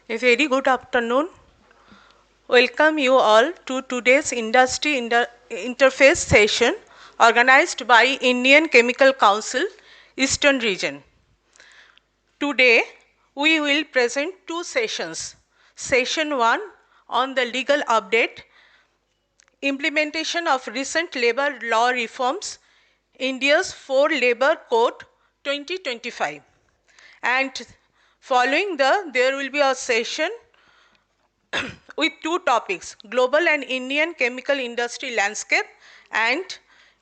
A very good afternoon. Welcome you all to today's industry interface session organized by Indian Chemical Council, Eastern Region. Today, we will present two sessions. Session 1 on the legal update, implementation of recent labor law reforms, India's 4 Labor Code 2025. And following there will be a session with two topics, global and Indian chemical industry landscape and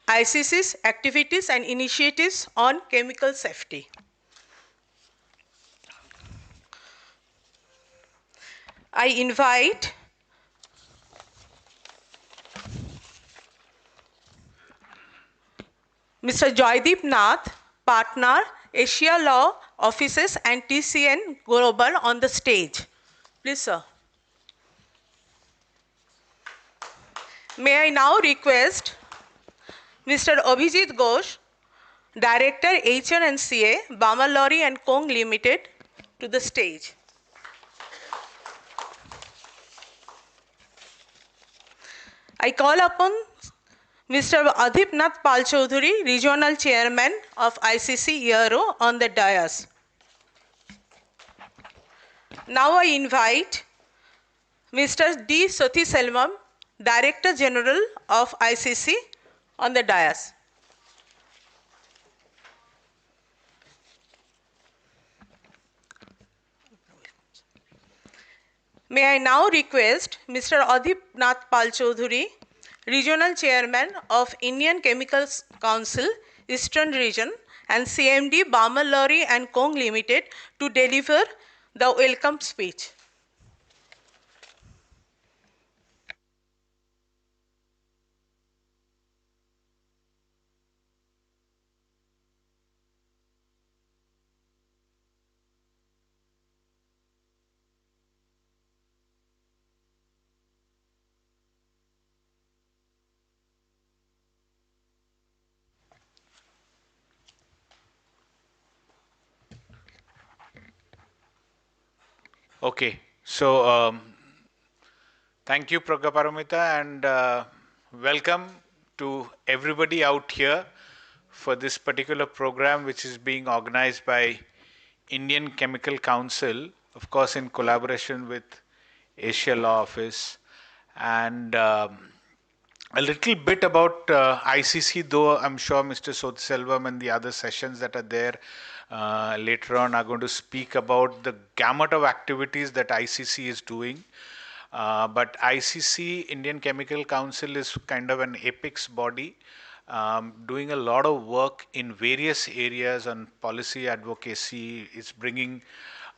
ICC's activities and initiatives on chemical safety. I invite Mr. Joydeep Nath, partner, Asia Law Offices and TCN Global on the stage. Please, sir. May I now request Mr. Abhijit Ghosh, Director HR&CA, Bamalori and Kong Limited, to the stage. I call upon Mr. Adhipnath Pal Chaudhuri, Regional Chairman of ICC-ERO, on the dais. Now I invite Mr. D. Sothiselvam, Director General of ICC, on the dais. May I now request Mr. Adhipnath Pal Chaudhuri, Regional Chairman of Indian Chemicals Council, Eastern Region, and CMD Bamalori and Kong Limited, to deliver the welcome speech. Okay, so thank you, Pragaparamita, and welcome to everybody out here for this particular program, which is being organized by Indian Chemical Council, of course, in collaboration with Asia Law Office, and a little bit about ICC, though I'm sure Mr. Sothiselvam and the other sessions that are there later on are going to speak about the gamut of activities that ICC is doing. But ICC, Indian Chemical Council, is kind of an apex body doing a lot of work in various areas on policy advocacy. It's bringing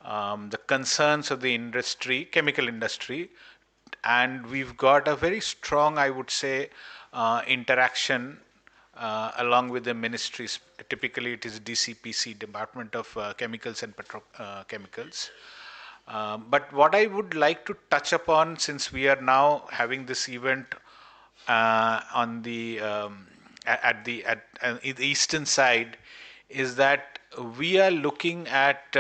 the concerns of the industry, chemical industry, and we've got a very strong, I would say, interaction along with the ministries. Typically, it is DCPC, Department of Chemicals and Petrochemicals. But what I would like to touch upon, since we are now having this event on the at the eastern side, is that we are looking at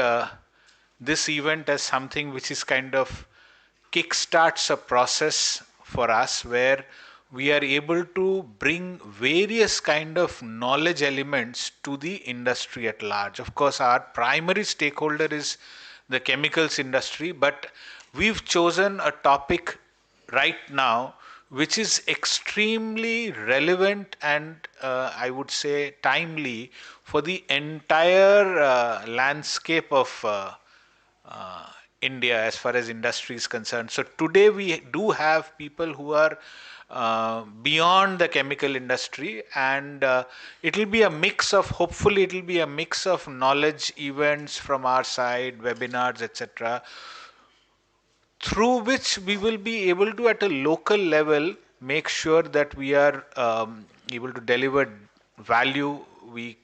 this event as something which is kind of kickstarts a process for us where we are able to bring various kind of knowledge elements to the industry at large. Of course, our primary stakeholder is the chemicals industry, but we've chosen a topic right now which is extremely relevant and I would say timely for the entire landscape of India as far as industry is concerned. So today we do have people who are beyond the chemical industry, and it will be a mix of, hopefully it will be a mix of knowledge events from our side, webinars, etc., through which we will be able to at a local level make sure that we are able to deliver value, we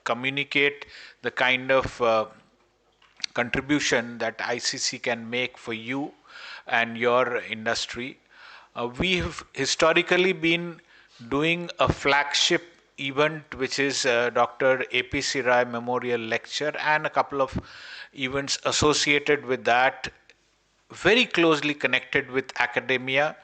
communicate the kind of contribution that ICC can make for you and your industry. We have historically been doing a flagship event, which is Dr. A.P.C. Rai Memorial Lecture, and a couple of events associated with that very closely connected with academia.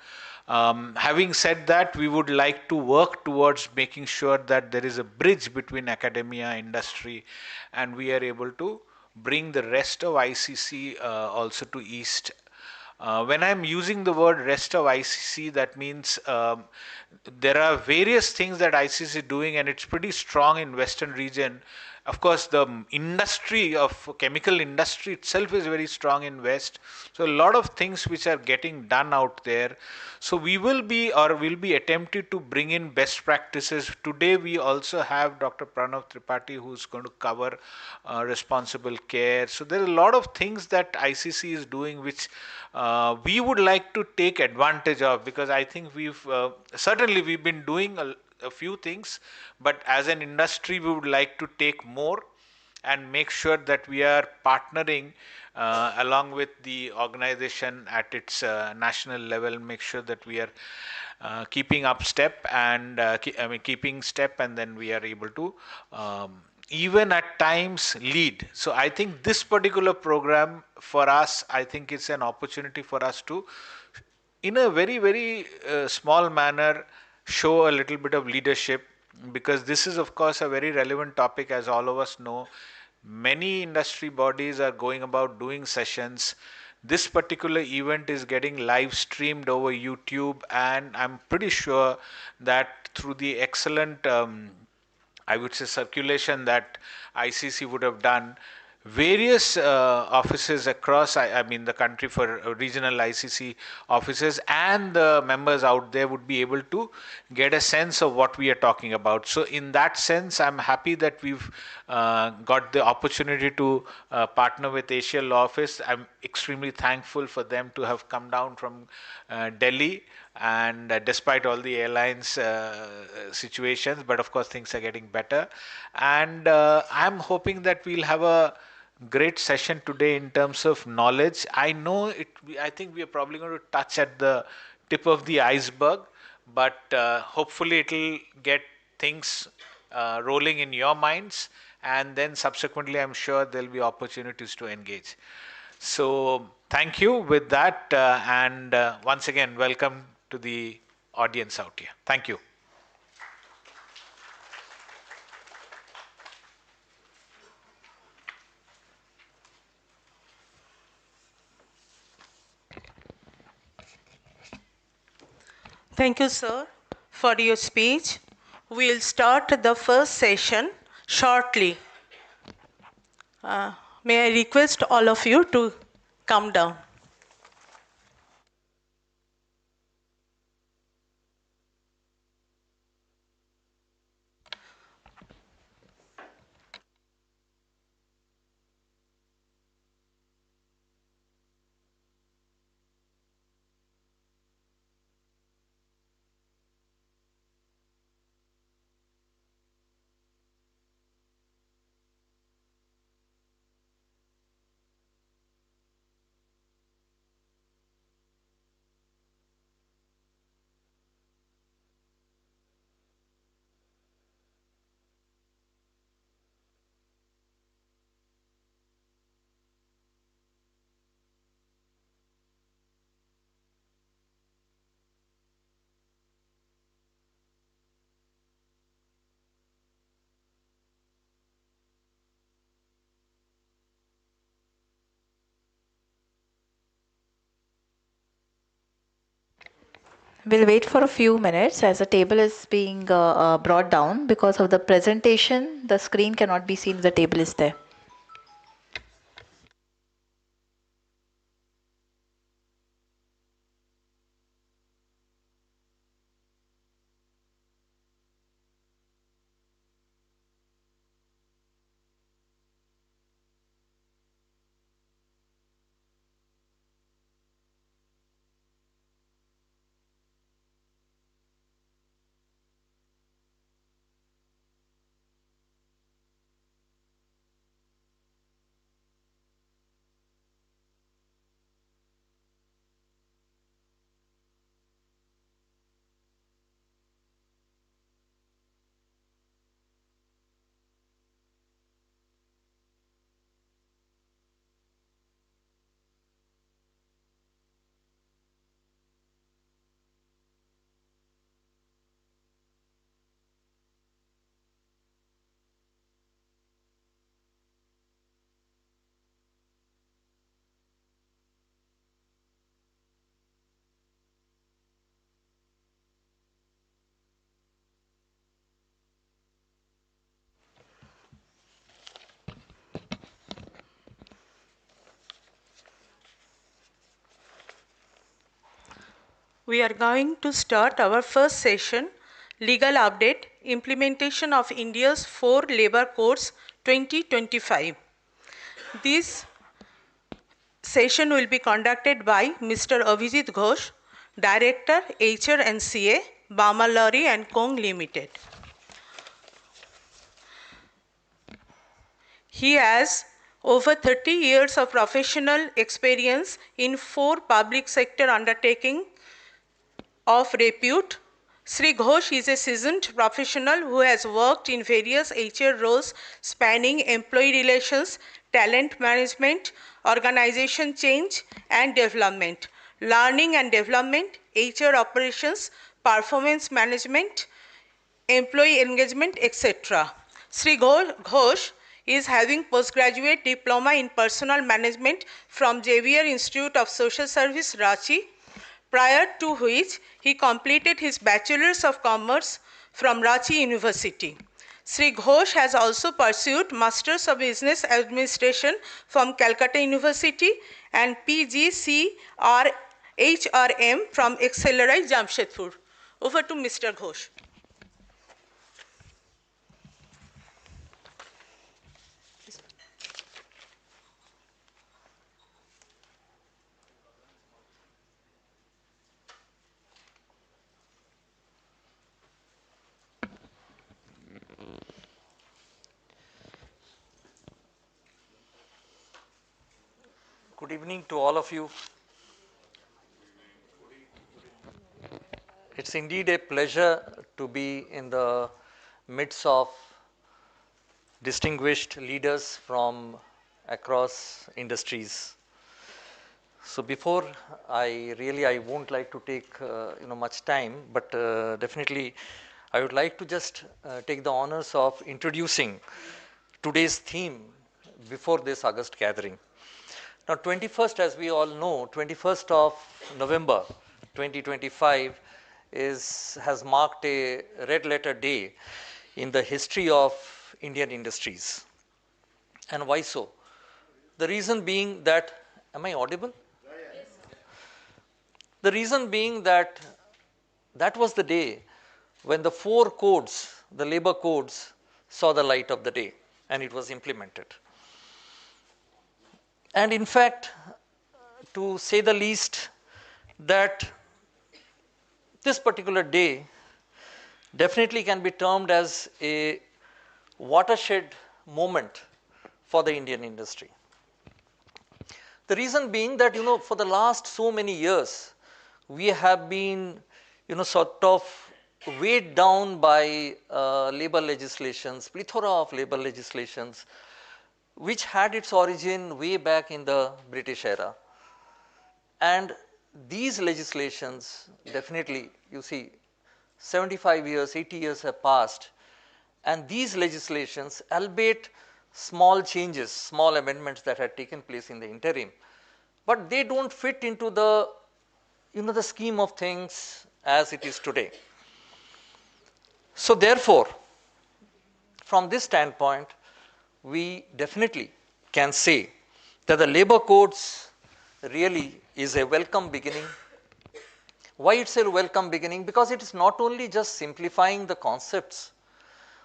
Having said that, we would like to work towards making sure that there is a bridge between academia, industry, and we are able to bring the rest of ICC also to East. When I'm using the word rest of ICC, that means there are various things that ICC is doing, and it's pretty strong in Western region. Of course, the industry of chemical industry itself is very strong in West. So a lot of things which are getting done out there. So we will be or will be attempted to bring in best practices. Today we also have Dr. Pranav Tripathi who's going to cover responsible care. So there are a lot of things that ICC is doing which we would like to take advantage of, because I think we've certainly we've been doing a few things, but as an industry we would like to take more and make sure that we are partnering along with the organization at its national level, make sure that we are keeping up step and keeping step, and then we are able to even at times lead. So I think this particular program for us, I think it's an opportunity for us to, in a very small manner, show a little bit of leadership, because this is of course a very relevant topic. As all of us know, many industry bodies are going about doing sessions. This particular event is getting live streamed over YouTube, and I'm pretty sure that through the excellent I would say circulation that ICC would have done, various offices across, I mean, the country, for regional ICC offices and the members out there would be able to get a sense of what we are talking about. So in that sense, I'm happy that we've got the opportunity to partner with Asia Law Office. I'm extremely thankful for them to have come down from Delhi, and despite all the airlines situations, but of course things are getting better, and I'm hoping that we'll have a great session today in terms of knowledge. I know it, I think we are probably going to touch at the tip of the iceberg, but hopefully it'll get things rolling in your minds, and then subsequently I'm sure there'll be opportunities to engage. So thank you with that, and once again, welcome to the audience out here. Thank you. Thank you, sir, for your speech. We'll start the first session shortly. May I request all of you to come down. We'll wait for a few minutes as the table is being brought down. Because of the presentation, the screen cannot be seen if the table is there. We are going to start our first session, Legal Update, Implementation of India's 4 Labour Codes 2025. This session will be conducted by Mr. Abhijit Ghosh, Director, HR and CA, Bama Lorry and Kong Limited. He has over 30 years of professional experience in 4 public sector undertakings of repute. Sri Ghosh is a seasoned professional who has worked in various HR roles spanning employee relations, talent management, organization change and development, learning and development, HR operations, performance management, employee engagement, etc. Sri Ghosh is having postgraduate diploma in personal management from Xavier Institute of Social Service, Ranchi, prior to which he completed his Bachelor's of Commerce from Ranchi University. Sri Ghosh has also pursued Masters of Business Administration from Calcutta University and PGCRHRM from Accelerate, Jamshedpur. Over to Mr. Ghosh. Good evening to all of you. It's indeed a pleasure to be in the midst of distinguished leaders from across industries. So before I won't like to take much time, but definitely I would like to just take the honors of introducing today's theme before this August gathering. Now 21st, as we all know, 21st of November 2025 has marked a red letter day in the history of Indian industries. And why so? The reason being that, am I audible? Yes. The reason being that that was the day when the 4 codes, the labor codes, saw the light of the day and it was implemented. And in fact, to say the least, that this particular day definitely can be termed as a watershed moment for the Indian industry. The reason being that, for the last so many years, we have been, sort of weighed down by labor legislations, plethora of labor legislations, which had its origin way back in the British era. And these legislations definitely, 75 years, 80 years have passed, and these legislations, albeit small changes, small amendments that had taken place in the interim, but they don't fit into the, the scheme of things as it is today. So therefore, from this standpoint, we definitely can say that the labor codes really is a welcome beginning. Why it's a welcome beginning? Because it is not only just simplifying the concepts,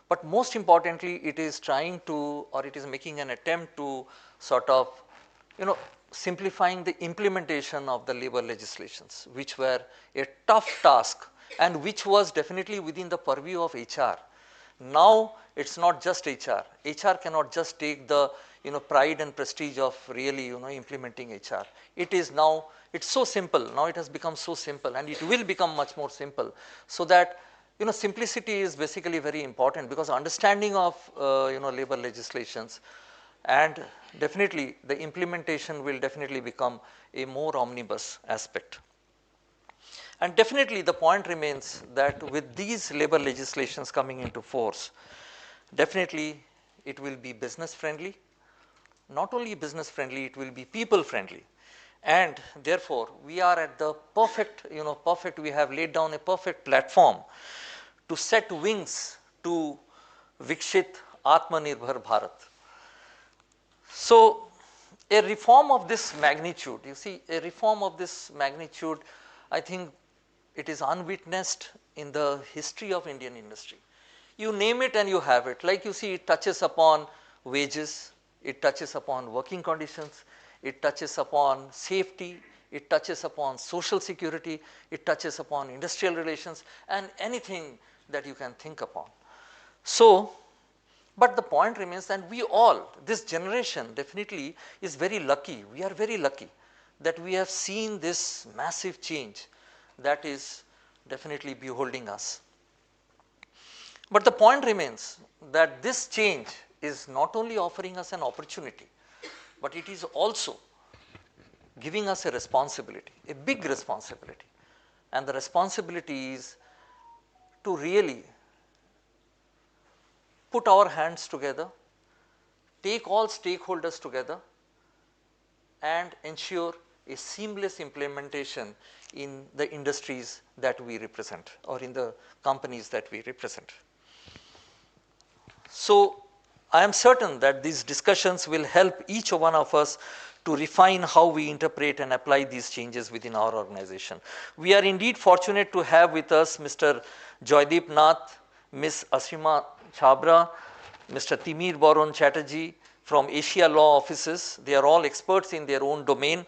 but most importantly, it is trying to, or it is making an attempt to sort of, simplifying the implementation of the labor legislations, which were a tough task and which was definitely within the purview of HR. Now it's not just HR. HR cannot just take the pride and prestige of really implementing HR. It is now, it's so simple. Now it has become so simple, and it will become much more simple. So that simplicity is basically very important, because understanding of labor legislations, and definitely the implementation will definitely become a more omnibus aspect. And definitely the point remains that with these labor legislations coming into force, definitely it will be business friendly. Not only business friendly, it will be people friendly. And therefore, we are at the perfect, we have laid down a perfect platform to set wings to Vikshit Atmanirbhar Bharat. So a reform of this magnitude, a reform of this magnitude, I think it is unwitnessed in the history of Indian industry. You name it and you have it. Like you see, it touches upon wages, it touches upon working conditions, it touches upon safety, it touches upon social security, it touches upon industrial relations and anything that you can think upon. So, but the point remains, and we all, this generation definitely is very lucky, we are very lucky that we have seen this massive change that is definitely beholding us. But the point remains that this change is not only offering us an opportunity, but it is also giving us a responsibility, a big responsibility. And the responsibility is to really put our hands together, take all stakeholders together and ensure a seamless implementation in the industries that we represent or in the companies that we represent. So, I am certain that these discussions will help each one of us to refine how we interpret and apply these changes within our organization. We are indeed fortunate to have with us Mr. Joydeep Nath, Ms. Asima Chabra, Mr. Timir Boron Chatterjee from Asia Law Offices. They are all experts in their own domain,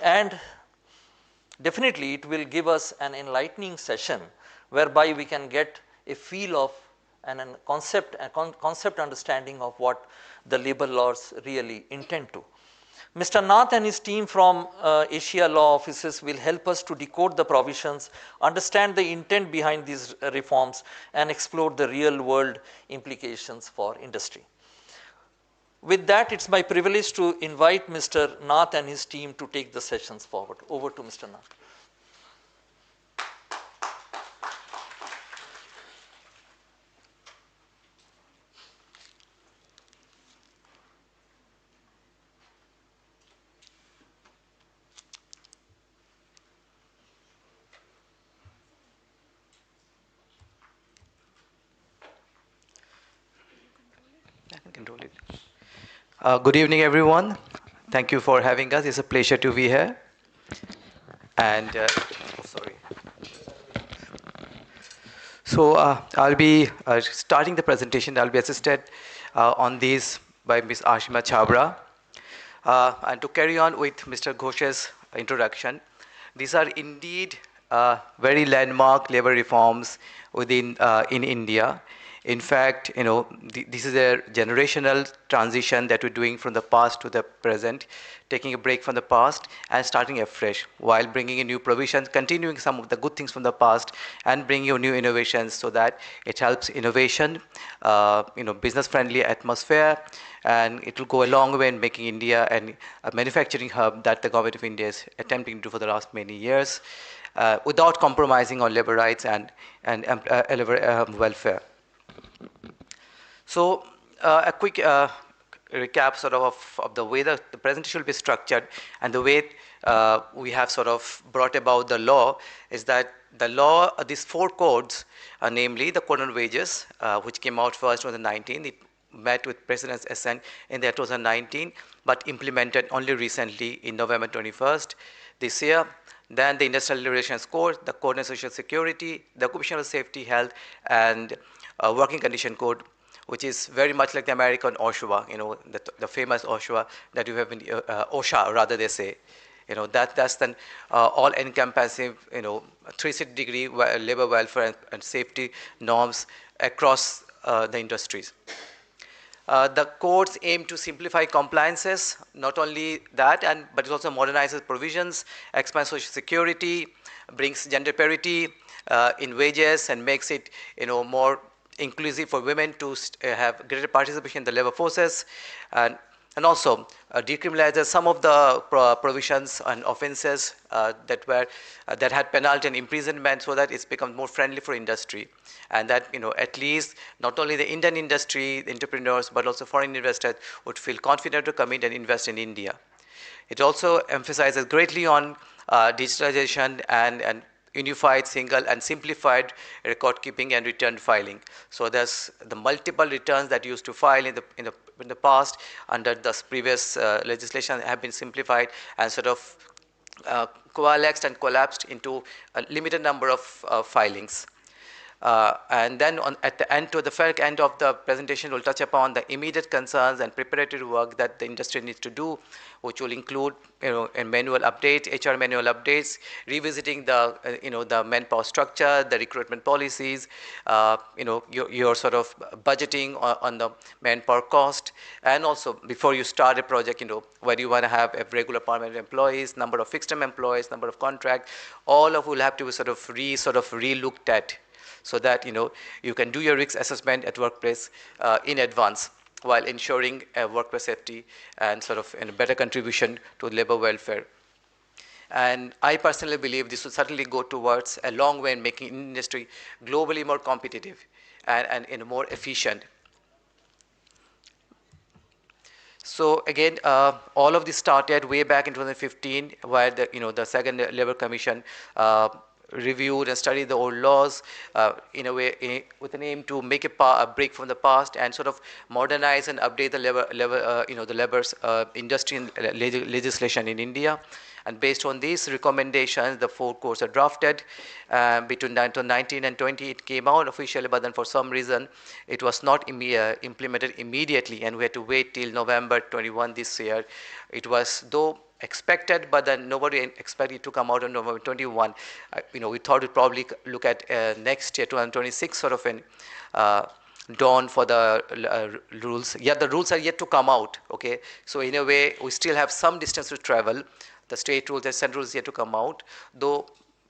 and definitely it will give us an enlightening session whereby we can get a feel of and a concept understanding of what the labor laws really intend to. Mr. Nath and his team from Asia Law Offices will help us to decode the provisions, understand the intent behind these reforms and explore the real world implications for industry. With that, it is my privilege to invite Mr. Nath and his team to take the sessions forward. Over to Mr. Nath. I can control it. Good evening, everyone. Thank you for having us. It's a pleasure to be here. And sorry. So I'll be starting the presentation. I'll be assisted on these by Ms. Ashima Chabra. And to carry on with Mr. Ghosh's introduction, these are indeed very landmark labor reforms within in India. In fact, this is a generational transition that we're doing from the past to the present, taking a break from the past and starting afresh, while bringing in new provisions, continuing some of the good things from the past, and bringing in new innovations so that it helps innovation, business-friendly atmosphere, and it will go a long way in making India a manufacturing hub that the government of India is attempting to do for the last many years, without compromising on labor rights and labor welfare. So a quick recap sort of the way the presentation will be structured and the way we have sort of brought about the law is that the law, these four codes, namely the Code on Wages, which came out first in 2019, it met with President's assent in the 2019, but implemented only recently in November 21st this year. Then the Industrial Relations Code, the Code on Social Security, the Occupational Safety, Health, and Working Condition Code, which is very much like the American OSHA, the famous OSHA that you have in OSHA, rather they say, that's the all-encompassing, 360-degree labor welfare and safety norms across the industries. The codes aim to simplify compliances, not only that, but it also modernizes provisions, expands social security, brings gender parity in wages, and makes it more inclusive for women to have greater participation in the labor forces, and also decriminalizes some of the provisions and offenses that had penalty and imprisonment, so that it's become more friendly for industry, and that at least not only the Indian industry, the entrepreneurs, but also foreign investors would feel confident to come in and invest in India. It also emphasizes greatly on digitalization and unified, single, and simplified record keeping and return filing. So there's the multiple returns that you used to file in the past under the previous legislation have been simplified and sort of coalesced and collapsed into a limited number of filings. And then at the end, to the very end of the presentation, we'll touch upon the immediate concerns and preparatory work that the industry needs to do, which will include, a manual update, HR manual updates, revisiting the, the manpower structure, the recruitment policies, your sort of budgeting on the manpower cost, and also before you start a project, where you want to have a regular permanent employees, number of fixed-term employees, number of contract, all of will have to be sort of re-looked at, so that you can do your risk assessment at workplace in advance, while ensuring workplace safety and sort of a better contribution to labor welfare. And I personally believe this will certainly go towards a long way in making industry globally more competitive and more efficient. So again, all of this started way back in 2015, where the second Labour Commission reviewed and studied the old laws in a way with an aim to make a break from the past and sort of modernize and update the labor's industry and legislation in India. And based on these recommendations, the 4 codes are drafted. Between 2019 and 20, it came out officially, but then for some reason, it was not implemented immediately, and we had to wait till November 21 this year. It was, though, expected, but then nobody expected it to come out on November 21. We thought we'd probably look at next year, 2026, sort of an dawn for the rules. Yet the rules are yet to come out, okay? So in a way, we still have some distance to travel. The state rules, the central rules yet to come out, though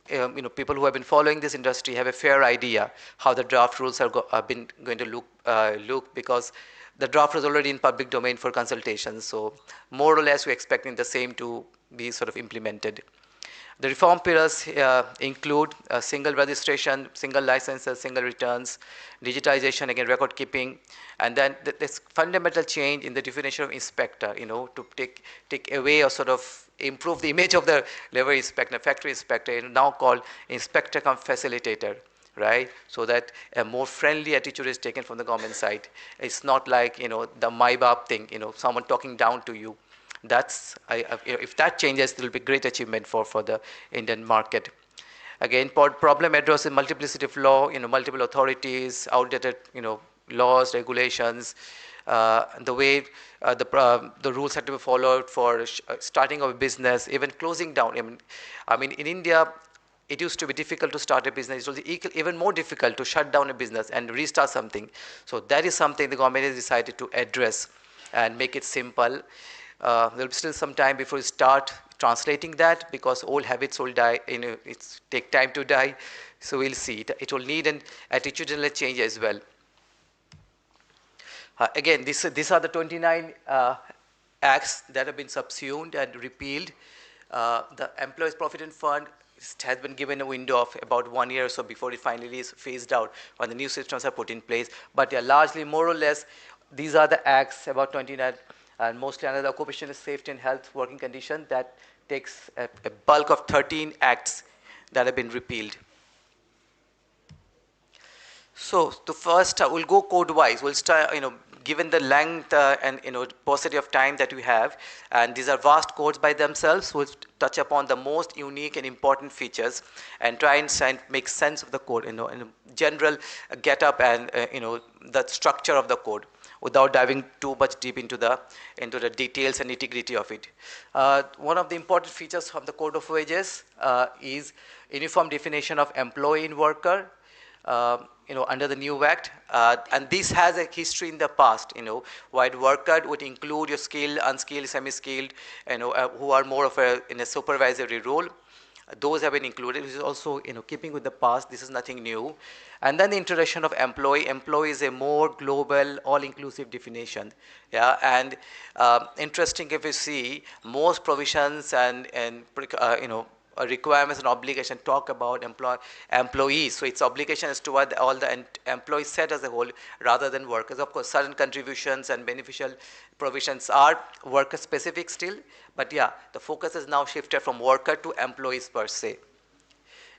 people who have been following this industry have a fair idea how the draft rules are going to look, because the draft was already in public domain for consultation. So more or less, we're expecting the same to be sort of implemented. The reform pillars include single registration, single licenses, single returns, digitization, again, record keeping, and then this fundamental change in the definition of inspector, to take away or sort of improve the image of the labor inspector, factory inspector, now called inspector cum facilitator, right? So that a more friendly attitude is taken from the government side. It's not like, the my bab thing, someone talking down to you. If that changes, it will be a great achievement for the Indian market. Again, problem addressed in multiplicity of law, multiple authorities, outdated, laws, regulations, the way the rules have to be followed for starting of a business, even closing down. I mean, in India, it used to be difficult to start a business. It was even more difficult to shut down a business and restart something. So that is something the government has decided to address and make it simple. There will be still some time before we start translating that, because old habits will die, it take time to die. So we'll see. It will need an attitudinal change as well. Again, these are the 29 acts that have been subsumed and repealed. The Employees Provident Fund has been given a window of about 1 year or so before it finally is phased out when the new systems are put in place. But yeah, largely, more or less, these are the acts, about 29, and mostly under the Occupational Safety and Health Working Condition, that takes a bulk of 13 acts that have been repealed. So the first, we'll go code-wise. We'll start, given the length and paucity of time that we have, and these are vast codes by themselves, we'll touch upon the most unique and important features and try and make sense of the code, in a general get-up and the structure of the code, without diving too much deep into the details and nitty-gritty of it. One of the important features from the Code of Wages is uniform definition of employee and worker. Under the new act, and this has a history in the past. While worker would include your skilled, unskilled, semi-skilled, who are more of in a supervisory role. Those have been included, which is also keeping with the past. This is nothing new. And then the introduction of employee. Employee is a more global, all-inclusive definition. Yeah, and interesting, if you see, most provisions and requirements and obligation talk about employees. So its obligation is toward all the employees set as a whole, rather than workers. Of course, certain contributions and beneficial provisions are worker specific still, but yeah, the focus is now shifted from worker to employees per se.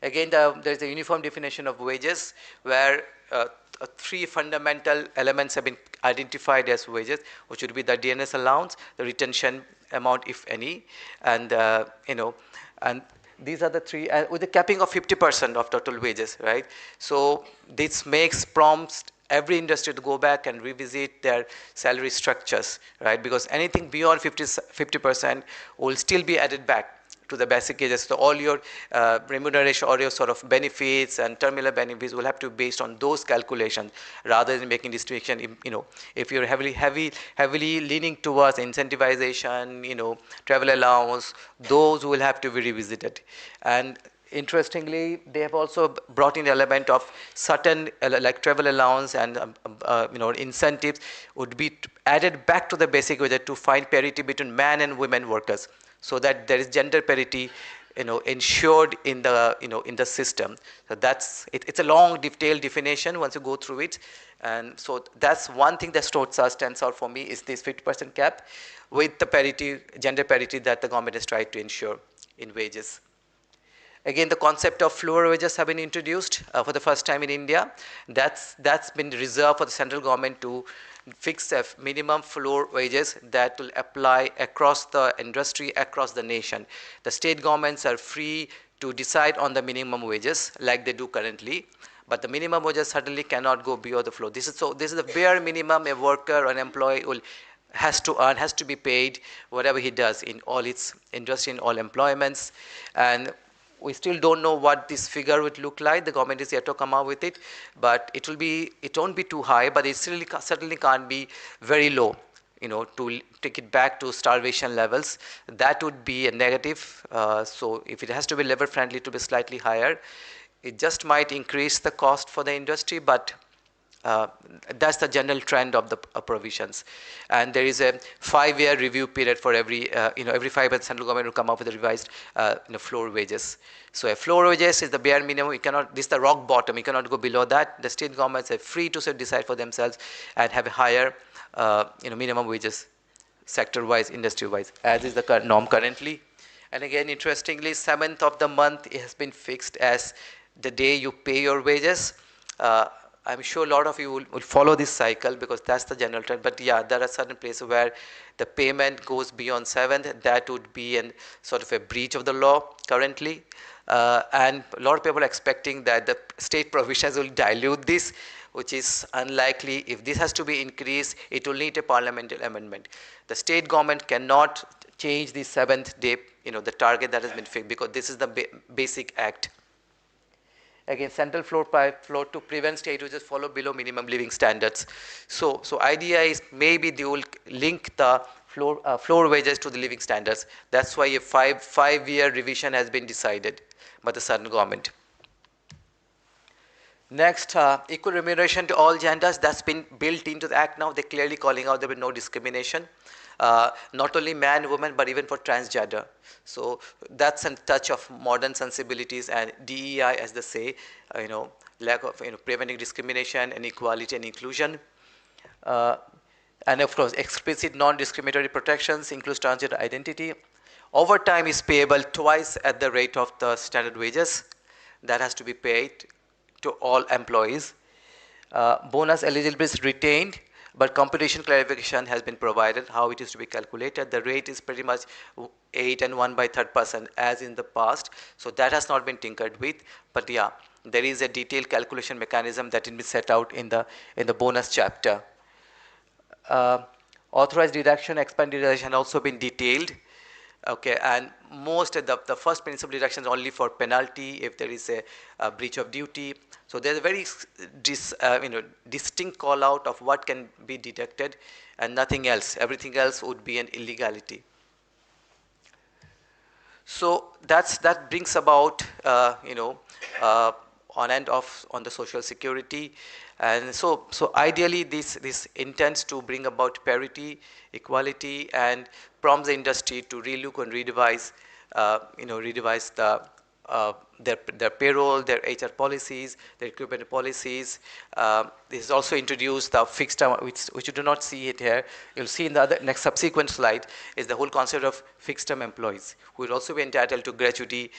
Again, there's a uniform definition of wages, where 3 fundamental elements have been identified as wages, which would be the DNS allowance, the retention amount, if any, and And these are the three, with the capping of 50% of total wages, right? So this prompts every industry to go back and revisit their salary structures, right? Because anything beyond 50% will still be added back to the basic wages. So all your remuneration or your sort of benefits and terminal benefits will have to be based on those calculations rather than making distinction. If you're heavily leaning towards incentivization, travel allowance, those will have to be revisited. And interestingly, they have also brought in the element of certain like travel allowance and incentives would be added back to the basic wage to find parity between man and women workers, so that there is gender parity ensured in the in the system. So that's it. It's a long detailed definition once you go through it. And so that's one thing that stands out for me, is this 50% cap with the parity, gender parity, that the government has tried to ensure in wages. Again, the concept of floor wages have been introduced for the first time in India. That's been reserved for the central government to fix a minimum floor wages that will apply across the industry, across the nation. The state governments are free to decide on the minimum wages like they do currently, but the minimum wages certainly cannot go beyond the floor. This is the bare minimum a worker or an employee has to earn, has to be paid, whatever he does in all its industry, in all employments. And we still don't know what this figure would look like. The government is yet to come out with it, but it won't be too high, but it certainly can't be very low, to take it back to starvation levels. That would be a negative. So if it has to be labor friendly, to be slightly higher. It just might increase the cost for the industry, but that's the general trend of the provisions. And there is a 5-year review period for every 5 years, central government will come up with a revised floor wages. So a floor wages is the bare minimum. This is the rock bottom. You cannot go below that. The state governments are free to decide for themselves and have a higher minimum wages, sector-wise, industry-wise, as is the norm currently. And again, interestingly, 7th of the month has been fixed as the day you pay your wages. I'm sure a lot of you will follow this cycle because that's the general trend. But yeah, there are certain places where the payment goes beyond 7th. That would be a sort of a breach of the law currently. And a lot of people are expecting that the state provisions will dilute this, which is unlikely. If this has to be increased, it will need a parliamentary amendment. The state government cannot change the 7th day, the target that has been fixed, because this is the basic act. Again, central floor to prevent state wages follow below minimum living standards. So idea is maybe they will link the floor wages to the living standards. That's why a five-year revision has been decided by the central government. Next, equal remuneration to all genders. That's been built into the act now. They're clearly calling out there will be no discrimination. Not only man, woman, but even for transgender. So that's a touch of modern sensibilities and DEI, as they say, lack of preventing discrimination, inequality, and inclusion. And of course, explicit non-discriminatory protections includes transgender identity. Overtime is payable twice at the rate of the standard wages. That has to be paid to all employees. Bonus eligibility is retained, but computation clarification has been provided how it is to be calculated. The rate is pretty much 8 and 1/3% as in the past. So that has not been tinkered with. But yeah, there is a detailed calculation mechanism that will be set out in the bonus chapter. Authorized deduction, expanded deduction also been detailed. Okay, and most of the first principal deduction is only for penalty if there is a breach of duty. So there's a very distinct call out of what can be deducted and nothing else. Everything else would be an illegality. So that brings about on the social security. And so ideally this intends to bring about parity, equality, and prompts the industry to relook and revise their payroll, their HR policies, their recruitment policies. This is also introduced the fixed term, which you do not see it here. You'll see in the next subsequent slide is the whole concept of fixed term employees who will also be entitled to gratuity,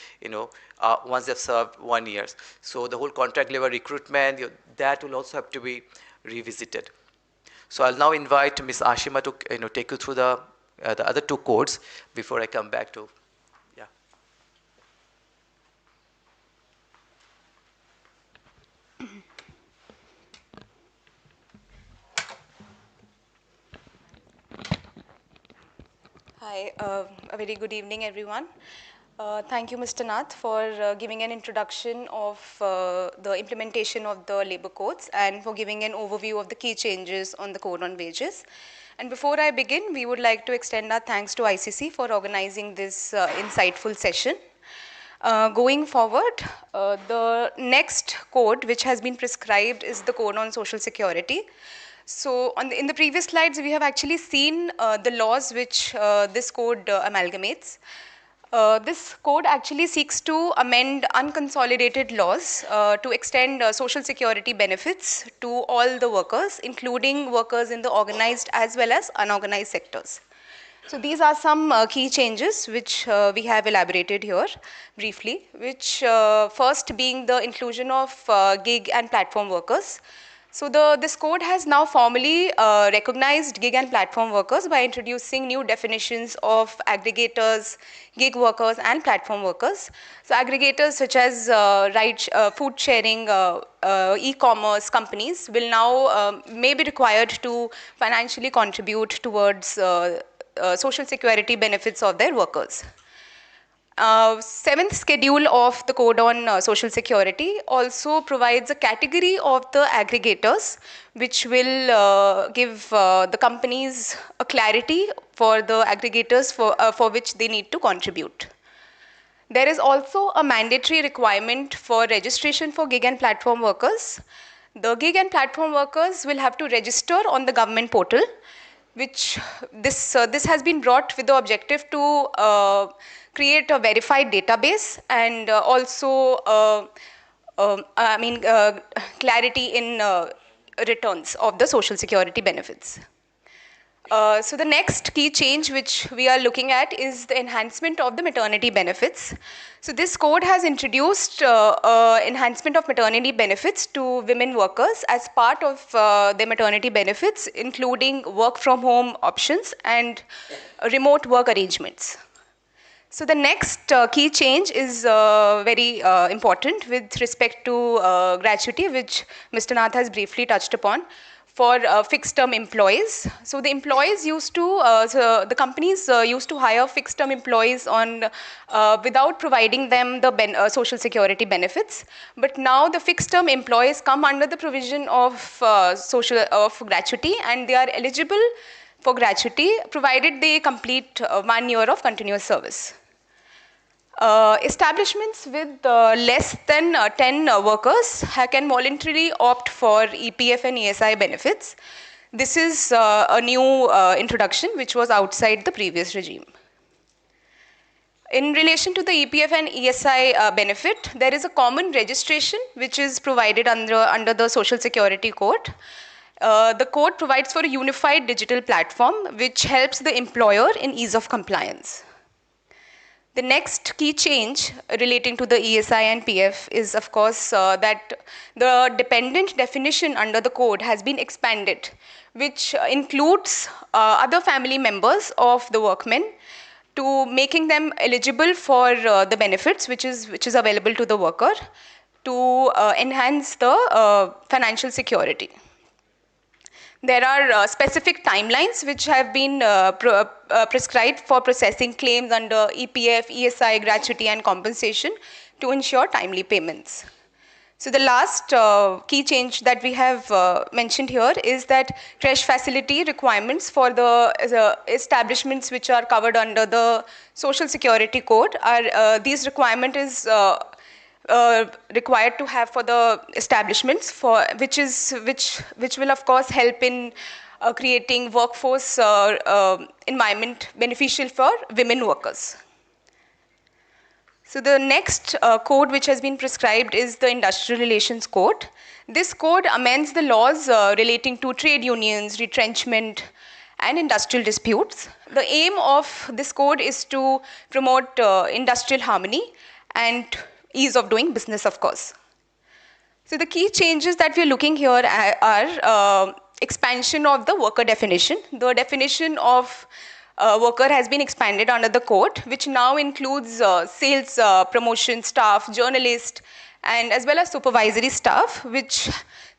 once they've served 1 year. So the whole contract labor recruitment, that will also have to be revisited. So I'll now invite Ms. Ashima to take you through the other two codes before I come back to. Hi, a very good evening, everyone. Thank you, Mr. Nath, for giving an introduction of the implementation of the labor codes and for giving an overview of the key changes on the code on wages. And before I begin, we would like to extend our thanks to ICC for organizing this insightful session. Going forward, the next code which has been prescribed is the code on social security. So in the previous slides, we have actually seen the laws which this code amalgamates. This code actually seeks to amend unconsolidated laws to extend social security benefits to all the workers, including workers in the organized as well as unorganized sectors. So these are some key changes which we have elaborated here briefly, which first being the inclusion of gig and platform workers. So this code has now formally recognized gig and platform workers by introducing new definitions of aggregators, gig workers, and platform workers. So aggregators such as food sharing, e-commerce companies will now may be required to financially contribute towards social security benefits of their workers. Seventh schedule of the code on social security also provides a category of the aggregators which will give the companies a clarity for the aggregators for which they need to contribute. There is also a mandatory requirement for registration for gig and platform workers. The gig and platform workers will have to register on the government portal, which this has been brought with the objective to create a verified database and clarity in returns of the social security benefits. So the next key change which we are looking at is the enhancement of the maternity benefits. So this code has introduced enhancement of maternity benefits to women workers as part of their maternity benefits, including work from home options and remote work arrangements. So the next key change is very important with respect to gratuity, which Mr. Nath has briefly touched upon, for fixed-term employees. So the employees used to, the companies used to hire fixed-term employees on without providing them the social security benefits. But now the fixed-term employees come under the provision of gratuity, and they are eligible for gratuity provided they complete 1 year of continuous service. Establishments with less than 10 workers can voluntarily opt for EPF and ESI benefits. This is a new introduction which was outside the previous regime. In relation to the EPF and ESI benefit, there is a common registration which is provided under the Social Security Code. The code provides for a unified digital platform which helps the employer in ease of compliance. The next key change relating to the ESI and PF is, of course, that the dependent definition under the code has been expanded, which includes other family members of the workmen, to making them eligible for the benefits which is available to the worker to enhance the financial security. There are specific timelines which have been prescribed for processing claims under EPF, ESI, gratuity and compensation to ensure timely payments. So the last key change that we have mentioned here is that creche facility requirements for the establishments which are covered under the Social Security Code are these requirement is required to have for the establishments for which will of course help in creating workforce environment beneficial for women workers. So the next code which has been prescribed is the Industrial Relations Code. This code amends the laws relating to trade unions, retrenchment, and industrial disputes. The aim of this code is to promote industrial harmony and ease of doing business, of course. So the key changes that we're looking here are expansion of the worker definition. The definition of worker has been expanded under the code, which now includes sales, promotion staff, journalists, and as well as supervisory staff, which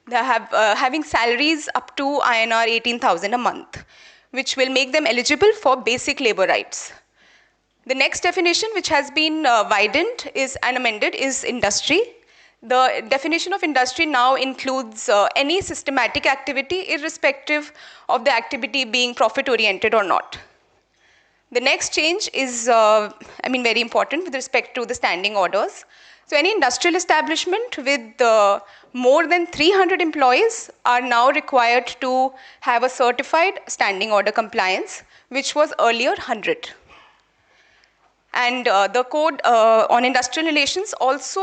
they have having salaries up to INR 18,000 a month. which will make them eligible for basic labor rights. The next definition, which has been widened and amended, is industry. The definition of industry now includes any systematic activity, irrespective of the activity being profit-oriented or not. The next change is, very important with respect to the standing orders. So any industrial establishment with more than 300 employees are now required to have a certified standing order compliance, which was earlier 100. And the code on industrial relations also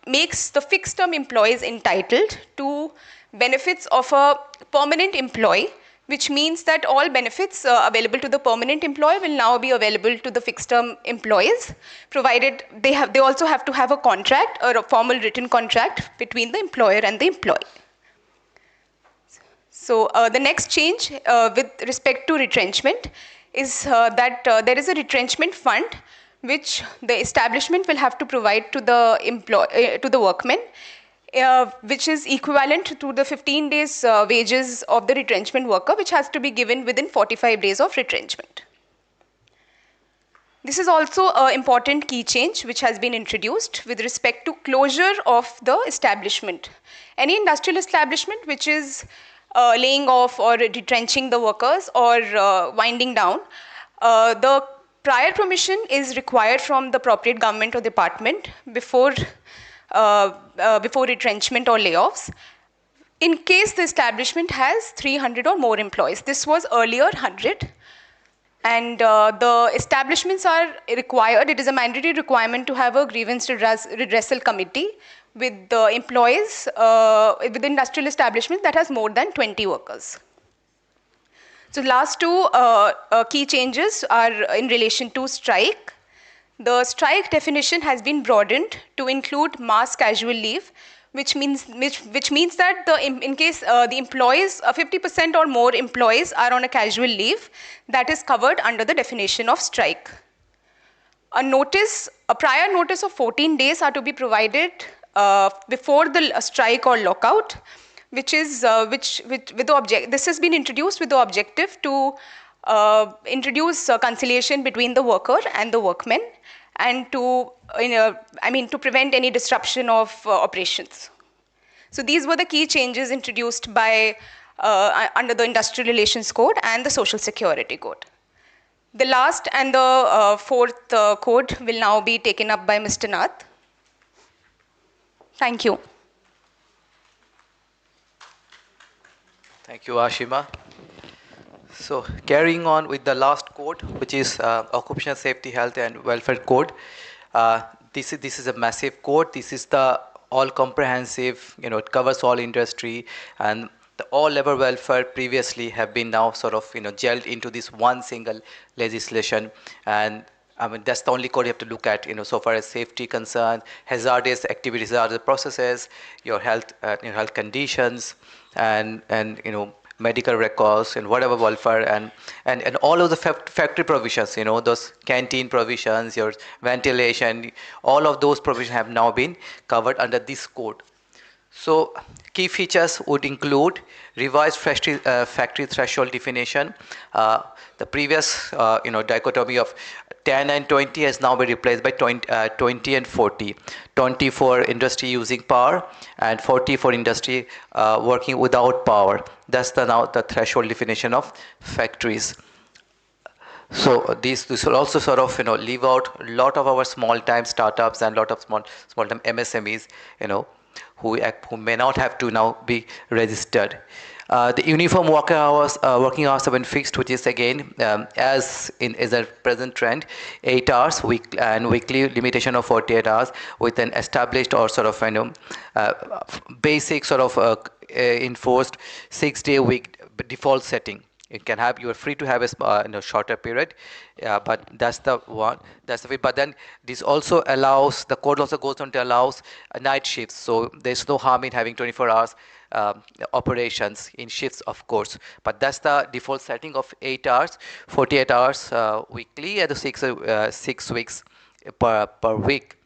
makes the fixed term employees entitled to benefits of a permanent employee, which means that all benefits available to the permanent employee will now be available to the fixed term employees, provided they also have to have a contract or a formal written contract between the employer and the employee. So the next change with respect to retrenchment is that there is a retrenchment fund which the establishment will have to provide to the workmen, which is equivalent to the 15 days wages of the retrenchment worker, which has to be given within 45 days of retrenchment. This is also an important key change which has been introduced with respect to closure of the establishment. Any industrial establishment which is laying off or retrenching the workers or winding down, the prior permission is required from the appropriate government or department before retrenchment or layoffs, in case the establishment has 300 or more employees. This was earlier 100. And the establishments are required, it is a mandatory requirement to have a grievance redressal committee with the employees with the industrial establishment that has more than 20 workers. So last two key changes are in relation to strike. The strike definition has been broadened to include mass casual leave, which means that in case the employees, 50% or more employees are on a casual leave, that is covered under the definition of strike. A prior notice of 14 days are to be provided before the strike or lockout, which is this has been introduced with the objective to introduce conciliation between the worker and the workmen, and to prevent any disruption of operations. So these were the key changes introduced by under the Industrial Relations Code and the Social Security Code. The last and the fourth code will now be taken up by Mr. Nath. Thank you. Thank you, Ashima. So carrying on with the last code, which is Occupational Safety, Health and Welfare Code. This is a massive code. This is the all-comprehensive, it covers all industry, and all labor welfare previously have been now sort of, gelled into this one single legislation. And that's the only code you have to look at, so far as safety concerned, hazardous activities, hazardous processes, your health conditions, and medical records and whatever welfare and all of the factory provisions, those canteen provisions, your ventilation, all of those provisions have now been covered under this code. So key features would include revised factory threshold definition. The previous dichotomy of 10 and 20 has now been replaced by 20 and 40. 20 for industry using power and 40 for industry working without power. That's now the threshold definition of factories. So this will also sort of leave out a lot of our small-time startups and a lot of small-time MSMEs, who may not have to now be registered. The uniform working hours have been fixed, which is again as a present trend, 8 hours and weekly limitation of 48 hours with an established or sort of basic sort of enforced 6-day week default setting. You are free to have a shorter period, but that's the one. That's the way. But then this also allows, the code also goes on to allows night shifts. So there's no harm in having 24 hours operations in shifts, of course. But that's the default setting of 8 hours, 48 hours weekly, and 6 weeks per week.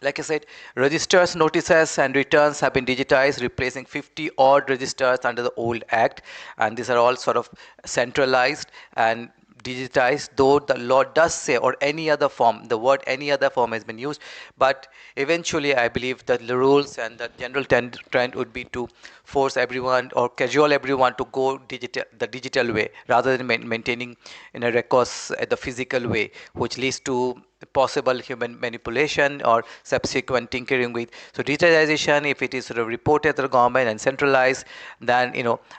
Like I said, registers, notices, and returns have been digitized, replacing 50 odd registers under the old Act. And these are all sort of centralized and digitized, though the law does say, or any other form, the word any other form has been used. But eventually, I believe that the rules and the general trend would be to force everyone or casual everyone to go the digital way rather than maintaining in a records the physical way, which leads to possible human manipulation or subsequent tinkering with. So digitalization, if it is sort of reported to the government and centralized, then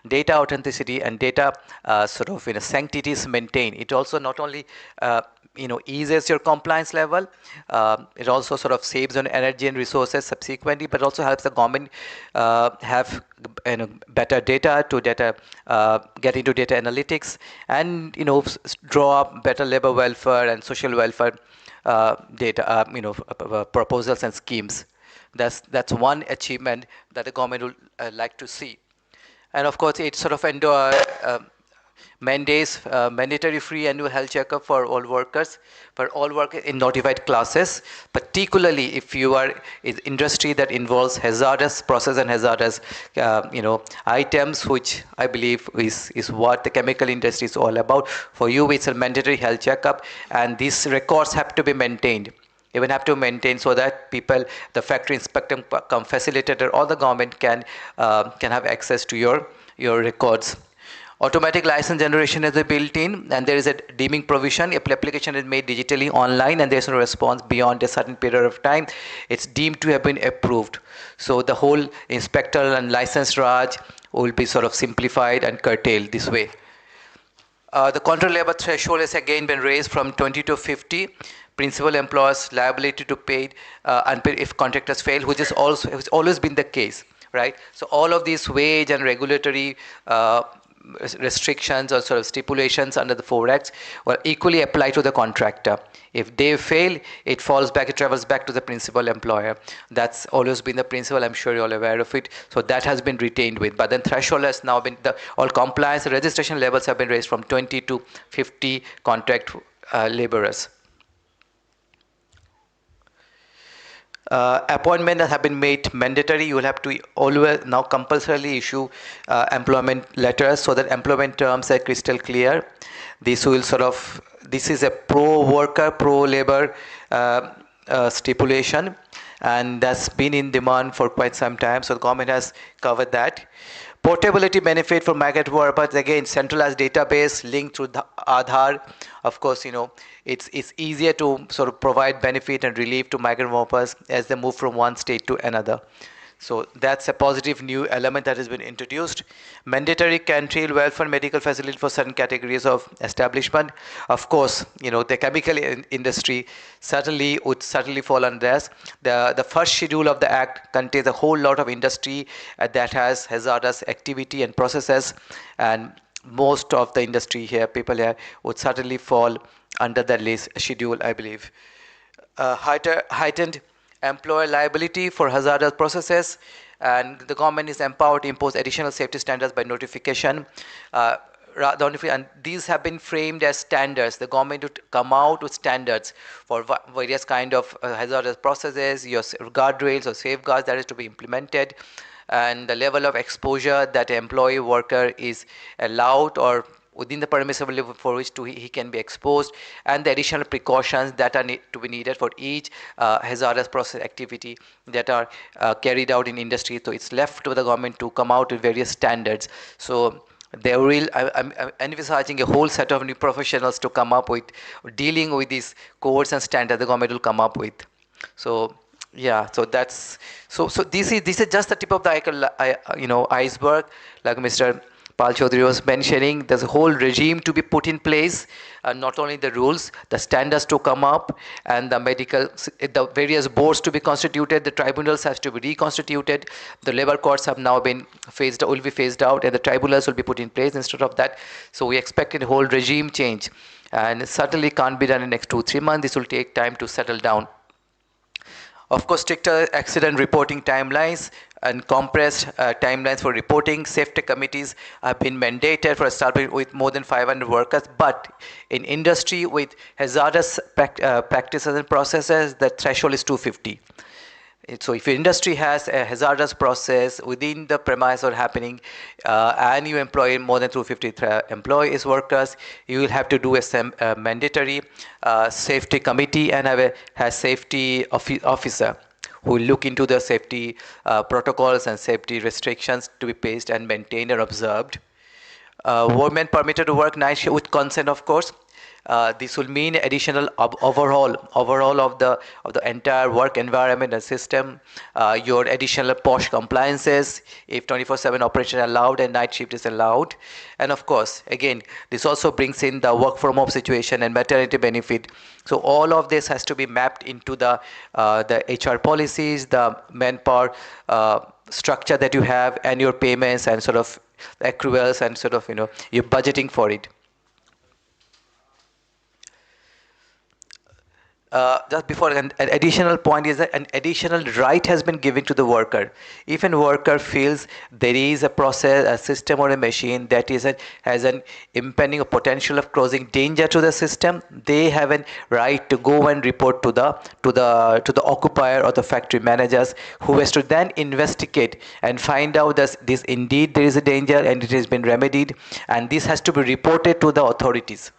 data authenticity and data sort of sanctity is maintained. It also not only eases your compliance level, it also sort of saves on energy and resources subsequently, but also helps the government have better data to get into data analytics, and draw up better labor welfare and social welfare data, proposals and schemes. That's one achievement that the government would like to see. And of course, it sort of mandates mandatory free annual health checkup for all workers in notified classes, particularly if you are in industry that involves hazardous process and hazardous items, which I believe is what the chemical industry is all about. For you, it's a mandatory health checkup, and these records have to be maintained. Even have to maintain so that people, the factory inspector, facilitator, or the government can have access to your records. Automatic license generation is built in, and there is a deeming provision. If application is made digitally online and there is no response beyond a certain period of time, it's deemed to have been approved. So the whole inspector and license raj will be sort of simplified and curtailed this way. The control labor threshold has again been raised from 20 to 50. Principal employers' liability to pay unpaid if contractors fail, which has always been the case, right? So all of these wage and regulatory restrictions or sort of stipulations under the four acts will equally apply to the contractor. If they fail, it travels back to the principal employer. That's always been the principle. I'm sure you're all aware of it. So that has been retained with. But then threshold has now been, all compliance registration levels have been raised from 20 to 50 contract laborers. Appointments have been made mandatory. You will have to always now compulsorily issue employment letters so that employment terms are crystal clear. This is a pro-worker, pro-labor stipulation, and that's been in demand for quite some time. So the government has covered that. Portability benefit for migrant workers, again, centralized database linked to the Aadhaar. Of course, it's easier to sort of provide benefit and relief to migrant workers as they move from one state to another. So that's a positive new element that has been introduced. Mandatory country welfare medical facility for certain categories of establishment. Of course, the chemical industry would certainly fall under this. The first schedule of the Act contains a whole lot of industry that has hazardous activity and processes, and most of the industry here, people here, would certainly fall under that list schedule, I believe. Heightened employer liability for hazardous processes, and the government is empowered to impose additional safety standards by notification. And these have been framed as standards. The government would come out with standards for various kind of hazardous processes, your guardrails or safeguards that is to be implemented, and the level of exposure that employee worker is allowed or within the permissible level for which he can be exposed, and the additional precautions that are to be needed for each hazardous process activity that are carried out in industry. So it's left to the government to come out with various standards. So I'm envisaging a whole set of new professionals to come up with dealing with these codes and standards the government will come up with. So yeah, so this is just the tip of the iceberg, like Mr. Pal Chaudhary was mentioning. There's a whole regime to be put in place, not only the rules, the standards to come up, and the various boards to be constituted, the tribunals have to be reconstituted, the labor courts have now will be phased out, and the tribunals will be put in place instead of that. So we expect a whole regime change, and it certainly can't be done in the next 2-3 months. This will take time to settle down. Of course, stricter accident reporting timelines and compressed timelines for reporting. Safety committees have been mandated for establishment with more than 500 workers, but in industry with hazardous practices and processes, the threshold is 250. So if your industry has a hazardous process within the premise or happening, and you employ more than 250 employees, workers, you will have to do a mandatory safety committee and have a safety officer who will look into the safety protocols and safety restrictions to be placed and maintained and observed. Women permitted to work night shift with consent, of course. This will mean additional overhaul of the entire work environment and system. Your additional posh compliances if 24/7 operation allowed and night shift is allowed, and of course, again, this also brings in the work from home situation and maternity benefit. So all of this has to be mapped into the HR policies, the manpower structure that you have, and your payments and sort of accruals and sort of you're budgeting for it. Just before an additional point is that an additional right has been given to the worker. If a worker feels there is a process, a system or a machine that has an impending potential of causing danger to the system, they have a right to go and report to the occupier or the factory managers, who has to then investigate and find out that this indeed there is a danger and it has been remedied, and this has to be reported to the authorities.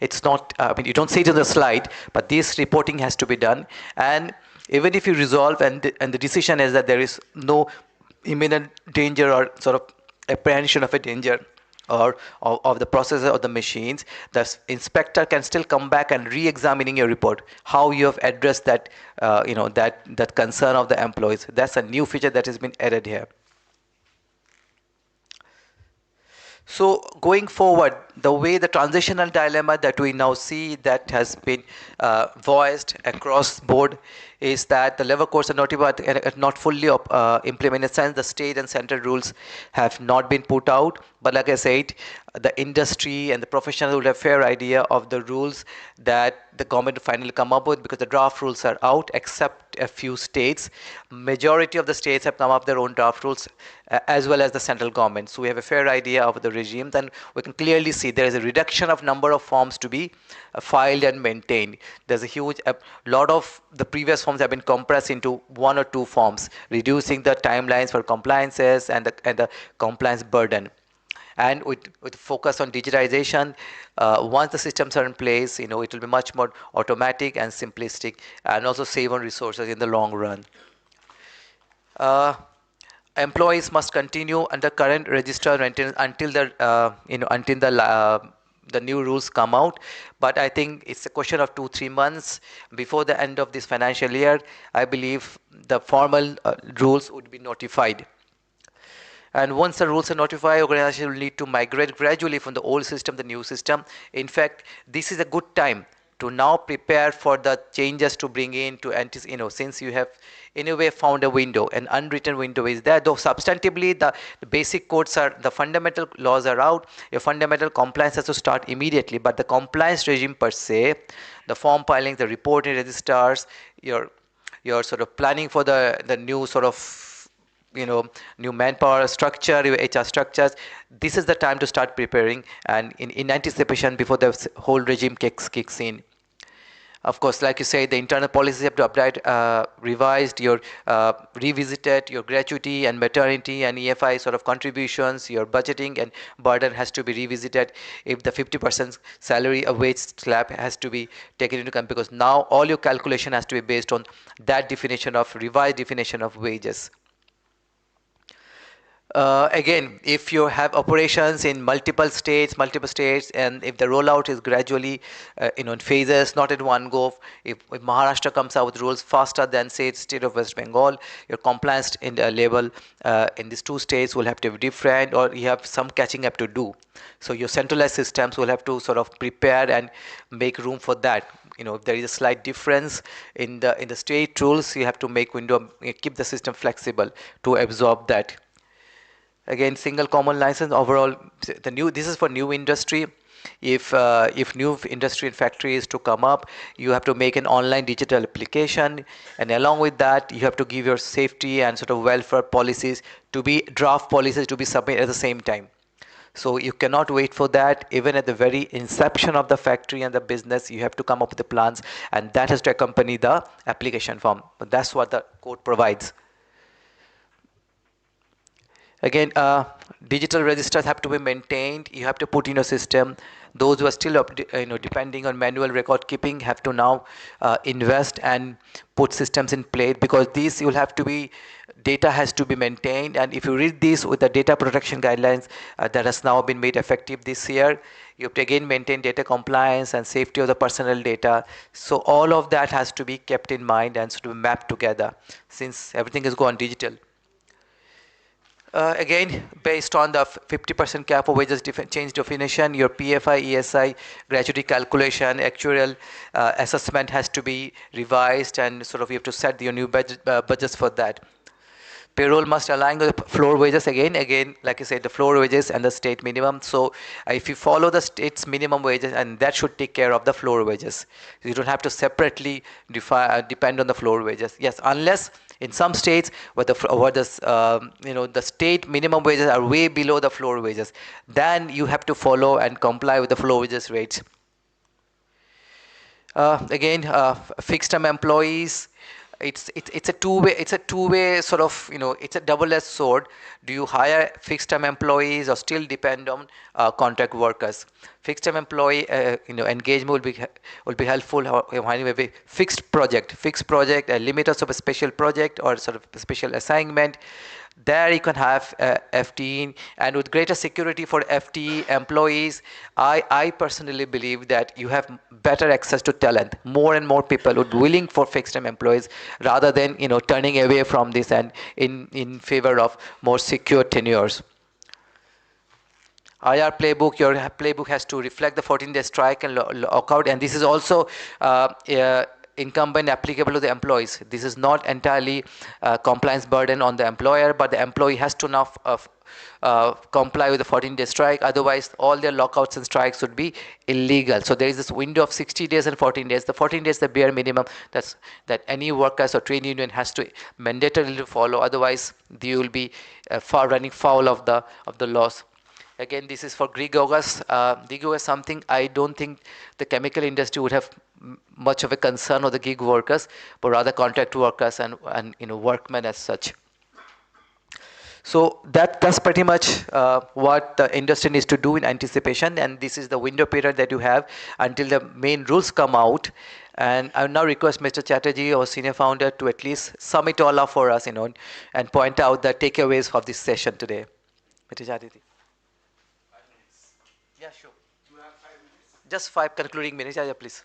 It's not, you don't see it on the slide, but this reporting has to be done. And even if you resolve and the decision is that there is no imminent danger or sort of apprehension of a danger or of the processor or the machines, the inspector can still come back and re-examining your report, how you have addressed that, that concern of the employees. That's a new feature that has been added here. So going forward, the way the transitional dilemma that we now see that has been voiced across board is that the labor codes are not fully implemented. In a sense, the state and central rules have not been put out. But like I said, the industry and the professionals will have a fair idea of the rules that the government will finally come up with, because the draft rules are out, except a few states. Majority of the states have come up with their own draft rules, as well as the central government. So we have a fair idea of the regime. Then we can clearly see there is a reduction of number of forms to be filed and maintained. There's a lot of the previous forms have been compressed into 1 or 2 forms, reducing the timelines for compliances and the compliance burden. And with focus on digitization, once the systems are in place, it will be much more automatic and simplistic, and also save on resources in the long run. Employees must continue under current register until the new rules come out. But I think it's a question of 2-3 months before the end of this financial year. I believe the formal rules would be notified. And once the rules are notified, organizations will need to migrate gradually from the old system to the new system. In fact, this is a good time to now prepare for the changes to bring in to since you have in a way found a window, an unwritten window is there. Though substantively the basic codes the fundamental laws are out, your fundamental compliance has to start immediately. But the compliance regime per se, the form filings, the reporting registers, your sort of planning for the new sort of new manpower structure, your HR structures, this is the time to start preparing and in anticipation before the whole regime kicks in. Of course, like you say, the internal policies have to update, revised, revisited, your gratuity and maternity and EFI sort of contributions, your budgeting and burden has to be revisited. If the 50% salary a wage slab has to be taken into account, because now all your calculation has to be based on that revised definition of wages. Again, if you have operations in multiple states, and if the rollout is gradually, in phases, not in one go, if Maharashtra comes out with rules faster than, say, state of West Bengal, your compliance in the level in these 2 states will have to be different, or you have some catching up to do. So your centralized systems will have to sort of prepare and make room for that. If there is a slight difference in the state rules, you have to keep the system flexible to absorb that. Again, single common license overall, this is for new industry. If new industry and factory is to come up, you have to make an online digital application, and along with that, you have to give your safety and sort of welfare policies to be draft policies to be submitted at the same time. So you cannot wait for that. Even at the very inception of the factory and the business, you have to come up with the plans, and that has to accompany the application form. But that's what the code provides. Again, digital registers have to be maintained. You have to put in a system. Those who are still depending on manual record keeping have to now invest and put systems in place, because these you'll have to be, data has to be maintained. And if you read this with the data protection guidelines that has now been made effective this year, you have to again maintain data compliance and safety of the personal data. So all of that has to be kept in mind and sort of mapped together, since everything is gone digital. Again, based on the 50% cap of wages change definition, your PFI, ESI, gratuity calculation, actuarial assessment has to be revised, and sort of you have to set your new budgets for that. Payroll must align with the floor wages again, like I said, the floor wages and the state minimum. So if you follow the state's minimum wages, and that should take care of the floor wages. You don't have to separately depend on the floor wages. Yes, unless in some states where the state minimum wages are way below the floor wages, then you have to follow and comply with the floor wages rates. Again, fixed term employees, it's a two-way sort of, it's a double-edged sword. Do you hire fixed term employees or still depend on contract workers? Fixed term employee engagement will be helpful when you have a fixed project, a limit of a special project or sort of a special assignment. There you can have FTE, and with greater security for FTE employees, I personally believe that you have better access to talent. More and more people would be willing for fixed-term employees rather than turning away from this and in favor of more secure tenures. IR playbook, your playbook has to reflect the 14-day strike and lockout, and this is also incumbent applicable to the employees. This is not entirely compliance burden on the employer, but the employee has to now comply with the 14-day strike. Otherwise, all their lockouts and strikes would be illegal. So there is this window of 60 days and 14 days. The 14 days is the bare minimum that any workers or trade union has to mandatorily follow. Otherwise, they will be running foul of the laws. Again, this is for gig workers. Gig workers, something I don't think the chemical industry would have much of a concern of the gig workers, but rather contract workers and workmen as such. So that's pretty much what the industry needs to do in anticipation, and this is the window period that you have until the main rules come out. And I will now request Mr. Chatterjee, our senior founder, to at least sum it all up for us, and point out the takeaways of this session today. Mr. Chatterjee. Yeah, sure. Do you have 5 minutes? Just 5 concluding minutes, yeah, please.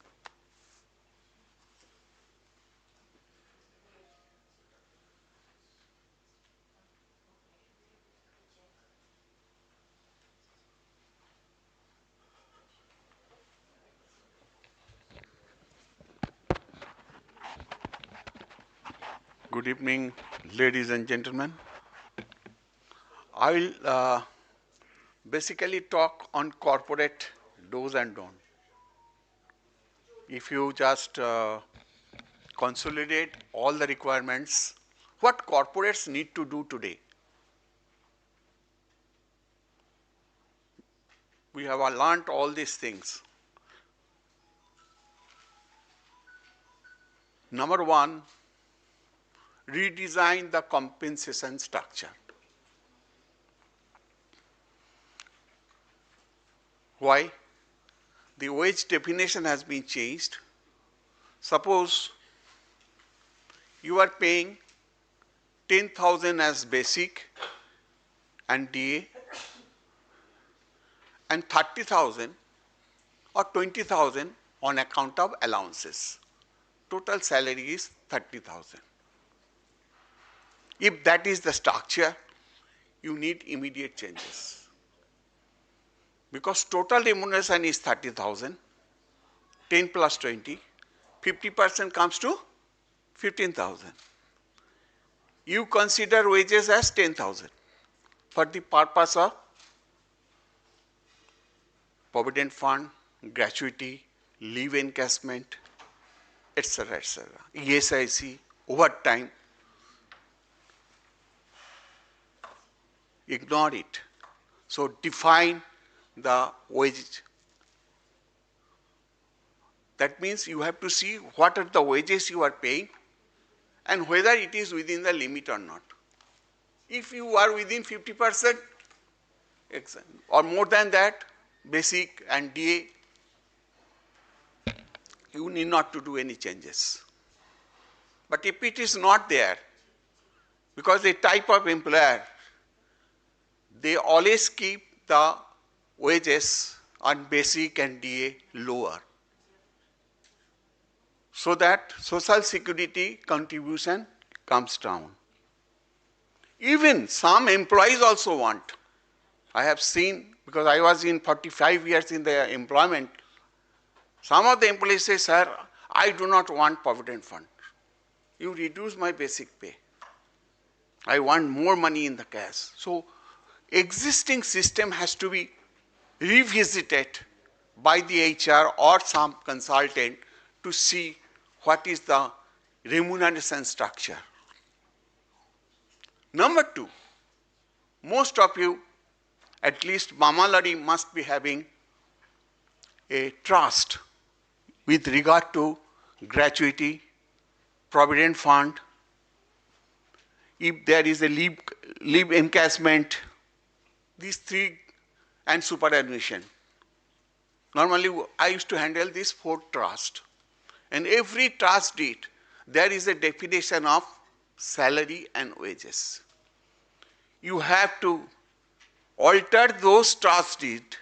Good evening, ladies and gentlemen. I will basically talk on corporate do's and don'ts. If you just consolidate all the requirements, what corporates need to do today. We have learned all these things. Number one, redesign the compensation structure. Why? The wage definition has been changed. Suppose you are paying 10,000 as basic and DA, and 30,000 or 20,000 on account of allowances. Total salary is 30,000. If that is the structure, you need immediate changes. Because total remuneration is 30,000, 10 plus 20, 50% comes to 15,000. You consider wages as 10,000 for the purpose of provident fund, gratuity, leave encashment, etc., etc. ESIC, overtime. Ignore it. So define the wage. That means you have to see what are the wages you are paying and whether it is within the limit or not. If you are within 50% or more than that, basic and DA, you need not to do any changes. But if it is not there, because a type of employer, they always keep the wages on basic and DA lower, so that social security contribution comes down. Even some employees also want. I have seen, because I was in 45 years in the employment, some of the employees say, sir, I do not want provident fund. You reduce my basic pay. I want more money in the cash. So existing system has to be revisited by the HR or some consultant to see what is the remuneration structure. Number two, most of you, at least Mamalari, must be having a trust with regard to gratuity, provident fund, if there is a leave encashment, these three, and superannuation. Normally, I used to handle these 4 trusts. And every trust deed, there is a definition of salary and wages. You have to alter those trust deeds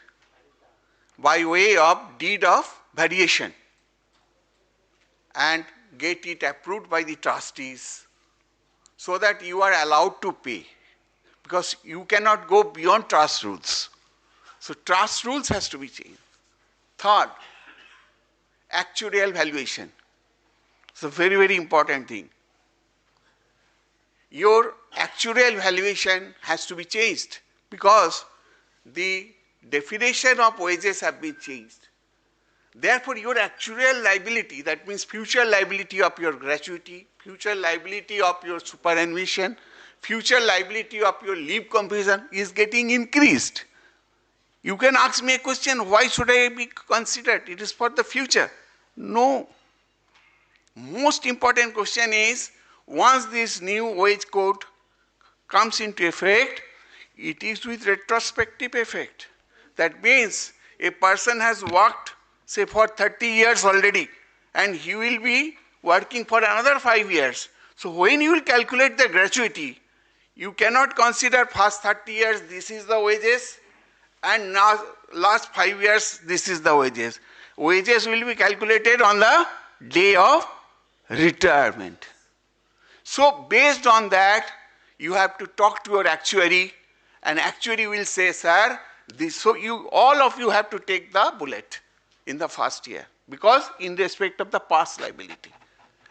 by way of deed of variation and get it approved by the trustees so that you are allowed to pay, because you cannot go beyond trust rules. So trust rules has to be changed. Third, actuarial valuation. It's a very, very important thing. Your actuarial valuation has to be changed because the definition of wages have been changed. Therefore, your actuarial liability, that means future liability of your gratuity, future liability of your superannuation, future liability of your leave compensation is getting increased. You can ask me a question, why should I be considered? It is for the future. No. Most important question is, once this new wage code comes into effect, it is with retrospective effect. That means a person has worked, say, for 30 years already, and he will be working for another 5 years. So when you will calculate the gratuity, you cannot consider first 30 years, this is the wages, and now last 5 years, this is the wages. Wages will be calculated on the day of retirement. So based on that, you have to talk to your actuary, and actuary will say, sir, this, so you, all of you have to take the bullet in the first year, because in respect of the past liability.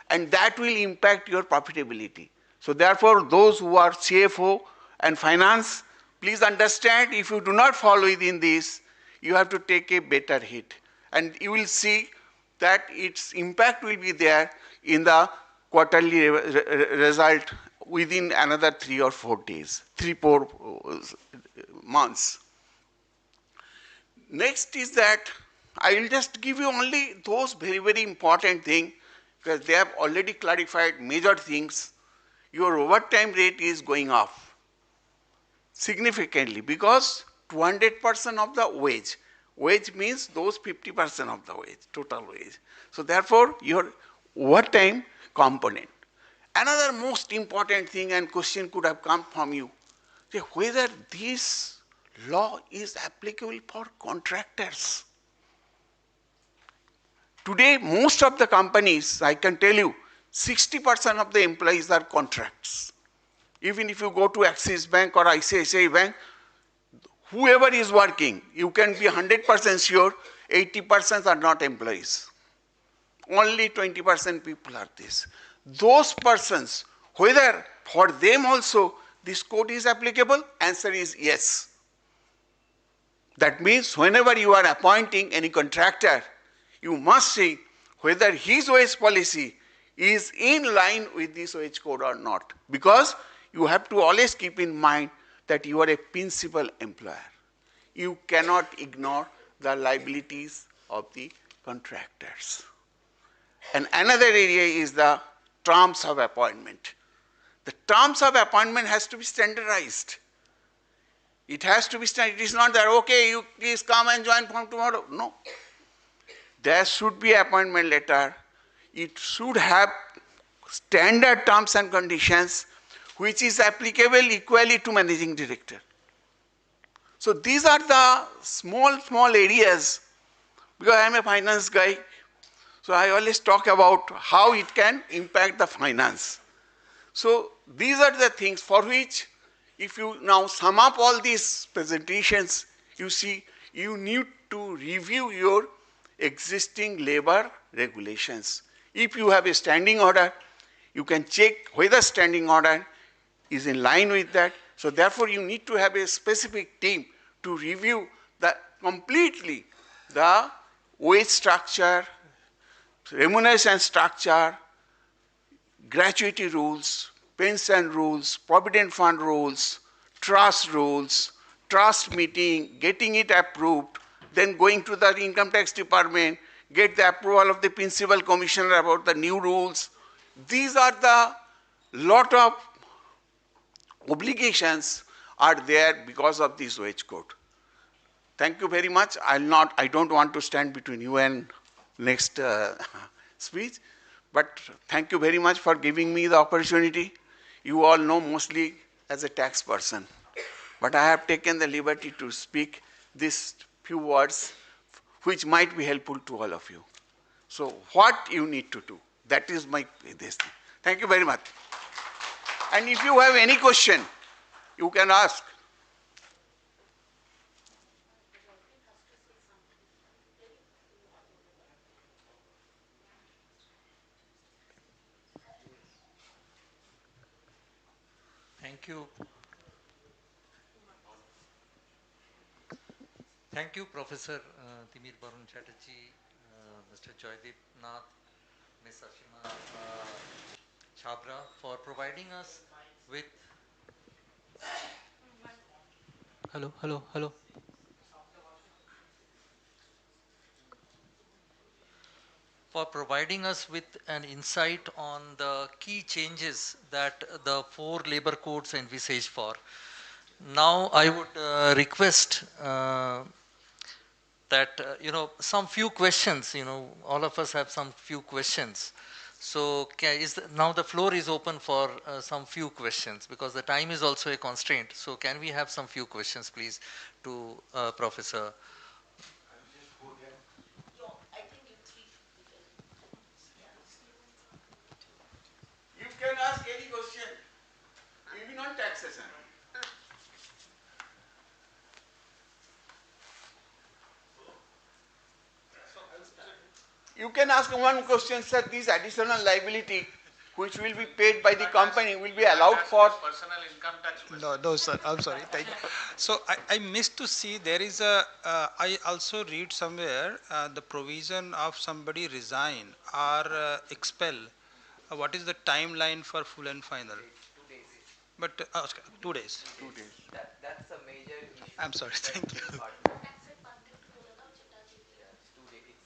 And that will impact your profitability. So therefore, those who are CFO and finance, please understand, if you do not follow within this, you have to take a better hit. And you will see that its impact will be there in the quarterly result within another 3 or 4 days, 3-4 months. Next is that I will just give you only those very, very important things, because they have already clarified major things. Your overtime rate is going up significantly because 200% of the wage. Wage means those 50% of the wage, total wage. So therefore, your overtime component. Another most important thing, and question could have come from you, whether this law is applicable for contractors. Today, most of the companies, I can tell you, 60% of the employees are contracts. Even if you go to Axis Bank or ICC-ERO Bank, whoever is working, you can be 100% sure 80% are not employees. Only 20% people are this. Those persons, whether for them also this code is applicable, answer is yes. That means whenever you are appointing any contractor, you must see whether his wage policy is in line with this wage code or not. Because you have to always keep in mind that you are a principal employer. You cannot ignore the liabilities of the contractors. And another area is the terms of appointment. The terms of appointment has to be standardized. It has to be standard. It is not that, okay, you please come and join from tomorrow. No. There should be appointment letter. It should have standard terms and conditions which is applicable equally to managing director. So these are the small areas, because I am a finance guy, so I always talk about how it can impact the finance. So these are the things for which, if you now sum up all these presentations, you see you need to review your existing labor regulations. If you have a standing order, you can check whether standing order is in line with that. So therefore, you need to have a specific team to review completely the wage structure, remuneration structure, gratuity rules, pension rules, provident fund rules, trust meeting, getting it approved, then going to the income tax department, get the approval of the principal commissioner about the new rules. These are the lot of obligations are there because of this wage code. Thank you very much. I don't want to stand between you and next speech, but thank you very much for giving me the opportunity. You all know mostly as a tax person, but I have taken the liberty to speak these few words which might be helpful to all of you. So what you need to do, that is my this thing. Thank you very much. And if you have any question, you can ask. Thank you. Thank you, Professor Timir Barun Chatterjee, Mr. Joydeep Nath, Ms. Ashima Chabra, for providing us with for providing us with an insight on the key changes that the 4 labor codes envisage for. Now I would request that, some few questions, all of us have some few questions. So now the floor is open for some few questions, because the time is also a constraint. So can we have some few questions, please, to Professor? You can ask any question, even on taxation. You can ask one question, sir, this additional liability which will be paid by the company will be allowed for personal income tax. No, sir. I'm sorry. Thank you. So I missed to see there is a. I also read somewhere the provision of somebody resign or expel. What is the timeline for full and final? 2 days. But okay, 2 days. 2 days. That's a major issue. I'm sorry. Thank you. It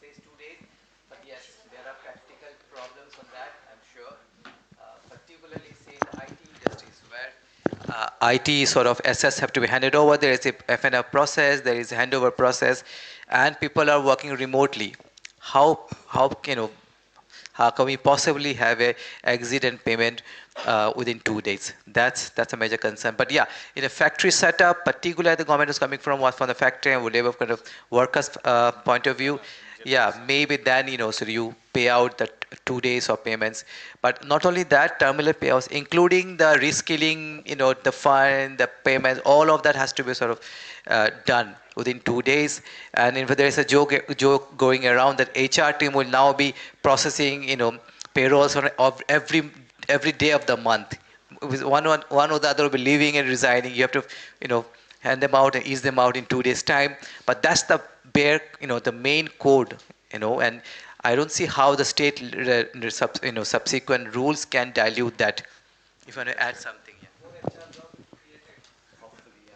says 2 days, but yes, there are practical problems on that, I'm sure. Particularly say in the IT industries where IT sort of assets have to be handed over. There is a FNF process, there is a handover process, and people are working remotely. How can we possibly have a exit and payment within 2 days? That's a major concern. But yeah, in a factory setup, particularly the government is coming from the factory and labor kind of workers point of view. Yeah, maybe then so you pay out the 2 days of payments. But not only that, terminal payouts, including the reskilling, the fund, the payments, all of that has to be sort of done within 2 days. And if there is a joke going around that HR team will now be processing, payrolls of every day of the month. One or the other will be leaving and resigning. You have to, hand them out and ease them out in 2 days' time. But that's the bare, the main code, and I don't see how the state, subsequent rules can dilute that. If you want to add something here.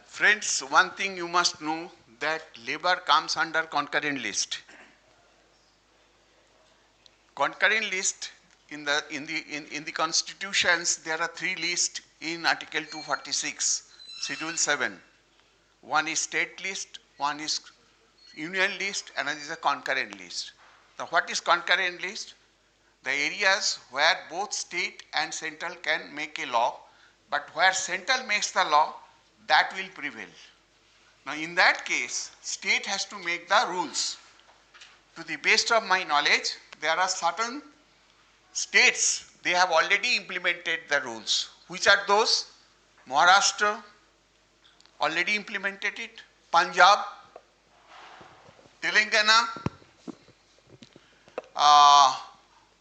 Friends, one thing you must know that labor comes under concurrent list. Concurrent list in the constitutions, there are 3 lists in Article 246, Schedule 7. One is state list, one is union list, another is a concurrent list. Now, what is concurrent list? The areas where both state and central can make a law, but where central makes the law, that will prevail. Now, in that case, state has to make the rules. To the best of my knowledge, there are certain states, they have already implemented the rules. Which are those? Maharashtra already implemented it, Punjab, Telangana,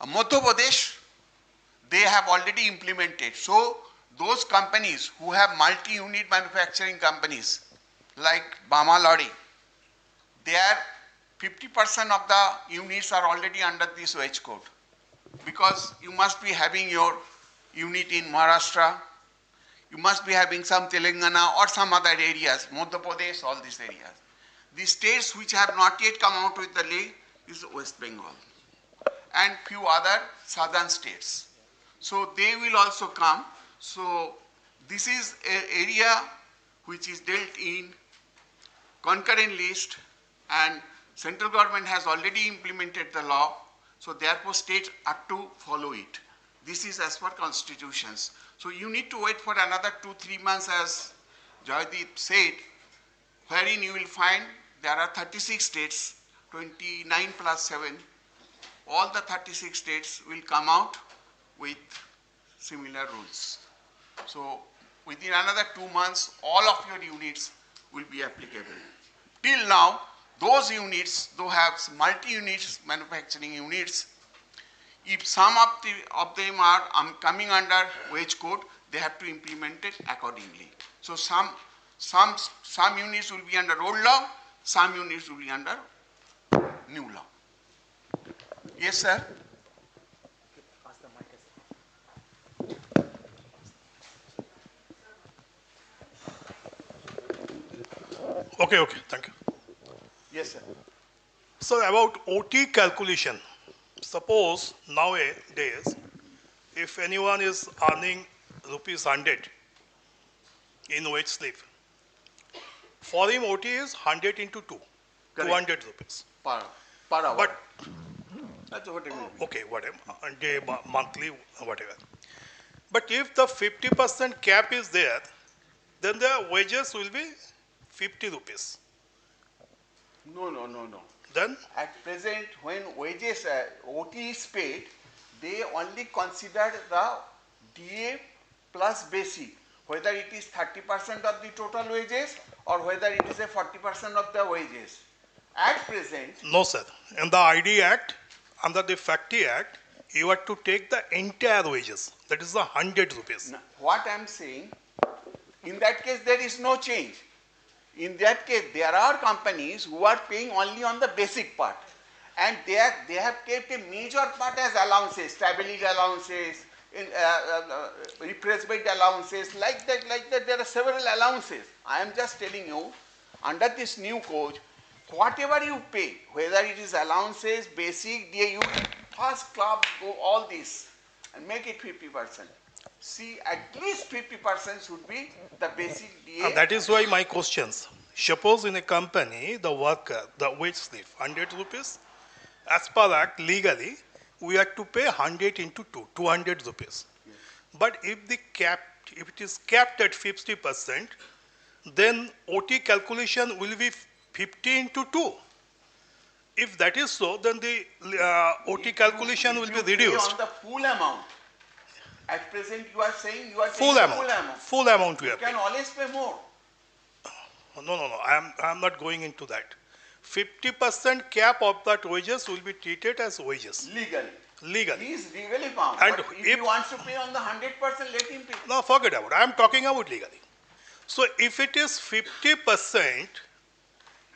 Madhya Pradesh, they have already implemented. So, those companies who have multi-unit manufacturing companies like Bama Lorry, they are 50% of the units are already under this wage code, because you must be having your unit in Maharashtra, you must be having some Telangana or some other areas, Madhya Pradesh, all these areas. The states which have not yet come out with the law is West Bengal and few other southern states. So they will also come. So this is an area which is dealt in concurrent list, and central government has already implemented the law. So therefore states are to follow it. This is as per constitutions. So you need to wait for another 2-3 months, as Joydeep said, wherein you will find there are 36 states, 29 plus 7. All the 36 states will come out with similar rules. So within another 2 months, all of your units will be applicable. Till now, those units, though have multi-units, manufacturing units, if some of them are coming under wage code, they have to implement it accordingly. So some units will be under old law, some units will be under new law. Yes, sir? Okay, thank you. Yes, sir. So about OT calculation, suppose nowadays, if anyone is earning rupees 100 in wage slip, for him OT is 100 into 2, Correct. 200 rupees. Per hour. But, that's what it will be. okay, whatever, day, monthly, whatever. But if the 50% cap is there, then the wages will be 50 rupees. No. Then? At present, when wages, OT is paid, they only consider the DA plus basic, whether it is 30% of the total wages or whether it is a 40% of the wages. At present, No, sir. In the ID Act, under the Factory Act, you have to take the entire wages. That is the 100 rupees. what I am saying, in that case there is no change. In that case, there are companies who are paying only on the basic part, and they have kept a major part as allowances, stability allowances, replacement allowances, like that there are several allowances. I am just telling you, under this new code, whatever you pay, whether it is allowances, basic, DA, first club, go all this and make it 50%. See, at least 50% should be the basic DA. And that is why my questions. Suppose in a company, the worker, the wage slip, 100 rupees, as per Act, legally, we have to pay 100 into 2, 200 rupees. Yes. But if it is capped at 50%, then OT calculation will be 50 into 2. If that is so, then the OT calculation will be reduced. On the full amount. At present, you are saying you are Full paying amount. full amount. Full amount we You are can paying. always pay more. No. I am not going into that. 50% cap of that wages will be treated as wages. Legally. He is legally bound. And But if if- he wants to pay on the 100%, let him pay. No, forget about it. I am talking about legally. So if it is 50%,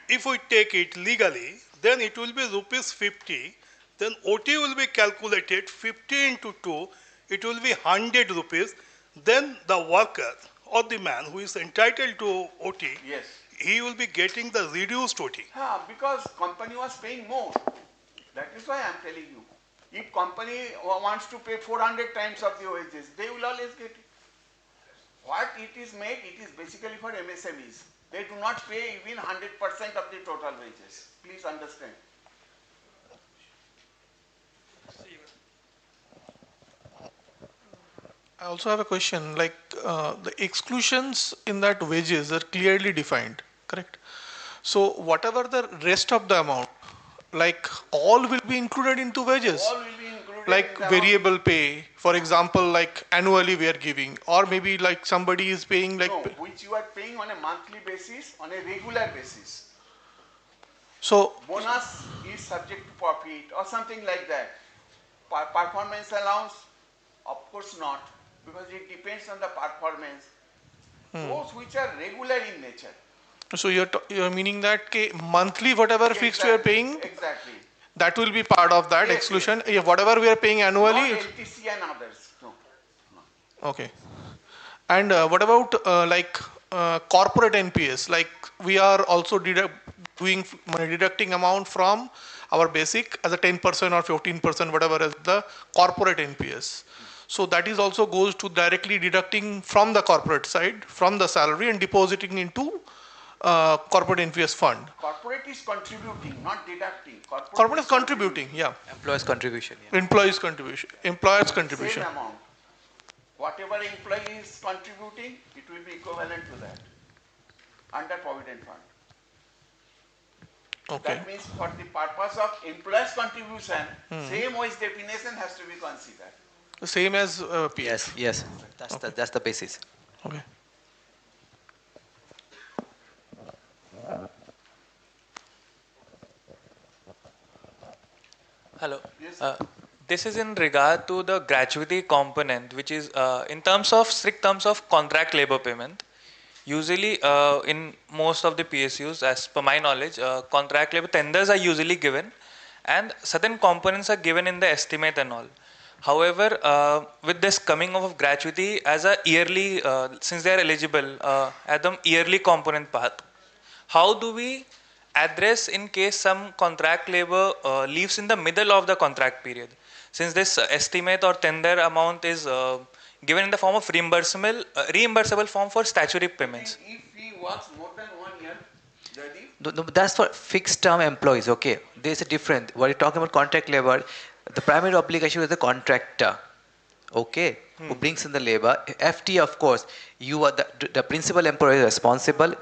if we take it legally, then it will be rupees 50. Then OT will be calculated 50 into 2, it will be 100 rupees. Then the worker or the man who is entitled to OT, Yes. he will be getting the reduced OT. Because company was paying more. That is why I am telling you. If company wants to pay 400 times of the wages, they will always get it. What it is made, it is basically for MSMEs. They do not pay even 100% of the total wages. Please understand. I also have a question, like the exclusions in that wages are clearly defined, correct? So whatever the rest of the amount, like all will be included into wages? All will be included Like in the variable pay, for example, like annually we are giving, or maybe like somebody is paying like. No, which you are paying on a monthly basis, on a regular basis. So bonus is subject to profit or something like that. Performance allowance, of course not, because it depends on the performance. Those which are regular in nature. So you're meaning that monthly whatever fixed we are paying, Exactly. that will be part of that Yes, exclusion. yes. Whatever we are paying annually. Not LTC and others. No. Okay. And what about corporate NPS? Like we are also deducting amount from our basic as a 10% or 15%, whatever is the corporate NPS. So that is also goes to directly deducting from the corporate side, from the salary and depositing into corporate NPS fund. Corporate is contributing, not deducting. Corporate is contributing, yeah. Employees' contribution. Yeah. Employees' contribution. Employers' contribution. Same amount. Whatever employee is contributing, it will be equivalent to that under Provident Fund. Okay. That means for the purpose of employees' contribution, same wage definition has to be considered. The same as PF. Yes, yes. That's the basis. Okay. Hello. Yes. This is in regard to the gratuity component, which is in terms of strict terms of contract labor payment. Usually, in most of the PSUs, as per my knowledge, contract labor tenders are usually given, and certain components are given in the estimate and all. However, with this coming of gratuity as a yearly, since they are eligible at the yearly component path, how do we address in case some contract labor leaves in the middle of the contract period? Since this estimate or tender amount is given in the form of reimbursable form for statutory payments. If he works more than 1 year, No, that's for fixed term employees. Okay, there's a different. What you're talking about contract labor, the primary obligation is the contractor. Okay, who brings in the labor. FT, of course, you are the principal employer is responsible.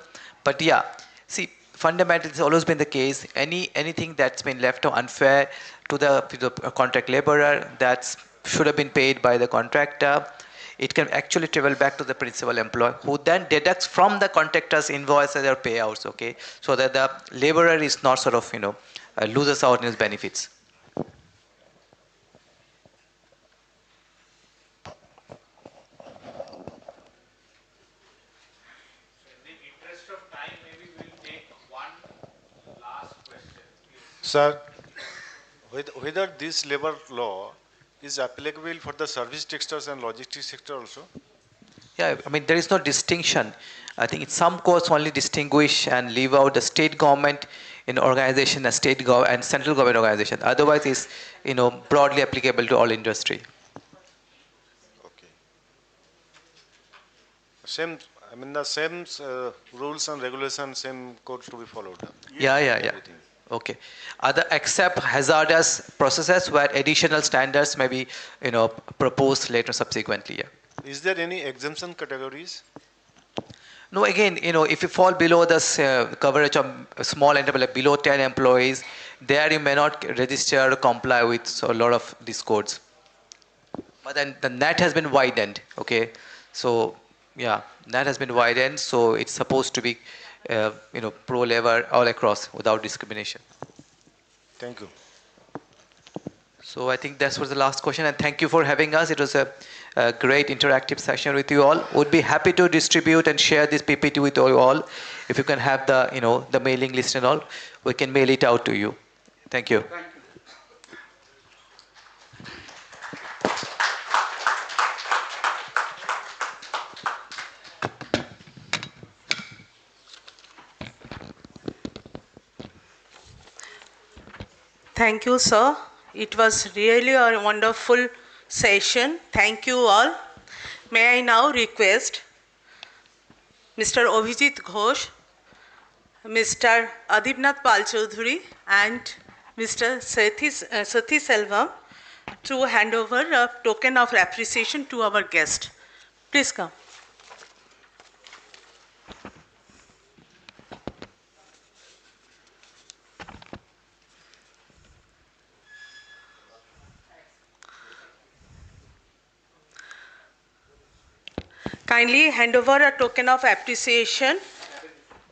But yeah, see, fundamentally, it's always been the case. Anything that's been left unfair to the contract laborer that should have been paid by the contractor, it can actually travel back to the principal employer, who then deducts from the contractor's invoices or payouts. Okay, so that the laborer is not sort of loses out in his benefits. Sir, whether this labor law is applicable for the service sectors and logistics sector also? Yeah, I mean, there is no distinction. I think some courts only distinguish and leave out the state government in organization and and central government organization. Otherwise, it's broadly applicable to all industry. Okay. Same, I mean the same rules and regulations, same codes to be followed. Yeah. Everything. Okay. Other except hazardous processes where additional standards may be proposed later subsequently. Yeah. Is there any exemption categories? No, again, if you fall below the coverage of a small enterprise, like below 10 employees, there you may not register or comply with a lot of these codes. But then the net has been widened, okay? So, yeah, net has been widened, so it's supposed to be, pro-labor all across without discrimination. Thank you. So I think that was the last question, and thank you for having us. It was a a great interactive session with you all. Would be happy to distribute and share this PPT with you all. If you can have the, the mailing list and all, we can mail it out to you. Thank you. Thank you, sir. It was really a wonderful session. Thank you all. May I now request Mr. Abhijit Ghosh, Mr. Adibnath Palchaudhuri, and Mr. Sathi Selvam to hand over a token of appreciation to our guest. Please come. Kindly hand over a token of appreciation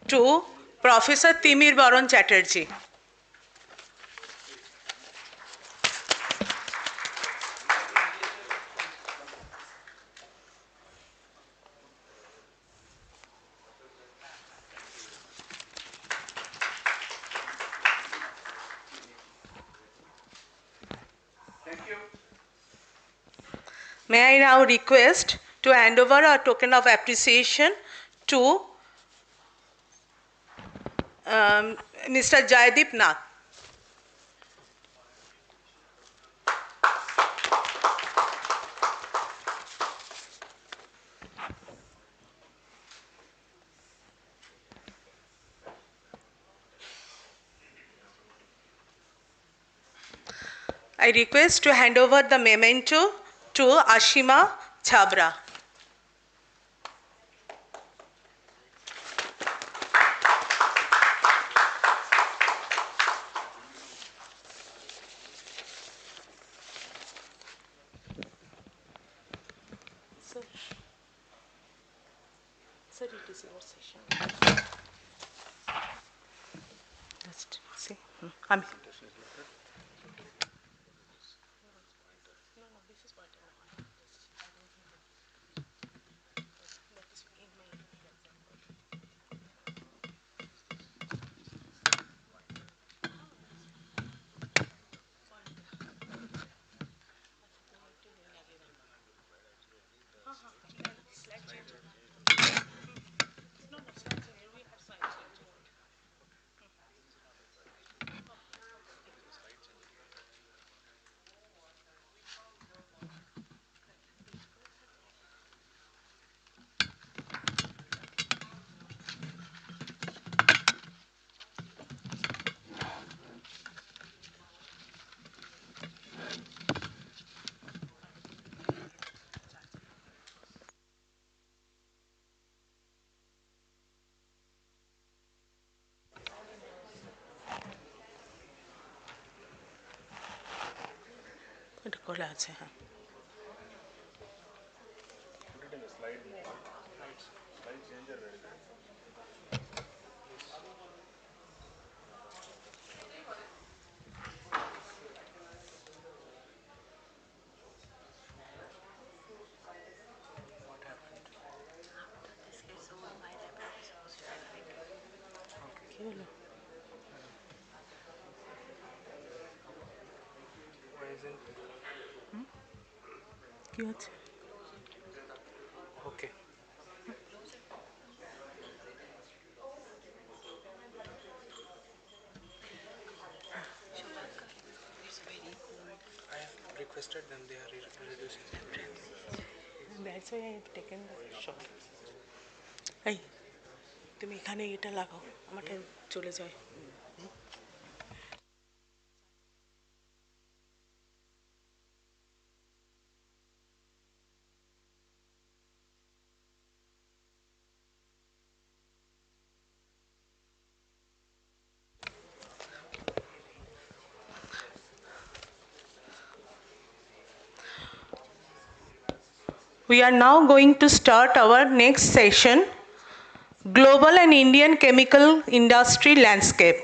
to Professor Timir Baron Chatterjee. Thank you. May I now request to hand over a token of appreciation to Mr. Jaydeep Nath. I request to hand over the memento to Ashima Chabra. Sir, it is your session. Just see. I'm here. এটা খোলা আছে হ্যাঁ কি হলো কি আছে Okay. I have requested them, they are reducing. That's why I have taken the shot. এই তুমি এখানে এটা লাগাও আমারটা চলে যায় We are now going to start our next session, Global and Indian Chemical Industry Landscape.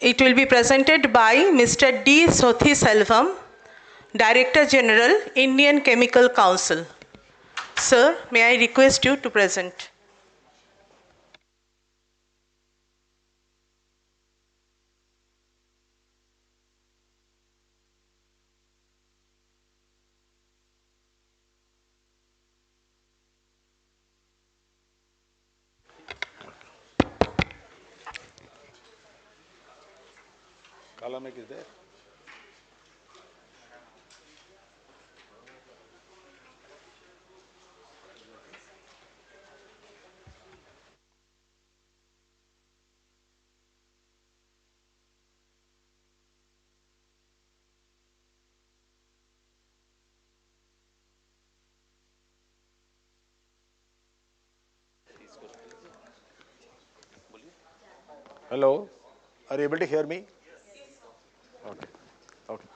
It will be presented by Mr. D. Sothi Selvam, Director General, Indian Chemical Council. Sir, may I request you to present? Column is there. Hello, are you able to hear me? Okay. Okay.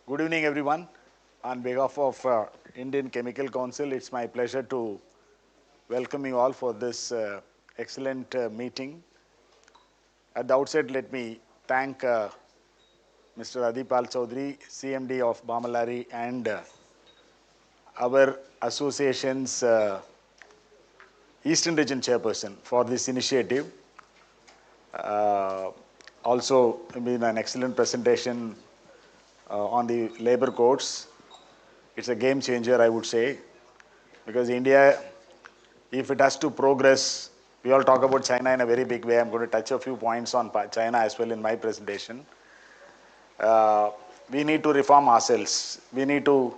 Good evening, everyone. On behalf of Indian Chemical Council, it's my pleasure to welcome you all for this excellent meeting. At the outset, let me thank Mr. Adipal Chaudhary, CMD of Bamalari, and our association's Eastern Region Chairperson for this initiative. Also, been an excellent presentation on the labor codes. It's a game changer, I would say, because India, if it has to progress, we all talk about China in a very big way. I'm going to touch a few points on China as well in my presentation. We need to reform ourselves. We need to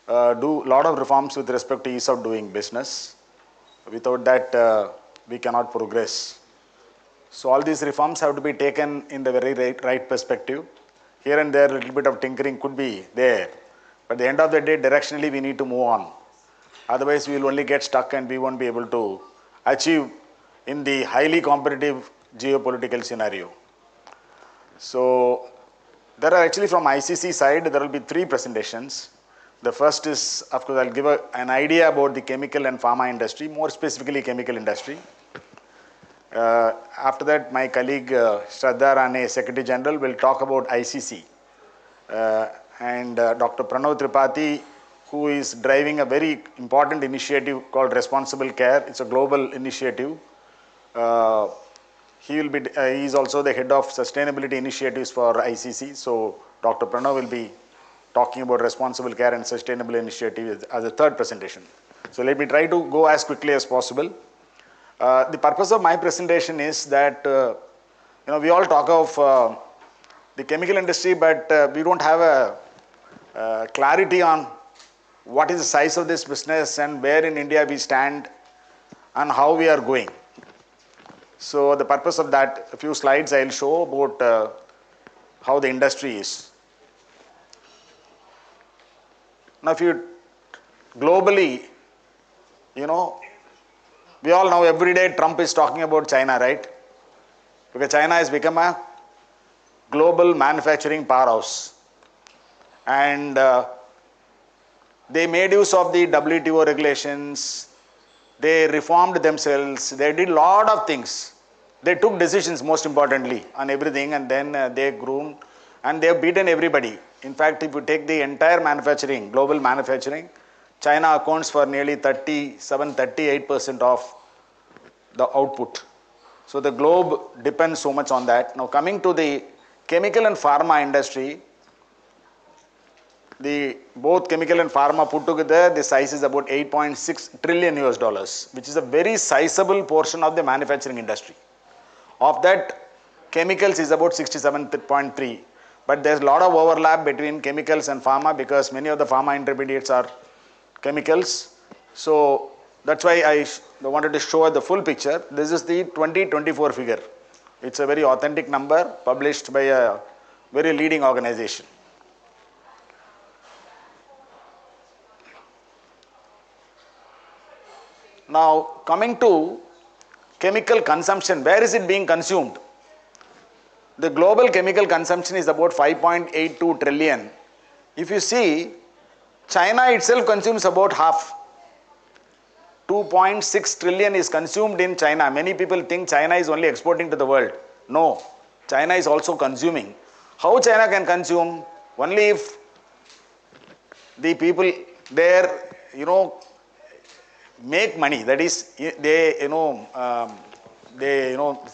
do a lot of reforms with respect to ease of doing business. Without that, we cannot progress. So all these reforms have to be taken in the very right perspective. Here and there, a little bit of tinkering could be there. But at the end of the day, directionally, we need to move on. Otherwise, we will only get stuck and we won't be able to achieve in the highly competitive geopolitical scenario. So there are actually from ICC side, there will be 3 presentations. The first is, of course, I'll give an idea about the chemical and pharma industry, more specifically chemical industry. After that, my colleague Shraddha Rane, Secretary General, will talk about ICC. And Dr. Pranav Tripathi, who is driving a very important initiative called Responsible Care. It's a global initiative. He is also the head of sustainability initiatives for ICC. So Dr. Pranav will be talking about responsible care and sustainable initiatives as a third presentation. So let me try to go as quickly as possible. The purpose of my presentation is that we all talk of the chemical industry, but we don't have a clarity on what is the size of this business and where in India we stand and how we are going. So the purpose of that, a few slides I'll show about how the industry is. Now, if you globally, we all know every day Trump is talking about China, right? Because China has become a global manufacturing powerhouse. And they made use of the WTO regulations. They reformed themselves. They did a lot of things. They took decisions, most importantly, on everything, and then they grew and they have beaten everybody. In fact, if you take the entire manufacturing, global manufacturing, China accounts for nearly 38% of the output. So the globe depends so much on that. Now coming to the chemical and pharma industry, both chemical and pharma put together, the size is about 8.6 trillion US dollars, which is a very sizable portion of the manufacturing industry. Of that, chemicals is about 67.3. But there's a lot of overlap between chemicals and pharma because many of the pharma intermediates are chemicals. So that's why I wanted to show the full picture. This is the 2024 figure. It's a very authentic number published by a very leading organization. Now coming to chemical consumption, where is it being consumed? The global chemical consumption is about 5.82 trillion. If you see, China itself consumes about half. 2.6 trillion is consumed in China. Many people think China is only exporting to the world. No, China is also consuming. How China can consume? Only if the people there, make money. That is, they,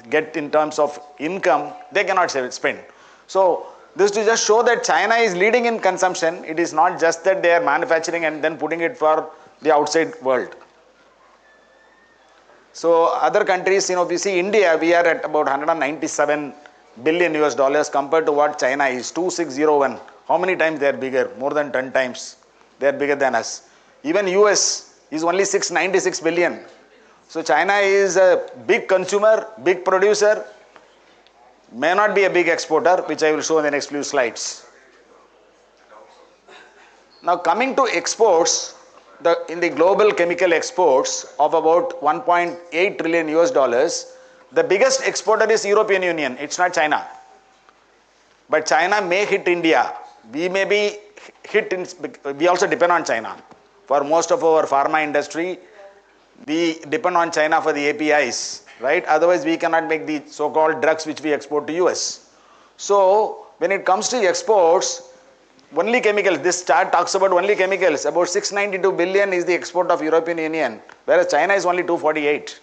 get in terms of income, they cannot spend. So this to just show that China is leading in consumption. It is not just that they are manufacturing and then putting it for the outside world. So other countries, if you see India, we are at about 197 billion US dollars compared to what China is, 2601. How many times they are bigger? More than 10 times. They are bigger than us. Even US is only 696 billion. So China is a big consumer, big producer, may not be a big exporter, which I will show in the next few slides. Now coming to exports, in the global chemical exports of about 1.8 trillion US dollars, the biggest exporter is European Union. It's not China. But China may hit India. We may be we also depend on China. For most of our pharma industry, we depend on China for the APIs, right? Otherwise, we cannot make the so-called drugs which we export to US. So when it comes to exports, only chemicals, this chart talks about only chemicals, about 692 billion is the export of European Union, whereas China is only 248.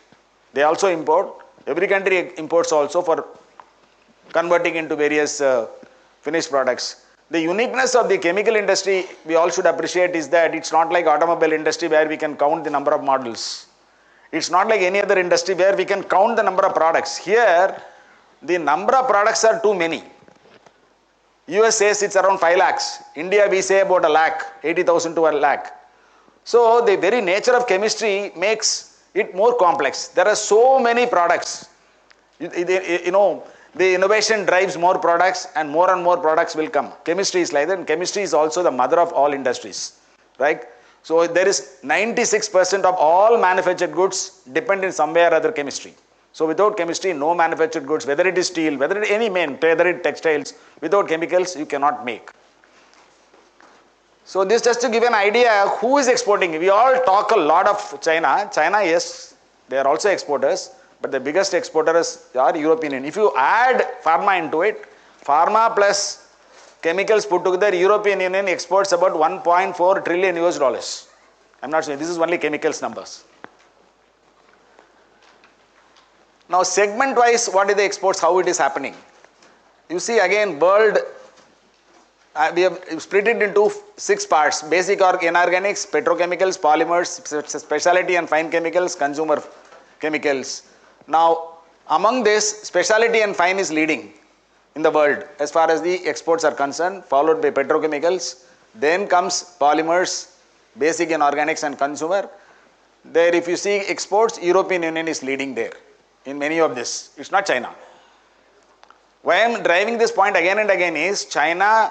They also import. Every country imports also for converting into various finished products. The uniqueness of the chemical industry we all should appreciate is that it's not like automobile industry where we can count the number of models. It's not like any other industry where we can count the number of products. Here, the number of products are too many. US says it's around 5 lakhs. India, we say about a lakh, 80,000 to a lakh. So the very nature of chemistry makes it more complex. There are so many products. The innovation drives more products and more products will come. Chemistry is like that, and chemistry is also the mother of all industries, right? So there is 96% of all manufactured goods depend in some way or other chemistry. So without chemistry, no manufactured goods, whether it is steel, whether it is any whether it textiles, without chemicals, you cannot make. So this just to give an idea, who is exporting? We all talk a lot of China. China, yes, they are also exporters, but the biggest exporters are European Union. If you add pharma into it, pharma plus chemicals put together, European Union exports about 1.4 trillion US dollars. I'm not saying this is only chemicals numbers. Now segment wise, what are the exports, how it is happening? You see again world, we have split it into 6 parts: basic or inorganics, petrochemicals, polymers, specialty and fine chemicals, consumer chemicals. Now among this, specialty and fine is leading in the world as far as the exports are concerned, followed by petrochemicals, then comes polymers, basic and organics and consumer. There if you see exports, European Union is leading there in many of this. It's not China. Why I am driving this point again and again is China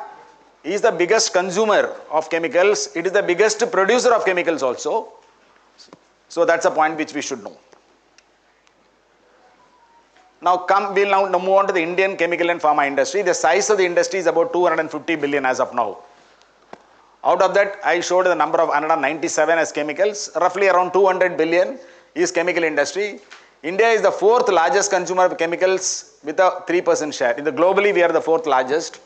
is the biggest consumer of chemicals. It is the biggest producer of chemicals also. So that's a point which we should know. Now we'll now move on to the Indian chemical and pharma industry. The size of the industry is about 250 billion as of now. Out of that, I showed the number of 197 as chemicals. Roughly around 200 billion is chemical industry. India is the 4th largest consumer of chemicals with a 3% share. In the globally, we are the 4th largest.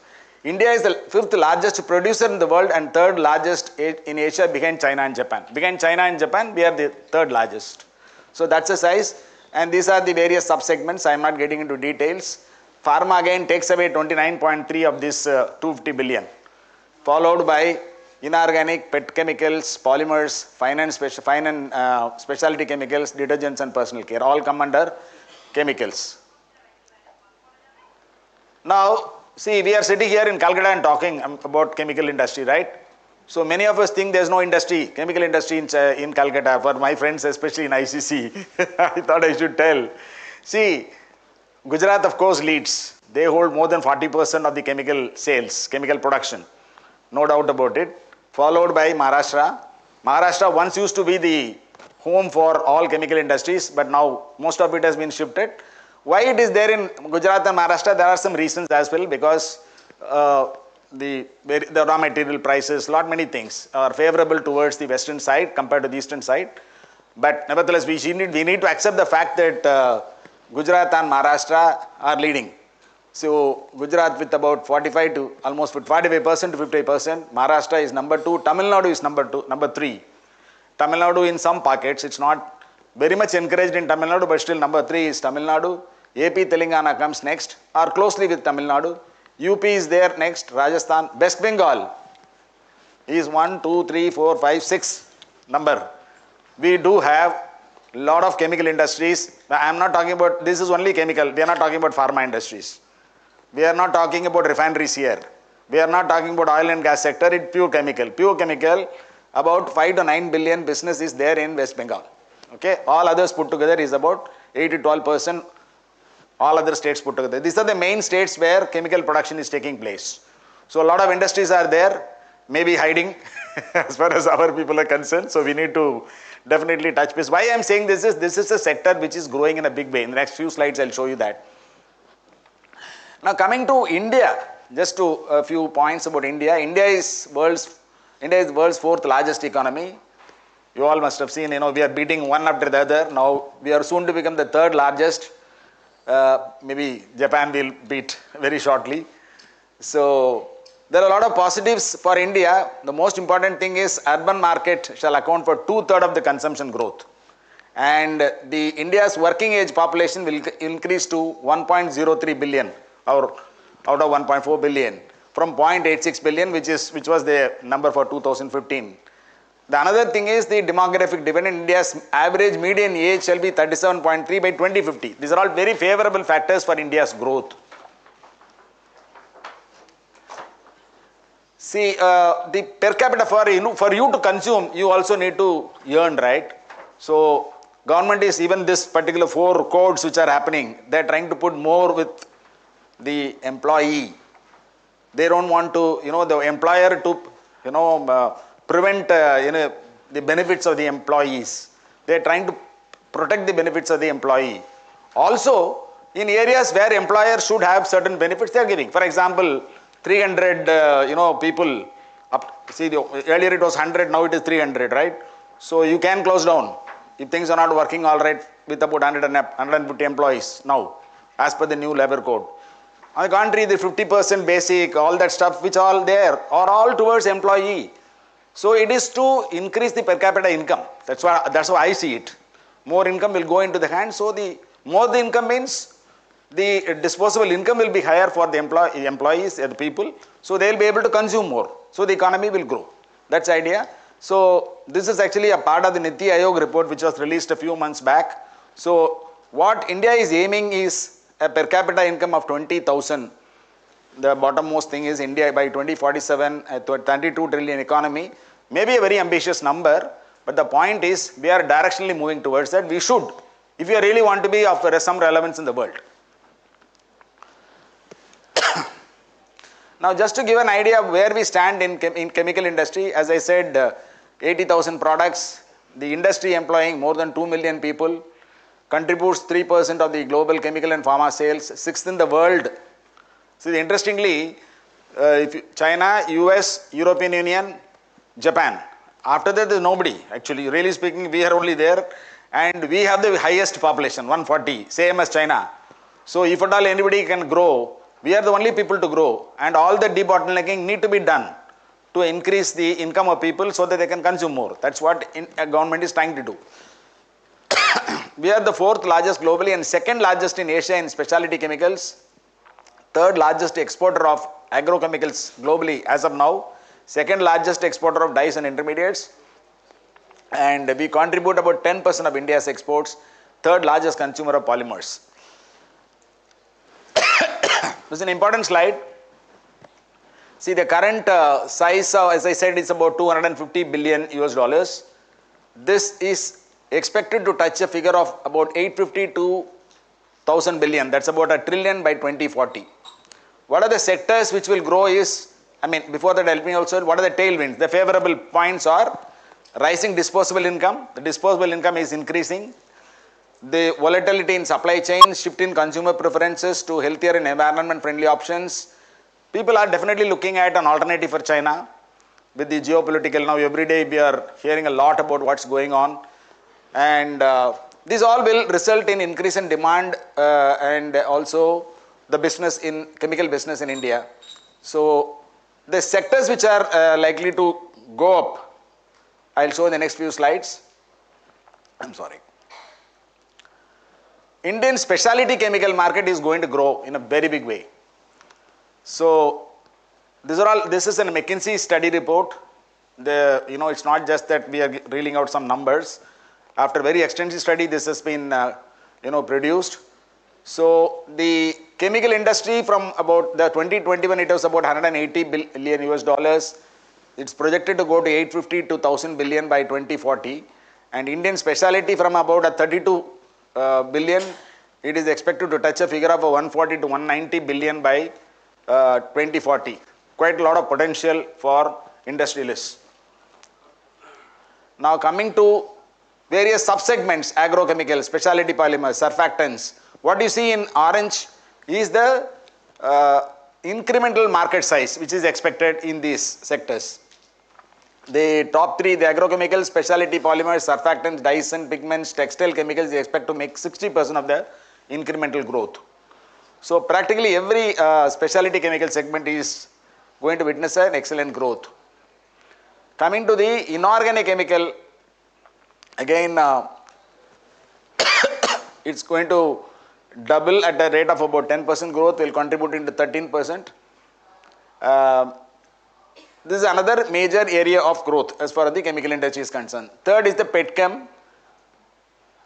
India is the 5th largest producer in the world and 3rd largest in Asia behind China and Japan. Behind China and Japan, we are the 3rd largest. So that's the size. And these are the various subsegments. I am not getting into details. Pharma again takes away 29.3 of this 250 billion. Followed by inorganic, petrochemicals, polymers, fine and specialty chemicals, detergents and personal care, all come under chemicals. Now, see, we are sitting here in Calcutta and talking about chemical industry, right? So many of us think there is no industry, chemical industry in Calcutta. For my friends, especially in ICC, I thought I should tell. See, Gujarat of course leads. They hold more than 40% of the chemical sales, chemical production. No doubt about it. Followed by Maharashtra. Maharashtra once used to be the home for all chemical industries, but now most of it has been shifted. Why it is there in Gujarat and Maharashtra? There are some reasons as well, because the raw material prices, many things are favorable towards the western side compared to the eastern side. But nevertheless, we need to accept the fact that Gujarat and Maharashtra are leading. So Gujarat with about 45 to almost 45% to 50%. Maharashtra is number 2. Tamil Nadu is number 3. Tamil Nadu in some pockets, it's not very much encouraged in Tamil Nadu, but still number 3 is Tamil Nadu. AP Telangana comes next, or closely with Tamil Nadu. UP is there next, Rajasthan. West Bengal is 1, 2, 3, 4, 5, 6 number. We do have lot of chemical industries. I am not talking about, this is only chemical, we are not talking about pharma industries. We are not talking about refineries here. We are not talking about oil and gas sector, it's pure chemical. Pure chemical, about 5 to 9 billion business is there in West Bengal. Okay, all others put together is about 8 to 12%, all other states put together. These are the main states where chemical production is taking place. So a lot of industries are there, maybe hiding as far as our people are concerned. So we need to definitely touch base. Why I am saying this is a sector which is growing in a big way. In the next few slides, I will show you that. Now coming to India, just to a few points about India. India is world's 4th largest economy. You all must have seen, we are beating one after the other. Now we are soon to become the 3rd largest. Maybe Japan will beat very shortly. So there are a lot of positives for India. The most important thing is urban market shall account for 2/3 of the consumption growth. And the India's working age population will increase to 1.03 billion or out of 1.4 billion from 0.86 billion, which was the number for 2015. The another thing is the demographic dividend. India's average median age shall be 37.3 by 2050. These are all very favorable factors for India's growth. See, the per capita for you to consume, you also need to earn, right? So government is, even this particular 4 codes which are happening, they are trying to put more with the employee. They don't want to, the employer to, prevent, the benefits of the employees. They are trying to protect the benefits of the employee. Also, in areas where employers should have certain benefits, they are giving. For example, 300, people, earlier it was 100, now it is 300, right? So you can close down if things are not working all right with about 150 employees now, as per the new labor code. On the contrary, the 50% basic, all that stuff which are all there are all towards employee. So it is to increase the per capita income. That's how I see it. More income will go into the hand. So the more the income means, the disposable income will be higher for the employees, the people. So they will be able to consume more. So the economy will grow. That's the idea. So this is actually a part of the Niti Aayog report which was released a few months back. So what India is aiming is a per capita income of 20,000. The bottommost thing is India by 2047, a 32 trillion economy. Maybe a very ambitious number, but the point is we are directionally moving towards that. We should, if you really want to be of some relevance in the world. Now just to give an idea of where we stand in chemical industry, as I said, 80,000 products, the industry employing more than 2 million people, contributes 3% of the global chemical and pharma sales, 6th in the world. See, interestingly, China, US, European Union, Japan. After that, there is nobody. Actually, really speaking, we are only there, and we have the highest population, 140, same as China. So, if at all anybody can grow, we are the only people to grow, and all the debottlenecking need to be done to increase the income of people so that they can consume more. That's what a government is trying to do. We are the 4th largest globally and 2nd largest in Asia in specialty chemicals, 3rd largest exporter of agrochemicals globally as of now, 2nd largest exporter of dyes and intermediates, and we contribute about 10% of India's exports, 3rd largest consumer of polymers. This is an important slide. See, the current size, as I said, is about 250 billion US dollars. This is expected to touch a figure of about 850 to 1000 billion. That's about $1 trillion by 2040. What are the sectors which will grow is, before that help me also, what are the tailwinds? The favorable points are rising disposable income. The disposable income is increasing. The volatility in supply chain, shift in consumer preferences to healthier and environment friendly options. People are definitely looking at an alternative for China with the geopolitical. Now every day we are hearing a lot about what's going on. And these all will result in increase in demand and also the business in chemical business in India. So the sectors which are likely to go up, I'll show in the next few slides. I'm sorry. Indian specialty chemical market is going to grow in a very big way. So this is a McKinsey study report. It's not just that we are reeling out some numbers. After very extensive study, this has been produced. So the chemical industry from about the 2021, it was about 180 billion US dollars. It's projected to go to 850 to 1000 billion by 2040. And Indian specialty from about a 32 billion, it is expected to touch a figure of 140 to 190 billion by 2040. Quite a lot of potential for industrialists. Now coming to various subsegments, agrochemicals, specialty polymers, surfactants. What you see in orange is the incremental market size which is expected in these sectors. The top three, the agrochemicals, specialty polymers, surfactants, dyes and pigments, textile chemicals, they expect to make 60% of the incremental growth. So practically every specialty chemical segment is going to witness an excellent growth. Coming to the inorganic chemical, again it's going to double at the rate of about 10% growth, will contribute into 13%. This is another major area of growth as far as the chemical industry is concerned. Third is the petchem.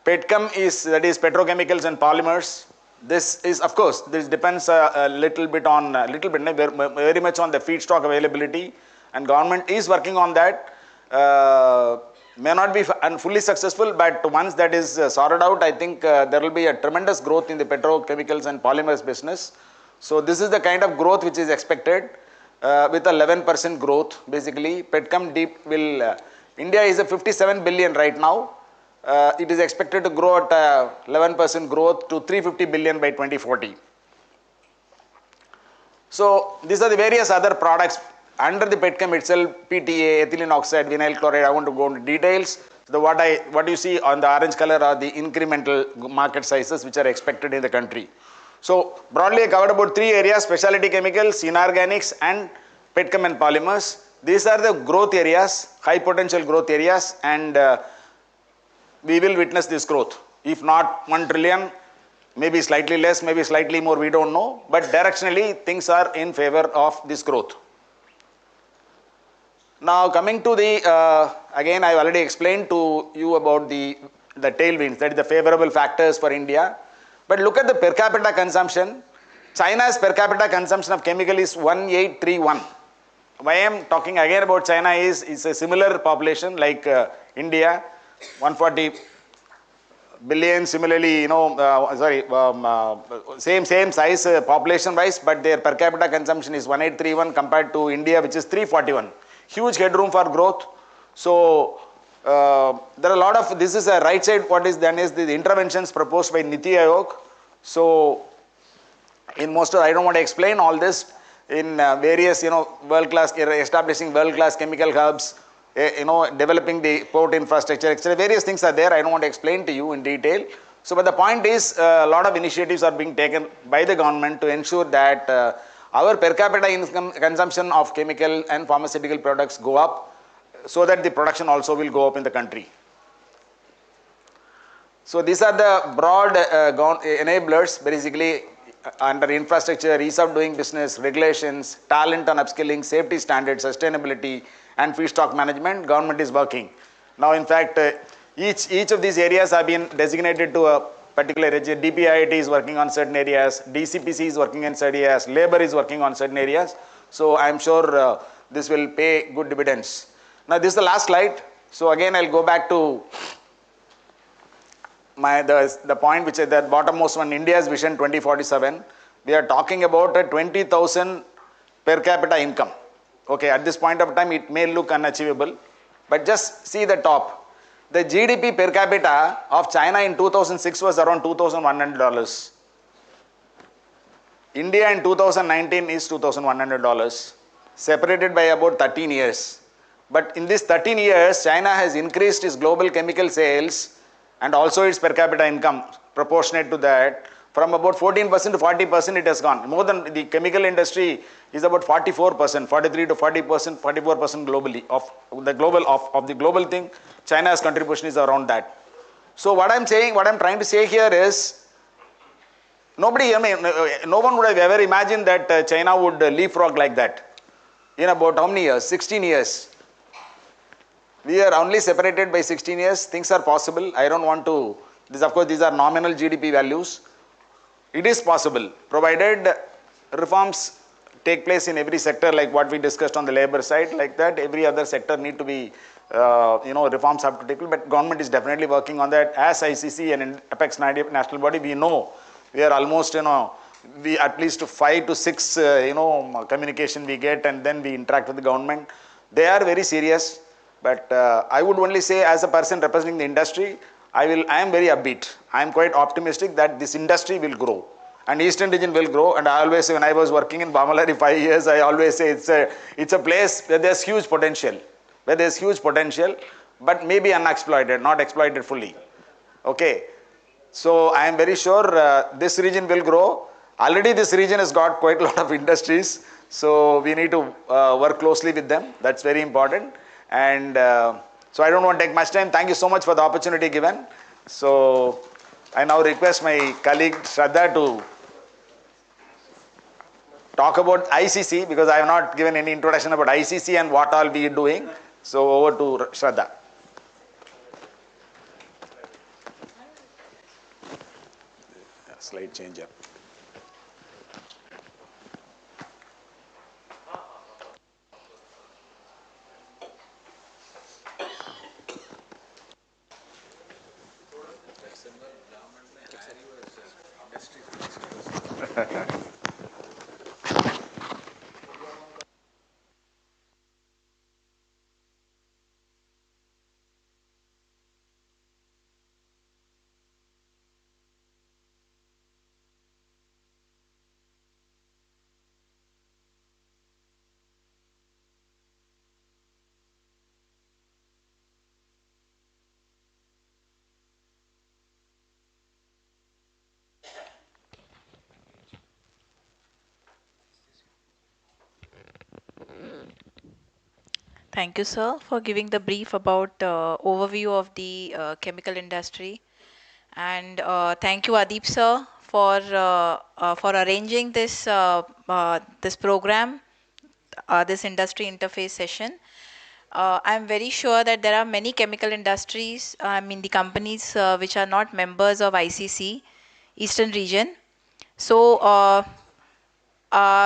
Petchem is, that is petrochemicals and polymers. This is, of course, this depends a little bit on, very much on the feedstock availability, and government is working on that. May not be fully successful, but once that is sorted out, I think there will be a tremendous growth in the petrochemicals and polymers business. So this is the kind of growth which is expected with 11% growth. Basically, petchem deep will, India is a 57 billion right now. It is expected to grow at 11% growth to 350 billion by 2040. So these are the various other products under the petchem itself: PTA, ethylene oxide, vinyl chloride. I want to go into details. So what you see on the orange color are the incremental market sizes which are expected in the country. So broadly I covered about three areas: specialty chemicals, inorganics and petchem and polymers. These are the growth areas, high potential growth areas, and we will witness this growth. If not 1 trillion, maybe slightly less, maybe slightly more, we don't know. But directionally, things are in favor of this growth. Now coming to the, again I already explained to you about the tailwinds, that is the favorable factors for India. But look at the per capita consumption. China's per capita consumption of chemical is 1831. Why I am talking again about China is a similar population like India, 140 billion. Similarly, same size population wise, but their per capita consumption is 1831 compared to India, which is 341. Huge headroom for growth. So there are a lot of, this is a right side, what is done is the interventions proposed by Niti Aayog. So in most of, I don't want to explain all this, in various, world-class, establishing world-class chemical hubs, developing the port infrastructure, etc. Various things are there. I don't want to explain to you in detail. So, but the point is, a lot of initiatives are being taken by the government to ensure that our per capita income consumption of chemical and pharmaceutical products go up, so that the production also will go up in the country. So these are the broad enablers, basically under infrastructure, ease of doing business, regulations, talent and upskilling, safety standards, sustainability, and feedstock management. Government is working. Now, in fact, each of these areas have been designated to a particular area. DPIIT is working on certain areas, DCPC is working on certain areas, labor is working on certain areas. So I am sure this will pay good dividends. Now, this is the last slide. So again, I'll go back to the point which is the bottommost one, India's Vision 2047. We are talking about a 20,000 per capita income. Okay, at this point of time, it may look unachievable, but just see the top. The GDP per capita of China in 2006 was around $2,100. India in 2019 is $2,100, separated by about 13 years. But in these 13 years, China has increased its global chemical sales and also its per capita income proportionate to that From about 14% to 40% it has gone. More than the chemical industry is about 44%, 43 to 40%, 44% globally of the global thing. China's contribution is around that. So what I'm trying to say here is, no one would have ever imagined that China would leapfrog like that. In about how many years? 16 years. We are only separated by 16 years. Things are possible. I don't want to, of course, these are nominal GDP values. It is possible, provided reforms take place in every sector, like what we discussed on the labor side, like that. Every other sector need to be, reforms have to take place. But government is definitely working on that. As ICC and Apex national body, we know we are almost, we at least 5 to 6, communication we get, and then we interact with the government. They are very serious. But I would only say, as a person representing the industry, I am very upbeat. I am quite optimistic that this industry will grow, and Eastern region will grow. And I always say, when I was working in Bamalari 5 years, I always say it's a place where there's huge potential, but maybe unexploited, not exploited fully. Okay, so I am very sure this region will grow. Already this region has got quite a lot of industries, so we need to work closely with them. That's very important. And so I don't want to take much time. Thank you so much for the opportunity given. So I now request my colleague Shraddha to talk about ICC, because I have not given any introduction about ICC and what all we are doing. So over to Shraddha. Slide changer. Thank you, sir, for giving the brief about overview of the chemical industry. And thank you, Adip, sir, for arranging this program, this industry interface session. I'm very sure that there are many chemical industries, the companies which are not members of ICC, Eastern region. So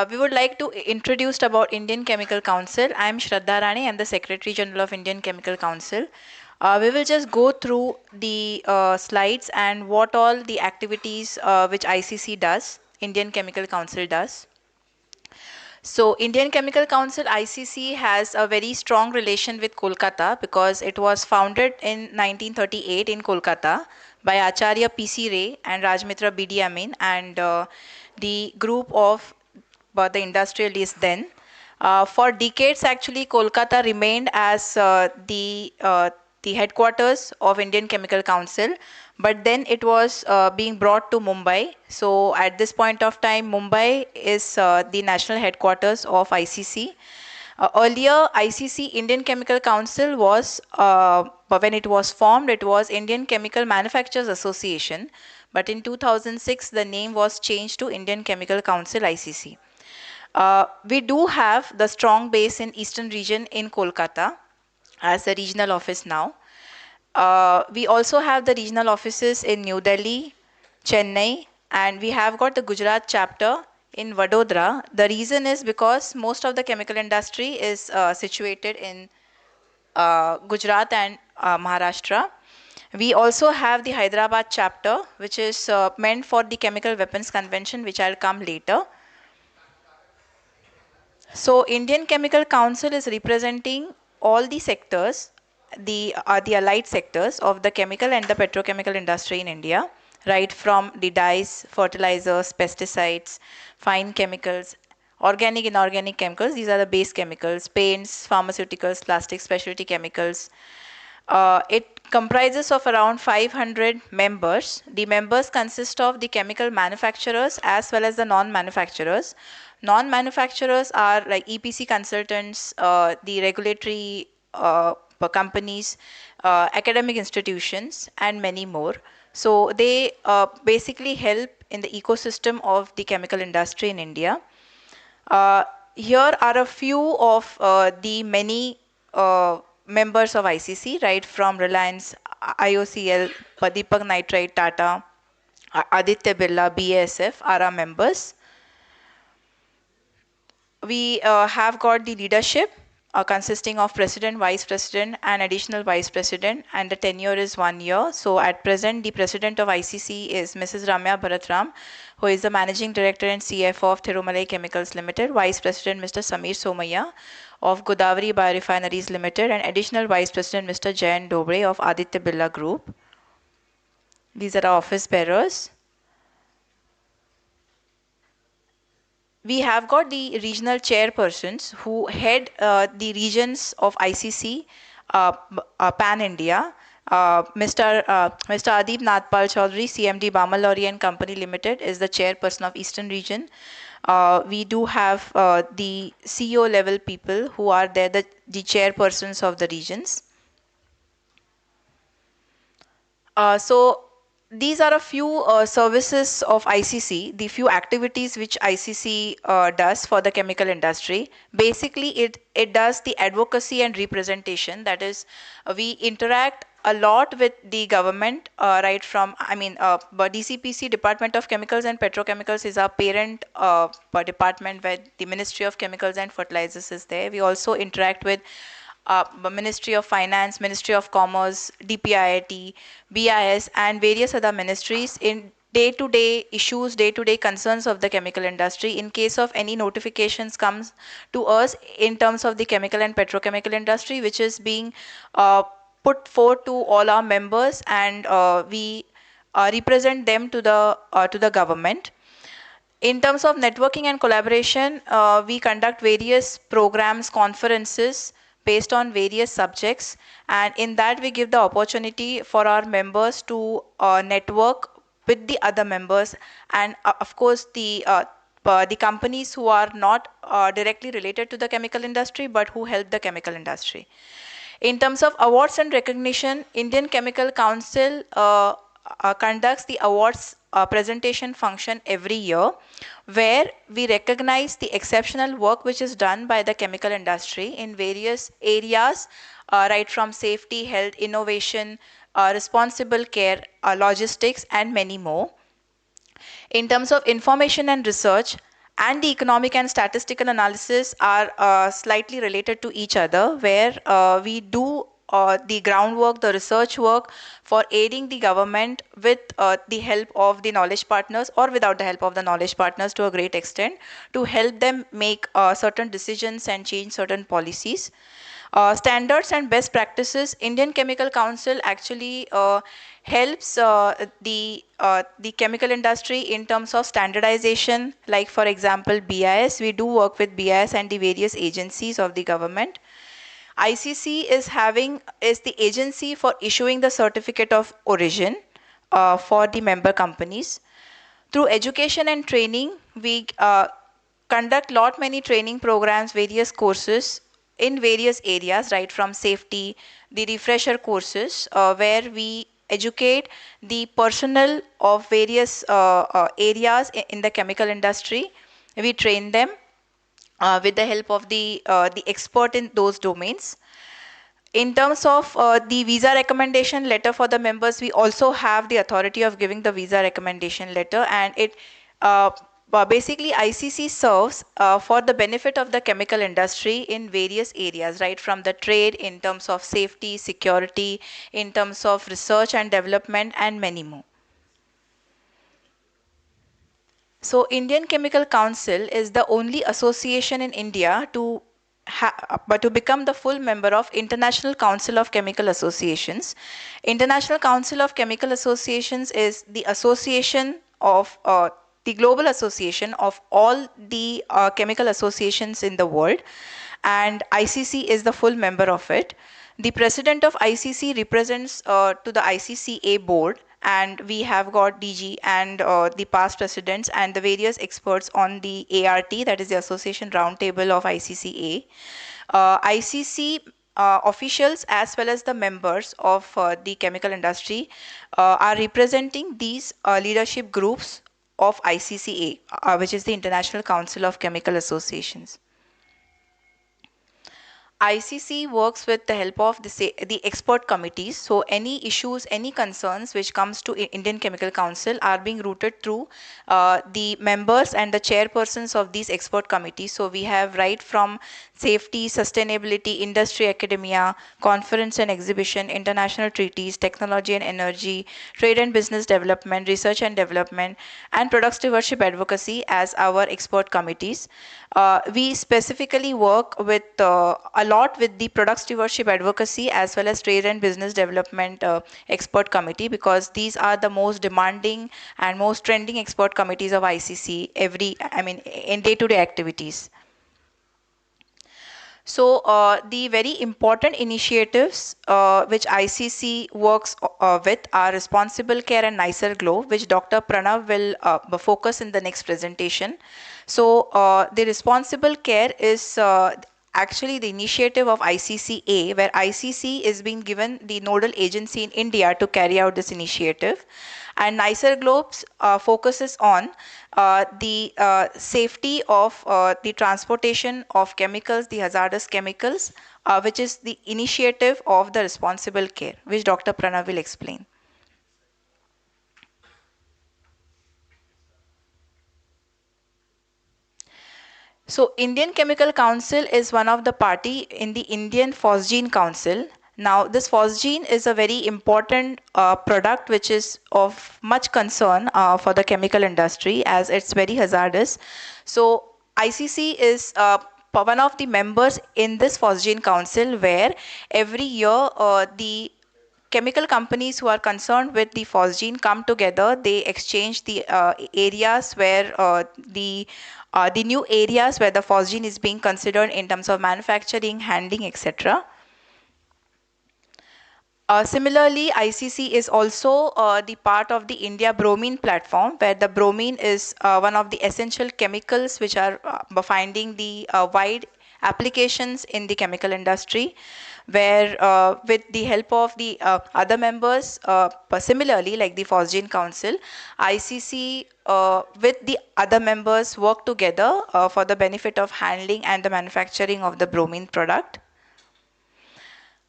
we would like to introduce about Indian Chemical Council. I am Shraddha Rani. I am the Secretary General of Indian Chemical Council. We will just go through the slides and what all the activities which ICC does, Indian Chemical Council does. So Indian Chemical Council, ICC, has a very strong relation with Kolkata because it was founded in 1938 in Kolkata by Acharya P.C. Ray and Rajmitra B.D. Amin and the group of the industrialists then. For decades, actually, Kolkata remained as the headquarters of Indian Chemical Council, but then it was being brought to Mumbai. So at this point of time, Mumbai is the national headquarters of ICC. Earlier, ICC, Indian Chemical Council, was, when it was formed, it was Indian Chemical Manufacturers Association, but in 2006, the name was changed to Indian Chemical Council, ICC. We do have the strong base in Eastern region in Kolkata as a regional office now. We also have the regional offices in New Delhi, Chennai, and we have got the Gujarat chapter in Vadodara. The reason is because most of the chemical industry is situated in Gujarat and Maharashtra. We also have the Hyderabad chapter, which is meant for the Chemical Weapons Convention, which I'll come later. So Indian Chemical Council is representing all the sectors, the allied sectors of the chemical and the petrochemical industry in India, right from the dyes, fertilizers, pesticides, fine chemicals, organic, inorganic chemicals. These are the base chemicals, paints, pharmaceuticals, plastics, specialty chemicals. It comprises of around 500 members. The members consist of the chemical manufacturers as well as the non-manufacturers. Non-manufacturers are like EPC consultants, the regulatory companies, academic institutions, and many more. So they basically help in the ecosystem of the chemical industry in India. Here are a few of the many members of ICC, right from Reliance, IOCL, Deepak Nitrite, Tata, Aditya Birla, BASF are our members. We have got the leadership consisting of president, vice president, and additional vice president, and the tenure is 1 year. So at present, the president of ICC is Mrs. Ramya Bharatram, who is the managing director and CFO of Thirumalai Chemicals Limited, vice president Mr. Samir Somaya of Godavari Biorefineries Limited, and additional vice president Mr. Jayan Dobre of Aditya Birla Group. These are our office bearers. We have got the regional chairpersons who head the regions of ICC Pan India. Mr. Adib Nathpal Chaudhary, CMD Bamalori and Company Limited, is the chairperson of Eastern Region. We do have the CEO level people who are there, the chairpersons of the regions. So these are a few services of ICC, the few activities which ICC does for the chemical industry. Basically, it does the advocacy and representation. That is, we interact a lot with the government, right from, DCPC, Department of Chemicals and Petrochemicals, is our parent department, where the Ministry of Chemicals and Fertilizers is there. We also interact with Ministry of Finance, Ministry of Commerce, DPIIT, BIS, and various other ministries in day-to-day issues, day-to-day concerns of the chemical industry. In case of any notifications comes to us in terms of the chemical and petrochemical industry, which is being put forth to all our members, and we represent them to the government. In terms of networking and collaboration, we conduct various programs, conferences based on various subjects, and in that we give the opportunity for our members to network with the other members, and of course the companies who are not directly related to the chemical industry but who help the chemical industry. In terms of awards and recognition, Indian Chemical Council conducts the awards presentation function every year, where we recognize the exceptional work which is done by the chemical industry in various areas, right from safety, health, innovation, responsible care, logistics, and many more. In terms of information and research, and the economic and statistical analysis are slightly related to each other, where we do the groundwork, the research work for aiding the government with the help of the knowledge partners, or without the help of the knowledge partners to a great extent, to help them make certain decisions and change certain policies. Standards and best practices, Indian Chemical Council actually helps the chemical industry in terms of standardization. Like for example, BIS, we do work with BIS and the various agencies of the government. ICC is the agency for issuing the certificate of origin for the member companies. Through education and training, we conduct many training programs, various courses in various areas, right from safety, the refresher courses, where we educate the personnel of various areas in the chemical industry. We train them with the help of the expert in those domains. In terms of the visa recommendation letter for the members, we also have the authority of giving the visa recommendation letter, and it basically ICC serves for the benefit of the chemical industry in various areas, right from the trade, in terms of safety, security, in terms of research and development, and many more. So Indian Chemical Council is the only association in India to become the full member of International Council of Chemical Associations. International Council of Chemical Associations is the association of the global association of all the chemical associations in the world, and ICC is the full member of it. The president of ICC represents to the ICC-A board, and we have got DG and the past presidents and the various experts on the ART, that is the Association Roundtable of ICC-A. ICC officials as well as the members of the chemical industry are representing these leadership groups of ICC-A, which is the International Council of Chemical Associations. ICC works with the help of the expert committees. So any issues, any concerns which comes to Indian Chemical Council are being routed through the members and the chairpersons of these expert committees. So we have right from safety, sustainability, industry, academia, conference and exhibition, international treaties, technology and energy, trade and business development, research and development, and product stewardship advocacy as our expert committees. We specifically work with a lot with the product stewardship advocacy as well as trade and business development expert committee, because these are the most demanding and most trending expert committees of ICC in day-to-day activities. So the very important initiatives which ICC works with are responsible care and nicer glow, which Dr. Pranav will focus in the next presentation. So the responsible care is actually the initiative of ICC-A, where ICC is being given the nodal agency in India to carry out this initiative. And nicer globes focuses on the safety of the transportation of chemicals, the hazardous chemicals, which is the initiative of the responsible care, which Dr. Pranav will explain. So Indian Chemical Council is one of the party in the Indian Phosgene Council. Now this phosgene is a very important product which is of much concern for the chemical industry, as it's very hazardous. So ICC is one of the members in this phosgene council, where every year the chemical companies who are concerned with the phosgene come together. They exchange the areas where the new areas where the phosgene is being considered in terms of manufacturing, handling, etc. Similarly, ICC is also the part of the India bromine platform, where the bromine is one of the essential chemicals which are finding the wide applications in the chemical industry, where with the help of the other members, similarly like the Phosgene Council, ICC with the other members work together for the benefit of handling and the manufacturing of the bromine product.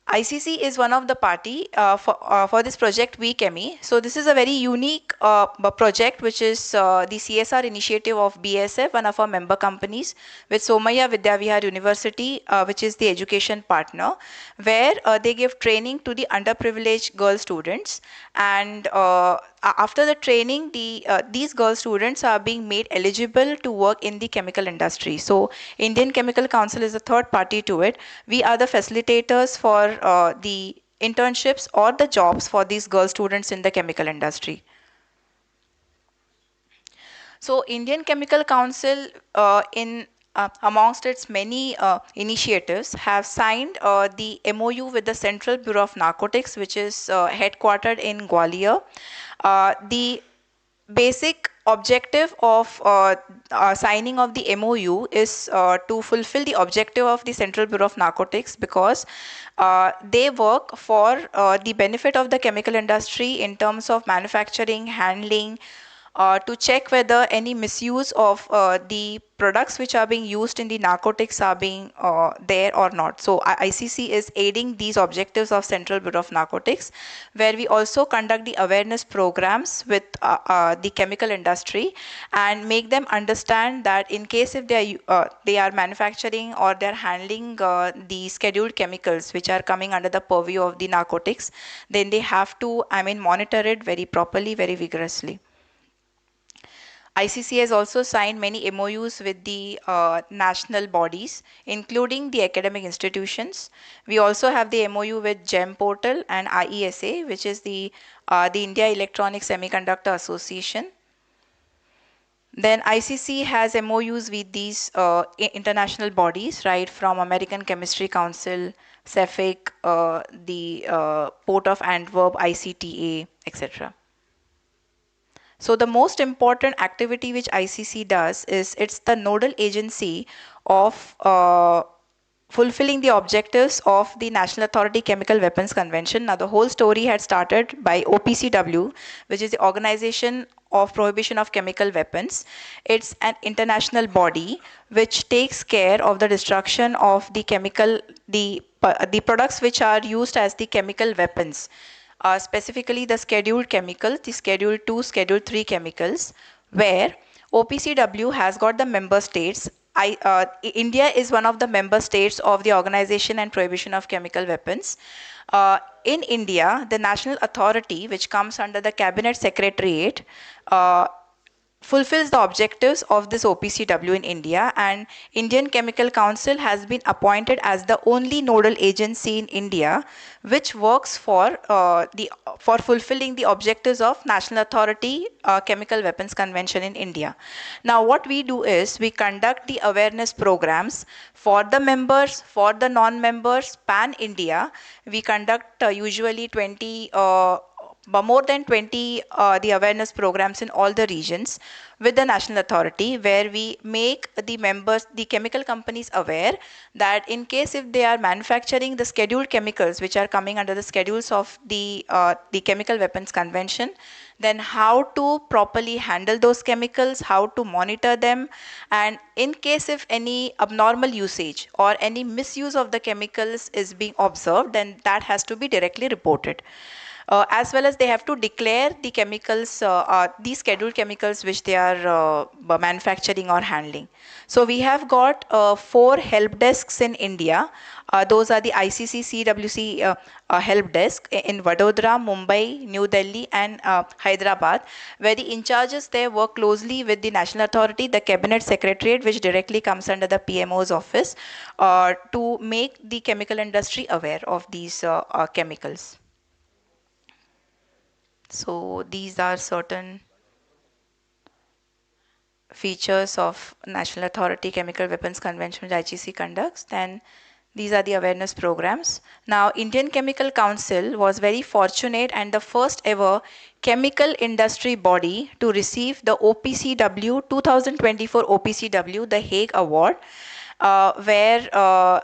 ICC is one of the party for this project WeChemi. So this is a very unique project, which is the CSR initiative of BSF, one of our member companies, with Somaya Vidyavihar University, which is the education partner, where they give training to the underprivileged girl students. And after the training, these girl students are being made eligible to work in the chemical industry. So Indian Chemical Council is a third party to it. We are the facilitators for the internships or the jobs for these girl students in the chemical industry. So Indian Chemical Council amongst its many initiatives have signed the MOU with the Central Bureau of Narcotics, which is headquartered in Gwalior. The basic objective of signing of the MOU is to fulfill the objective of the Central Bureau of Narcotics, because they work for the benefit of the chemical industry in terms of manufacturing, handling, to check whether any misuse of the products which are being used in the narcotics are being there or not. So ICC is aiding these objectives of Central Bureau of Narcotics, where we also conduct the awareness programs with the chemical industry and make them understand that in case if they are manufacturing or they are handling the scheduled chemicals which are coming under the purview of the narcotics, then they have to monitor it very properly, very vigorously. ICC has also signed many MOUs with the national bodies, including the academic institutions. We also have the MOU with GEM Portal and IESA, which is the India Electronic Semiconductor Association. Then ICC has MOUs with these international bodies, right, from American Chemistry Council, CEFIC, the Port of Antwerp, ICTA, etc. So the most important activity which ICC does is it's the nodal agency of fulfilling the objectives of the National Authority Chemical Weapons Convention. Now the whole story had started by OPCW, which is the Organization of Prohibition of Chemical Weapons. It's an international body which takes care of the destruction of the the products which are used as the chemical weapons. Specifically the scheduled chemicals, the schedule 2, schedule 3 chemicals, where OPCW has got the member states. India is one of the member states of the Organization and Prohibition of Chemical Weapons. In India, the national authority, which comes under the Cabinet Secretariat, fulfills the objectives of this OPCW in India, and Indian Chemical Council has been appointed as the only nodal agency in India which works for fulfilling the objectives of National Authority Chemical Weapons Convention in India. Now what we do is we conduct the awareness programs for the members, for the non-members, pan-India. We conduct usually 20 more than 20 the awareness programs in all the regions with the national authority, where we make the members, the chemical companies, aware that in case if they are manufacturing the scheduled chemicals which are coming under the schedules of the Chemical Weapons Convention, then how to properly handle those chemicals, how to monitor them, and in case if any abnormal usage or any misuse of the chemicals is being observed, then that has to be directly reported. As well as they have to declare the chemicals, these scheduled chemicals which they are manufacturing or handling. So we have got 4 help desks in India. Those are the ICC-CWC help desk in Vadodara, Mumbai, New Delhi and Hyderabad, where the in charges there work closely with the national authority, the cabinet secretariat, which directly comes under the PMO's office, to make the chemical industry aware of these chemicals. So these are certain features of National Authority Chemical Weapons Convention which ICC conducts. Then these are the awareness programs. Now Indian Chemical Council was very fortunate and the first ever chemical industry body to receive the OPCW 2024 OPCW, the Hague Award, where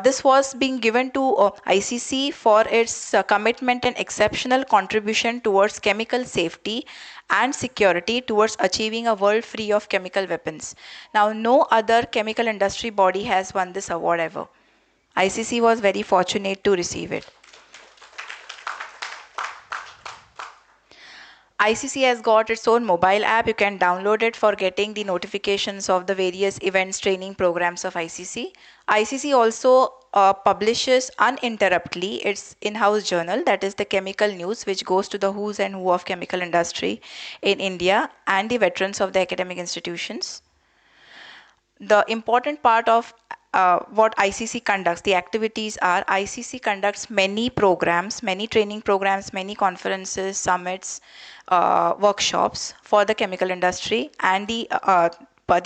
this was being given to ICC for its commitment and exceptional contribution towards chemical safety and security towards achieving a world free of chemical weapons. Now, no other chemical industry body has won this award ever. ICC was very fortunate to receive it. ICC has got its own mobile app. You can download it for getting the notifications of the various events, training programs of ICC. ICC also publishes uninterruptedly its in-house journal, that is the Chemical News, which goes to the who's and who of chemical industry in India and the veterans of the academic institutions. The important part of what ICC conducts, the activities are, ICC conducts many programs, many training programs, many conferences, summits, workshops for the chemical industry and the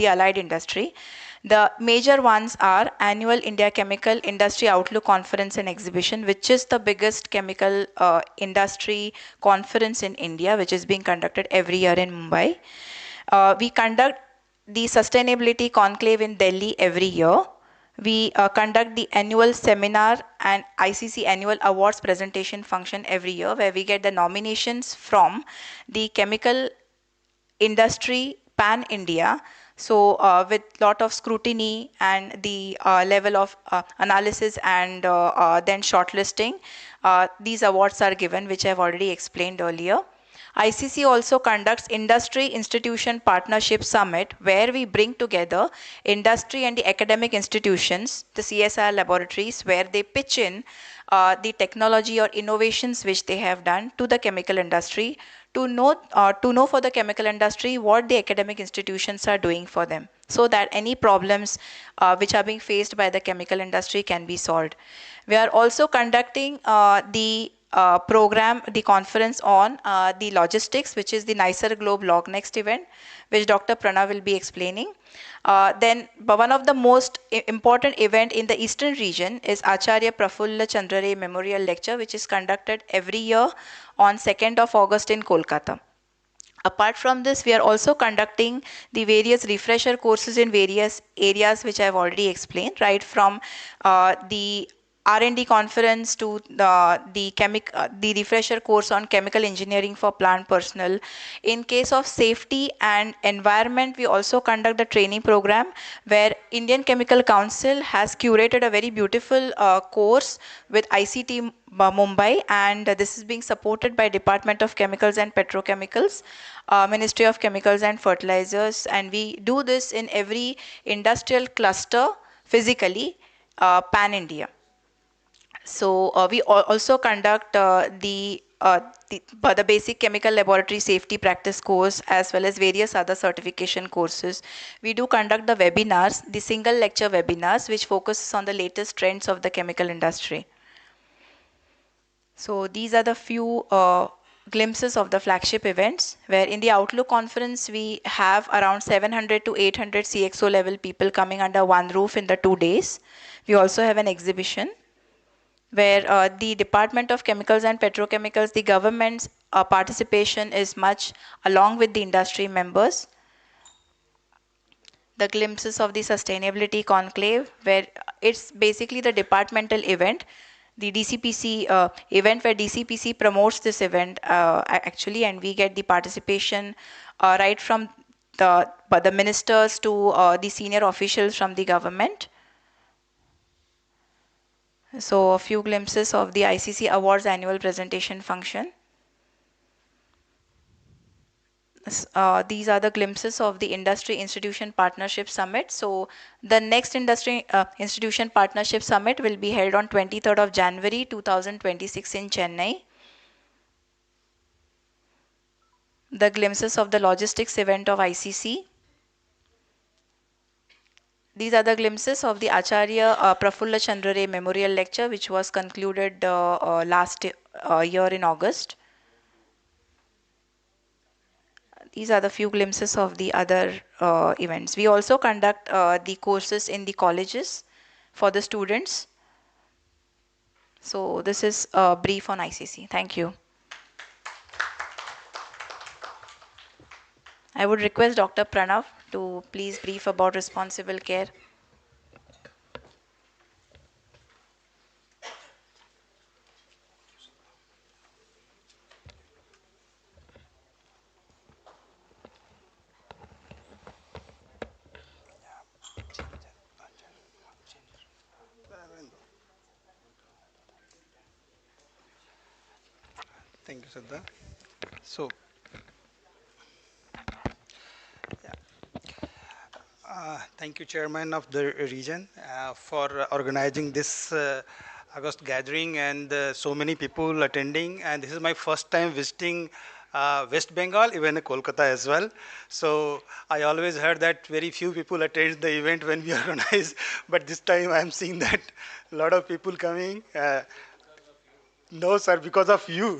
allied industry. The major ones are Annual India Chemical Industry Outlook Conference and Exhibition, which is the biggest chemical industry conference in India, which is being conducted every year in Mumbai. We conduct the Sustainability Conclave in Delhi every year. We conduct the annual seminar and ICC annual awards presentation function every year, where we get the nominations from the chemical industry pan-India. So with lot of scrutiny and the level of analysis and then shortlisting, these awards are given, which I have already explained earlier. ICC also conducts Industry Institution Partnership Summit, where we bring together industry and the academic institutions, the CSIR laboratories, where they pitch in the technology or innovations which they have done to the chemical industry, to know for the chemical industry what the academic institutions are doing for them, so that any problems which are being faced by the chemical industry can be solved. We are also conducting the program, the conference on the logistics, which is the Nicer Globe Log Next event, which Dr. Pranav will be explaining. Then one of the most important event in the eastern region is Acharya Prafulla Chandra Ray Memorial Lecture, which is conducted every year on 2nd of August in Kolkata. Apart from this, we are also conducting the various refresher courses in various areas which I have already explained, right from the R&D conference to the refresher course on chemical engineering for plant personnel. In case of safety and environment, we also conduct the training program where Indian Chemical Council has curated a very beautiful course with ICT Mumbai, and this is being supported by Department of Chemicals and Petrochemicals, Ministry of Chemicals and Fertilizers, and we do this in every industrial cluster physically pan-India. So we also conduct the basic chemical laboratory safety practice course as well as various other certification courses. We do conduct the webinars, the single lecture webinars, which focuses on the latest trends of the chemical industry. So these are the few glimpses of the flagship events, where in the Outlook conference we have around 700 to 800 CXO level people coming under one roof in the 2 days. We also have an exhibition where the Department of Chemicals and Petrochemicals, the government's participation is much along with the industry members. The glimpses of the sustainability conclave, where it's basically the departmental event, the DCPC event where DCPC promotes this event actually, and we get the participation right from the ministers to the senior officials from the government. So a few glimpses of the ICC Awards annual presentation function. These are the glimpses of the Industry Institution Partnership Summit. So the next Industry Institution Partnership Summit will be held on 23rd of January 2026 in Chennai. The glimpses of the logistics event of ICC. These are the glimpses of the Acharya Prafulla Chandra Ray Memorial Lecture, which was concluded last year in August. These are the few glimpses of the other events. We also conduct the courses in the colleges for the students. So this is a brief on ICC. Thank you. I would request Dr. Pranav to please brief about responsible care. Thank you, Siddha. So, thank you, Chairman of the region, for organizing this August gathering and so many people attending. And this is my first time visiting West Bengal, even Kolkata as well. So I always heard that very few people attend the event when we organize, but this time I am seeing that a lot of people coming. No, sir, because of you.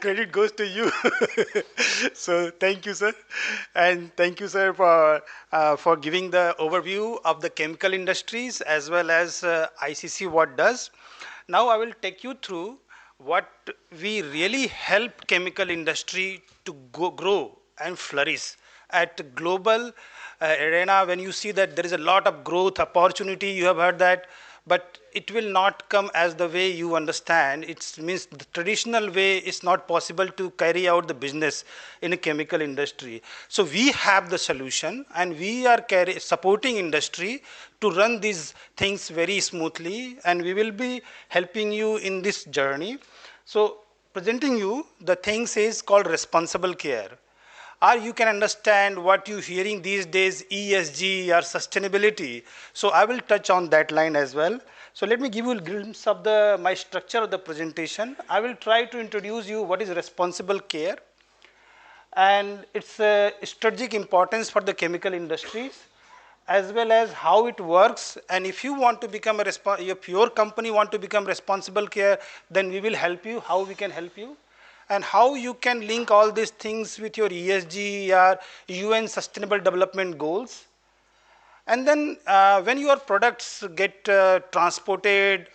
Credit goes to you. So thank you, sir. And thank you, sir, for giving the overview of the chemical industries as well as ICC what does. Now I will take you through what we really help chemical industry to grow and flourish at global arena. When you see that there is a lot of growth opportunity, you have heard that, but it will not come as the way you understand. It means the traditional way is not possible to carry out the business in a chemical industry. So we have the solution, and we are supporting industry to run these things very smoothly, and we will be helping you in this journey. So presenting you the things is called responsible care. Or you can understand what you're hearing these days, ESG or sustainability. So I will touch on that line as well. So let me give you a glimpse of my structure of the presentation. I will try to introduce you what is responsible care and its strategic importance for the chemical industries. as well as how it works. And if you want to become if your company want to become responsible care, then we will help you, how we can help you, and how you can link all these things with your ESG or UN Sustainable Development Goals. And then when your products get transported,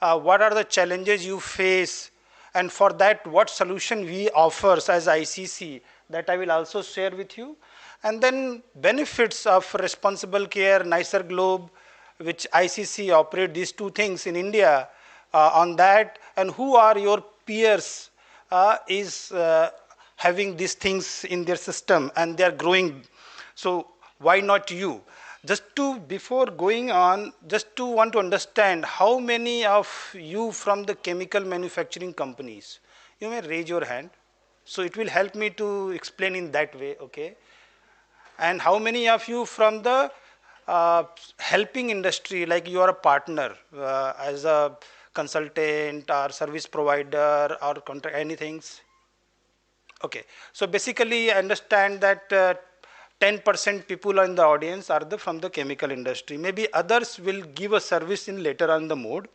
what are the challenges you face? And for that, what solution we offer as ICC, that I will also share with you. And then benefits of responsible care, nicer globe, which ICC operate these two things in India on that, and who are your peers is having these things in their system and they are growing. So why not you? Just to, before going on, just to want to understand how many of you from the chemical manufacturing companies, you may raise your hand. So it will help me to explain in that way, okay? And how many of you from the helping industry, like you are a partner as a consultant or service provider or contract, anything? Okay, so basically I understand that 10% people in the audience are from the chemical industry. Maybe others will give a service in later on the mode,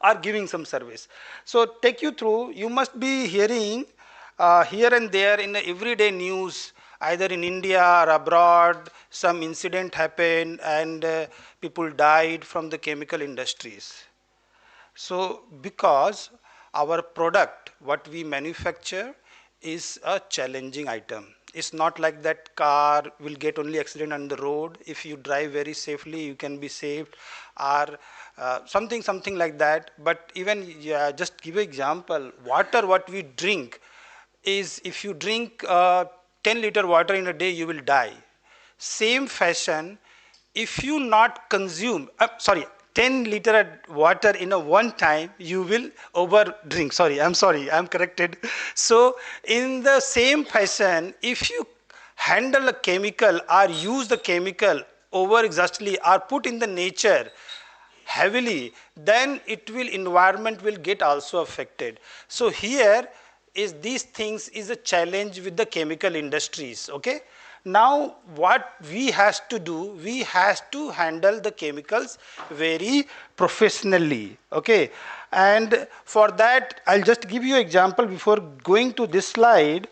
are giving some service. So take you through, you must be hearing here and there in the everyday news, either in India or abroad, some incident happened and people died from the chemical industries. So because our product, what we manufacture, is a challenging item. It's not like that car will get only accident on the road. If you drive very safely, you can be saved, or something like that. But even, just give an example, water what we drink is, if you drink 10-liter water in a day, you will die. Same fashion, if you not consume, 10-liter water in a one time, you will over drink. I'm corrected. So in the same fashion, if you handle a chemical or use the chemical over exhaustively or put in the nature heavily, then environment will get also affected. So here is these things is a challenge with the chemical industries, okay? Now what we has to do, we has to handle the chemicals very professionally, okay? And for that, I'll just give you an example before going to this slide.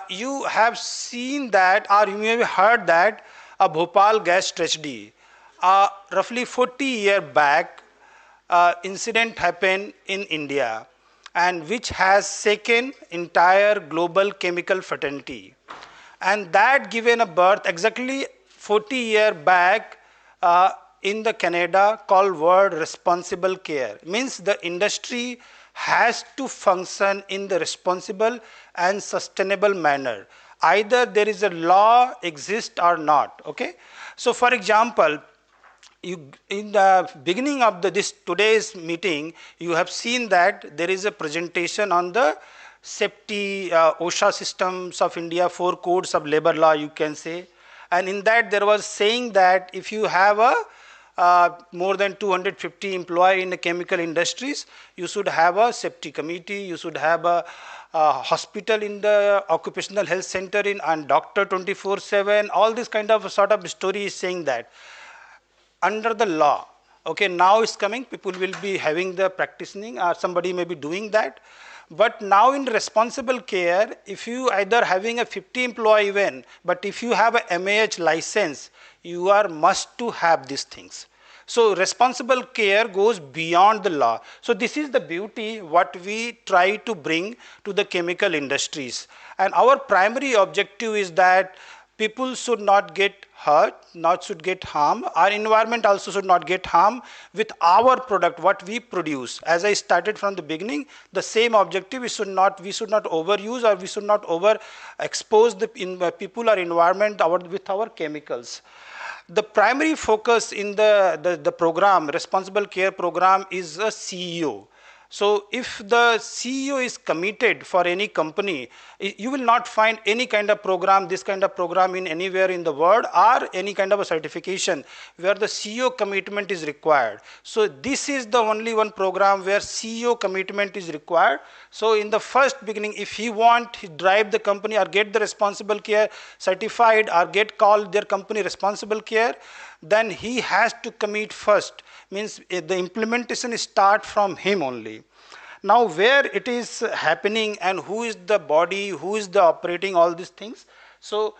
You have seen that, or you may have heard that a Bhopal gas tragedy, roughly 40 years back, incident happened in India, and which has shaken entire global chemical fraternity. And that given a birth exactly 40 years back in the Canada, called World Responsible Care. Means the industry has to function in the responsible and sustainable manner. Either there is a law exist or not, okay? So for example, in the beginning of this today's meeting, you have seen that there is a presentation on the safety OSHA systems of India, 4 codes of labor law, you can say. And in that there was saying that if you have a more than 250 employee in the chemical industries, you should have a safety committee, you should have a hospital in the occupational health center and doctor 24/7. All this kind of sort of story is saying that under the law, okay, now it's coming, people will be having the practicing, or somebody may be doing that. But now in responsible care, if you either having a 50 employee even, but if you have a MAH license, you are must to have these things. So responsible care goes beyond the law. So this is the beauty what we try to bring to the chemical industries. And our primary objective is that people should not get hurt, not should get harm. Our environment also should not get harm with our product, what we produce. As I started from the beginning, the same objective, we should not overuse, or we should not over expose the people or environment with our chemicals. The primary focus in the program, responsible care program, is a CEO. So if the CEO is committed for any company, you will not find any kind of program, this kind of program in anywhere in the world or any kind of a certification where the CEO commitment is required. So this is the only one program where CEO commitment is required. So in the first beginning, if he want to drive the company or get the responsible care certified or get called their company responsible care, then he has to commit first. Means the implementation start from him only. Now where it is happening and who is the body, who is the operating all these things. So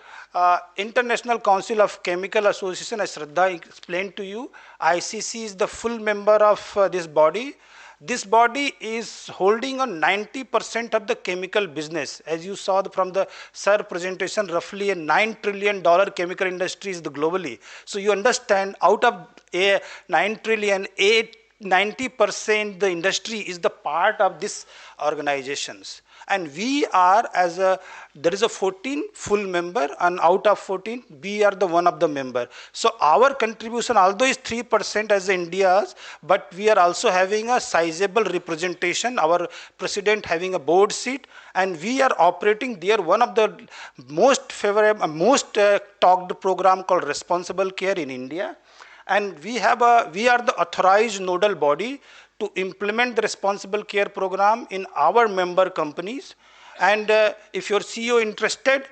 International Council of Chemical Association, as Shraddha explained to you, ICC is the full member of this body. This body is holding on 90% of the chemical business. As you saw from the sir presentation, roughly a $9 trillion chemical industry is the globally. So you understand, out of a 9 trillion, 90% the industry is the part of these organizations. And we are there is a 14 full member, and out of 14, we are the one of the member. So our contribution, although is 3% as India's, but we are also having a sizable representation, our president having a board seat, and we are operating there one of the most favorable, most talked program called Responsible Care in India. And we are the authorized nodal body to implement the responsible care program in our member companies. And if your CEO interested,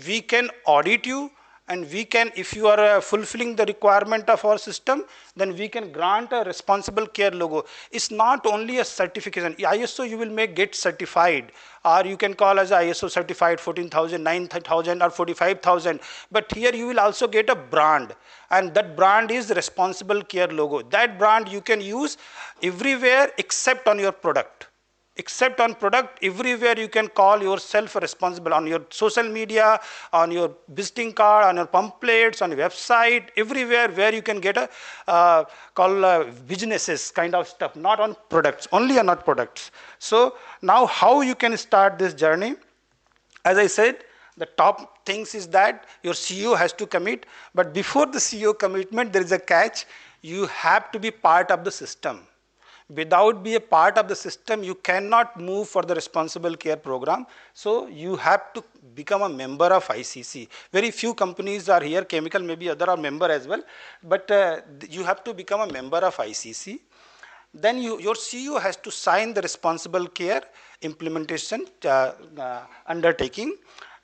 we can audit you, and we can, if you are fulfilling the requirement of our system, then we can grant a responsible care logo. It's not only a certification. ISO you will get certified, or you can call as ISO certified 14,000, 9,000 or 45,000. But here you will also get a brand, and that brand is responsible care logo. That brand you can use everywhere except on your product. Except on product, everywhere you can call yourself responsible, on your social media, on your visiting card, on your pamphlets, on your website, everywhere where you can get a businesses kind of stuff, not on products, only on not products. So now how you can start this journey? As I said, the top things is that your CEO has to commit, but before the CEO commitment, there is a catch. You have to be part of the system. Without being a part of the system, you cannot move for the responsible care program. So you have to become a member of ICC. Very few companies are here, chemical, maybe other are member as well, but you have to become a member of ICC. Then your CEO has to sign the responsible care implementation undertaking.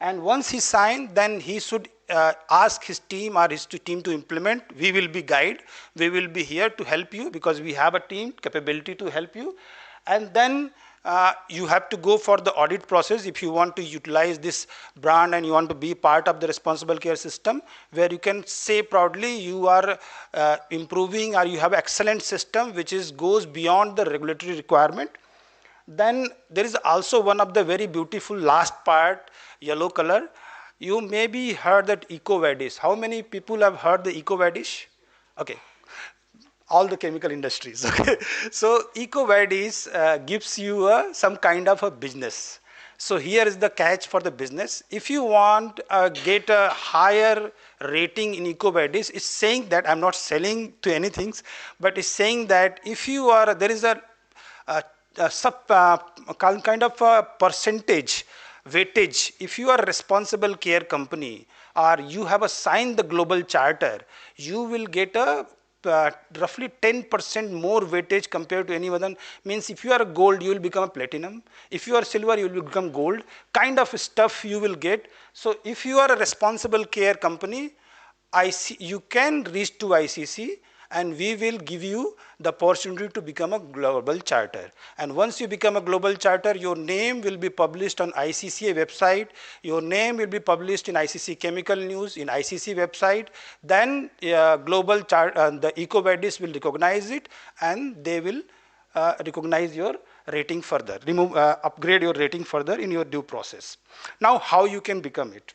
And once he signed, then he should ask his team or his team to implement. We will be guide. We will be here to help you because we have a team capability to help you. And then you have to go for the audit process if you want to utilize this brand and you want to be part of the responsible care system, where you can say proudly you are improving or you have excellent system which goes beyond the regulatory requirement. Then there is also one of the very beautiful last part, yellow color. You maybe heard that EcoVadis. How many people have heard the EcoVadis? Okay, all the chemical industries. Okay, so EcoVadis gives you some kind of a business. So here is the catch for the business. If you want get a higher rating in EcoVadis, it's saying that, I'm not selling to anything, but it's saying that if you are, there is a kind of a percentage weightage. If you are a responsible care company or you have signed the global charter, you will get a roughly 10% more weightage compared to any other. Means if you are a gold, you will become a platinum. If you are silver, you will become gold. Kind of stuff you will get. So if you are a responsible care company, you can reach to ICC, and we will give you the opportunity to become a global charter. And once you become a global charter, your name will be published on ICCA website, your name will be published in ICC Chemical News, in ICC website, then global the EcoVadis will recognize it, and they will recognize your rating further, upgrade your rating further in your due process. Now how you can become it?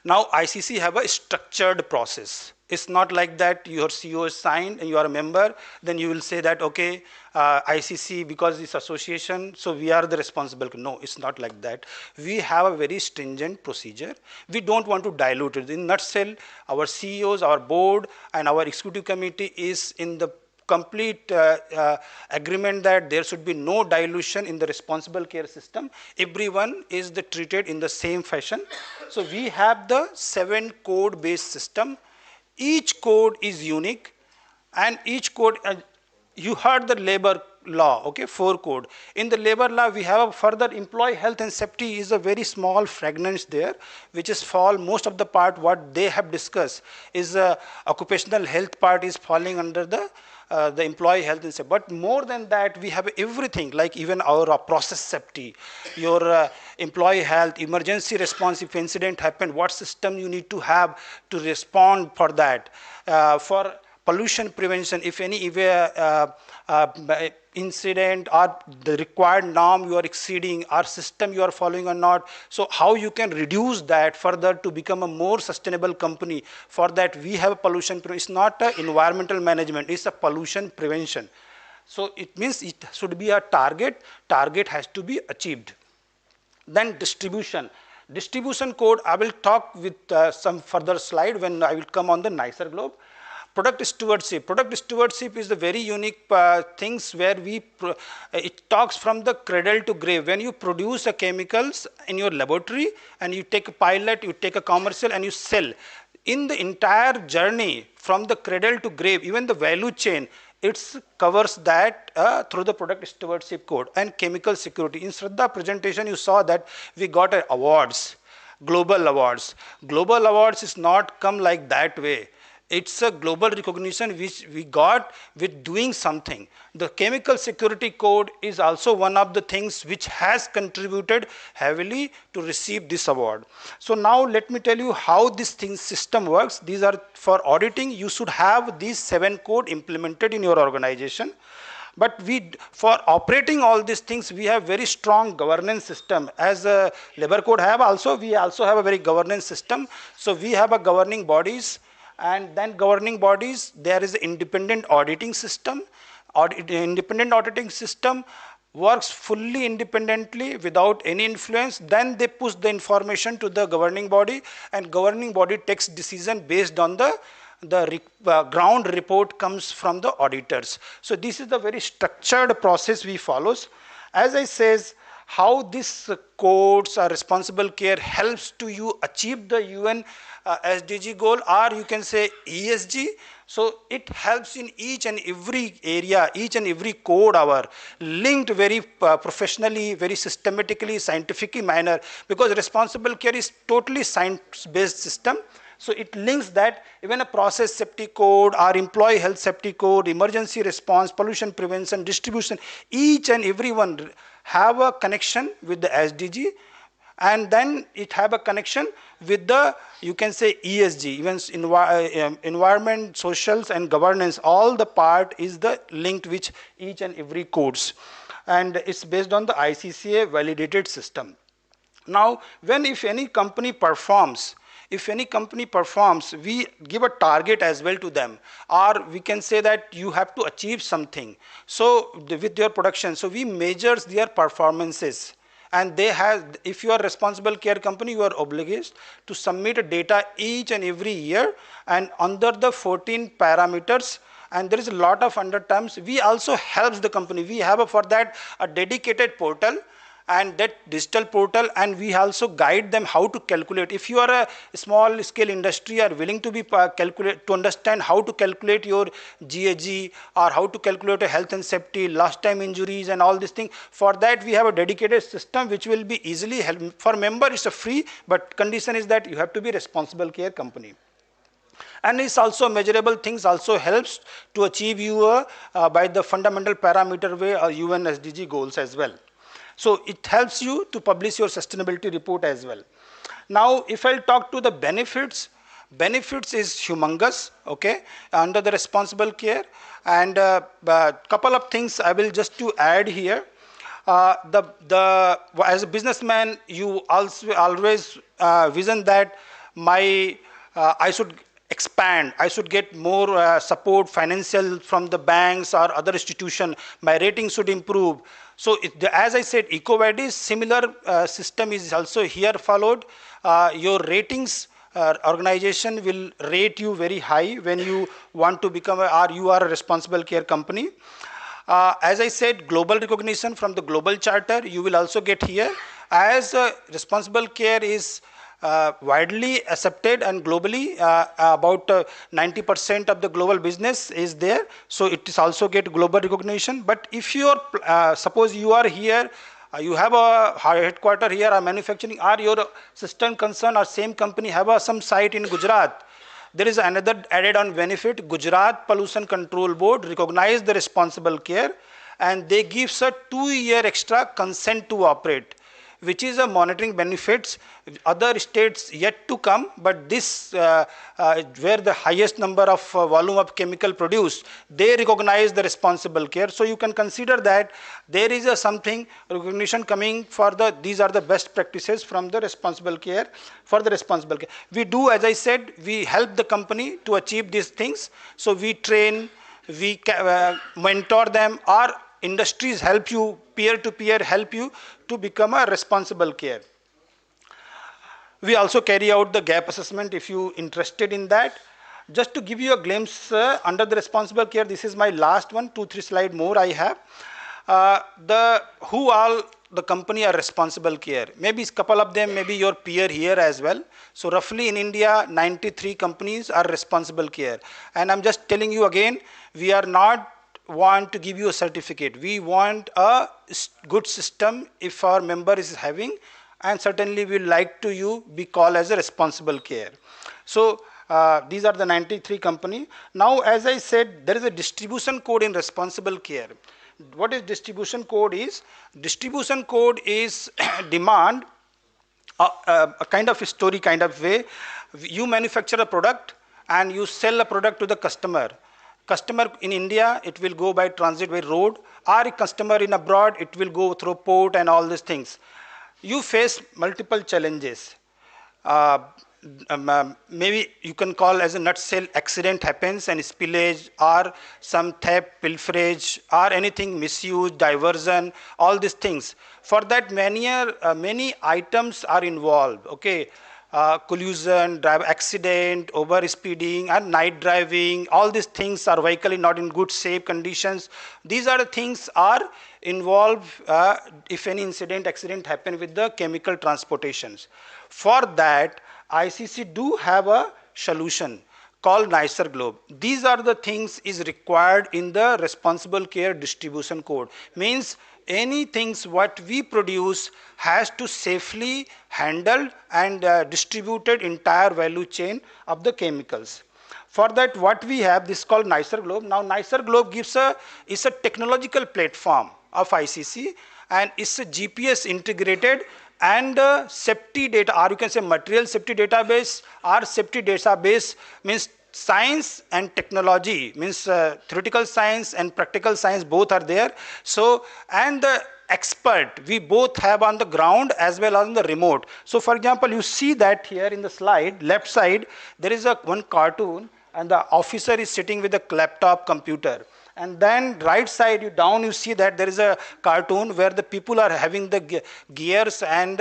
Now ICC have a structured process. It's not like that your CEO is signed and you are a member, then you will say that, okay, ICC, because it's association, so we are the responsible. No, it's not like that. We have a very stringent procedure. We don't want to dilute it. In nutshell, our CEOs, our board, and our executive committee is in the complete agreement that there should be no dilution in the responsible care system. Everyone is treated in the same fashion. So we have the 7 code based system. Each code is unique, and each code, you heard the labor law, okay, 4 code. In the labor law, we have a further employee health and safety is a very small fragments there, which is fall most of the part what they have discussed is occupational health part is falling under the employee health and safety. But more than that, we have everything like even our process safety, your employee health, emergency response if incident happened, what system you need to have to respond for that. For pollution prevention, if any incident or the required norm you are exceeding, or system you are following or not, so how you can reduce that further to become a more sustainable company. For that we have pollution prevention. It's not a environmental management, it's a pollution prevention. So it means it should be a target has to be achieved. Then distribution code, I will talk with some further slide when I will come on the nicer globe. Product stewardship is the very unique things where it talks from the cradle to grave. When you produce a chemicals in your laboratory and you take a pilot, you take a commercial and you sell, in the entire journey from the cradle to grave, even the value chain, it covers that through the product stewardship code. And chemical security, in Shraddha presentation you saw that we got awards, global awards. Global awards is not come like that way. It's a global recognition which we got with doing something. The chemical security code is also one of the things which has contributed heavily to receive this award. So now let me tell you how this system works. These are for auditing. You should have these 7 code implemented in your organization. But for operating all these things, we have very strong governance system. As a labor code have also, we also have a very governance system. So we have a governing bodies. And then governing bodies, there is an independent auditing system. Independent auditing system works fully independently without any influence. Then they push the information to the governing body, and governing body takes decision based on the ground report comes from the auditors. So this is the very structured process we follows. As I says, how this codes or responsible care helps to you achieve the UN SDG goal, or you can say ESG. So it helps in each and every area, each and every code hour linked very professionally, very systematically, scientifically manner, because responsible care is totally science-based system. So it links that even a process safety code or employee health safety code, emergency response, pollution prevention, distribution, each and every one have a connection with the SDG, and then it have a connection with the, you can say ESG, even environment, socials and governance, all the part is the linked which each and every codes, and it's based on the ICC-ERO validated system. Now, if any company performs, we give a target as well to them, or we can say that you have to achieve something. So with your production, so we measure their performances, and they have, if you are responsible care company, you are obligated to submit data each and every year, and under the 14 parameters. And there is a lot of under terms. We also helps the company. We have for that a dedicated portal, and that digital portal, and we also guide them how to calculate. If you are a small scale industry, are willing to be to understand how to calculate your GAG, or how to calculate a health and safety, last time injuries and all these things, for that we have a dedicated system which will be easily help. For member it's a free, but condition is that you have to be responsible care company. And it's also measurable things also helps to achieve you by the fundamental parameter way or UN SDG goals as well. So it helps you to publish your sustainability report as well. Now, if I'll talk to the benefits is humongous, okay, under the responsible care. And couple of things I will just to add here. As a businessman, you also always vision that I should expand, I should get more support financial from the banks or other institution, my rating should improve. So as I said, EcoVadis similar system is also here followed. Your ratings organization will rate you very high when you want to become or you are a responsible care company. As I said, global recognition from the global charter you will also get here, as responsible care is widely accepted and globally about 90% of the global business is there, so it is also get global recognition. But if you are suppose you are here, you have a headquarter here, a manufacturing, or your system concern or same company have some site in Gujarat, there is another added on benefit. Gujarat Pollution Control Board recognize the responsible care and they give a 2-year extra consent to operate, which is a monitoring benefits. Other states yet to come, but this where the highest number of volume of chemical produced, they recognize the responsible care. So you can consider that there is a something recognition coming for the, these are the best practices from the responsible care, for the responsible care. We do, as I said, we help the company to achieve these things. So we train, we mentor them, or industries help you, peer-to-peer help you to become a responsible care. We also carry out the gap assessment if you interested in that. Just to give you a glimpse under the responsible care, this is my last one, 2-3 slide more I have. Who all the company are responsible care. Maybe a couple of them, maybe your peer here as well. So roughly in India, 93 companies are responsible care. And I'm just telling you again, we are not want to give you a certificate. We want a good system if our member is having, and certainly we would like to you be called as a responsible care. So these are the 93 company. Now, as I said, there is a distribution code in responsible care. What is distribution code is? Distribution code is demand a kind of a story kind of way. You manufacture a product and you sell a product to the customer. Customer in India, it will go by transit by road, or a customer in abroad, it will go through port and all these things. You face multiple challenges. Maybe you can call as a nutshell, accident happens and spillage, or some theft, pilferage, or anything, misuse, diversion, all these things. For that, many items are involved. Okay. Collision, drive accident, over speeding, and night driving, all these things are vehicle not in good safe conditions. These are the things are involved if any accident happen with the chemical transportations. For that, ICC do have a solution called nicer globe. These are the things is required in the responsible care distribution code. Means any things what we produce has to safely handled and distributed entire value chain of the chemicals. For that, what we have, this is called nicer globe. Now nicer globe gives is a technological platform of ICC, and it's a GPS integrated and safety data, or you can say material safety database, or safety database, means science and technology, means theoretical science and practical science both are there. So, and the expert we both have on the ground as well as on the remote. So for example, you see that here in the slide, left side, there is one cartoon and the officer is sitting with a laptop computer. And then right side you down, you see that there is a cartoon where the people are having the gears and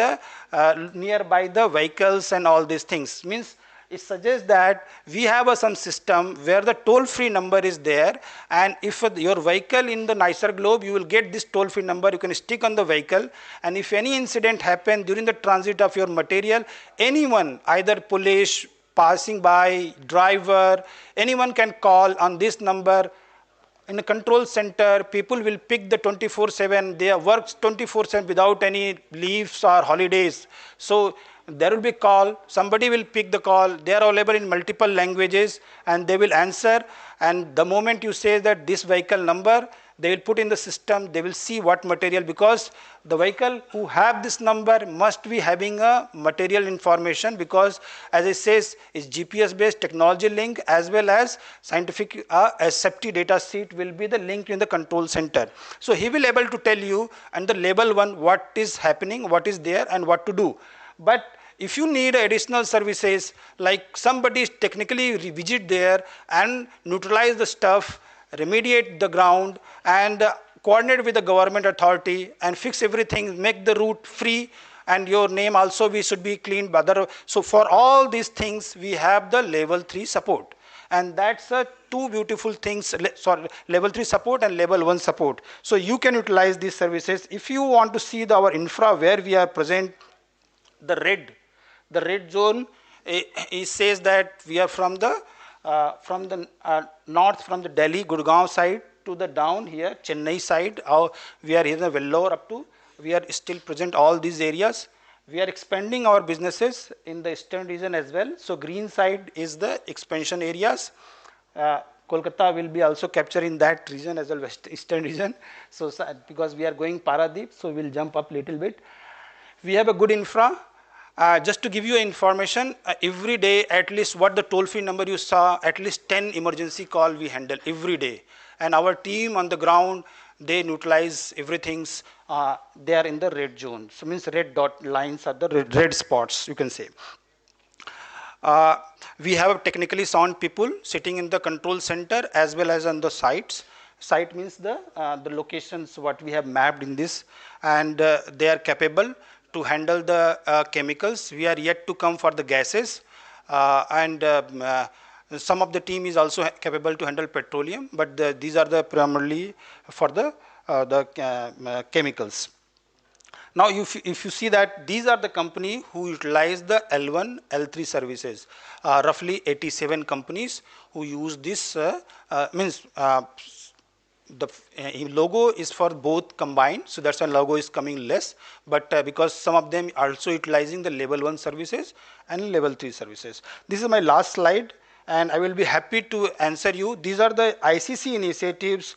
nearby the vehicles and all these things. Means it suggests that we have some system where the toll-free number is there, and if your vehicle in the nicer globe, you will get this toll-free number, you can stick on the vehicle, and if any incident happen during the transit of your material, anyone, either police, passing by, driver, anyone can call on this number. In the control center, people will pick the 24/7, they work 24/7 without any leaves or holidays. So there will be call, somebody will pick the call, they are available in multiple languages and they will answer, and the moment you say that this vehicle number, they will put in the system, they will see what material, because the vehicle who have this number must be having a material information, because as it says, it's GPS based technology link as well as scientific safety data sheet will be the link in the control center. So he will able to tell you and the level 1 what is happening, what is there and what to do. But if you need additional services, like somebody technically visit there and neutralize the stuff, remediate the ground and coordinate with the government authority and fix everything, make the route free, and your name also we should be cleaned. So for all these things, we have the level 3 support. And that's two beautiful things, sorry, level 3 support and level 1 support. So you can utilize these services. If you want to see our infra where we are present, the red zone, it says that we are from the north, from the Delhi, Gurgaon side to the down here, Chennai side. We are here in the Vellore up to, we are still present all these areas. We are expanding our businesses in the eastern region as well. So green side is the expansion areas. Kolkata will be also captured in that region as well, eastern region. So because we are going Paradip, so we'll jump up little bit. We have a good infra. Just to give you information, every day, at least what the toll-free number you saw, at least 10 emergency call we handle every day. And our team on the ground, they neutralize everything. They are in the red zone. So means red dot lines are the red spots, you can say. We have technically sound people sitting in the control center as well as on the sites. Site means the locations what we have mapped in this, and they are capable to handle the chemicals. We are yet to come for the gases, and some of the team is also capable to handle petroleum, but these are the primarily for the chemicals. Now, if you see that these are the company who utilize the L1, L3 services, roughly 87 companies who use this, the logo is for both combined, so that's why logo is coming less, but because some of them also utilizing the level 1 services and level 3 services. This is my last slide, and I will be happy to answer you. These are the ICC initiatives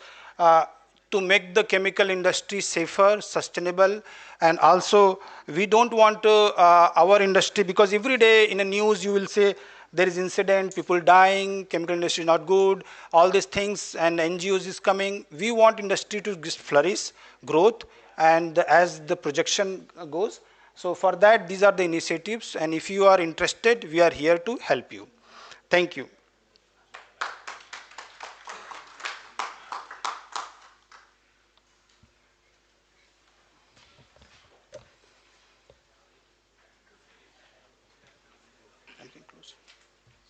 to make the chemical industry safer, sustainable, and also we don't want our industry, because every day in the news you will say there is incident, people dying, chemical industry is not good, all these things, and NGOs is coming. We want industry to flourish, growth, and as the projection goes. So for that, these are the initiatives, and if you are interested, we are here to help you. Thank you.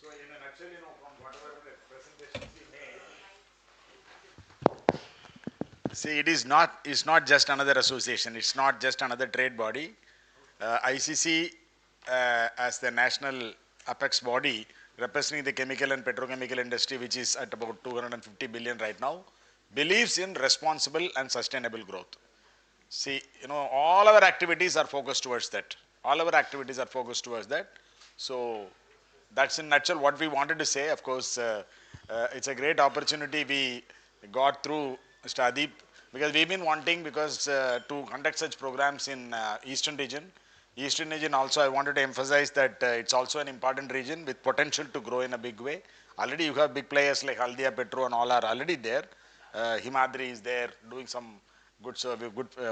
So in a nutshell, from whatever the presentations we made, see, it's not just another association, it's not just another trade body. ICC as the national apex body representing the chemical and petrochemical industry, which is at about 250 billion right now, believes in responsible and sustainable growth. See, all our activities are focused towards that. All our activities are focused towards that. So that's in a nutshell what we wanted to say. Of course, it's a great opportunity we got through Mr. Adip, because we've been wanting to conduct such programs in Eastern region. Eastern region also, I wanted to emphasize that it's also an important region with potential to grow in a big way. Already you have big players like Haldia, Petro and all are already there. Himadri is there doing some good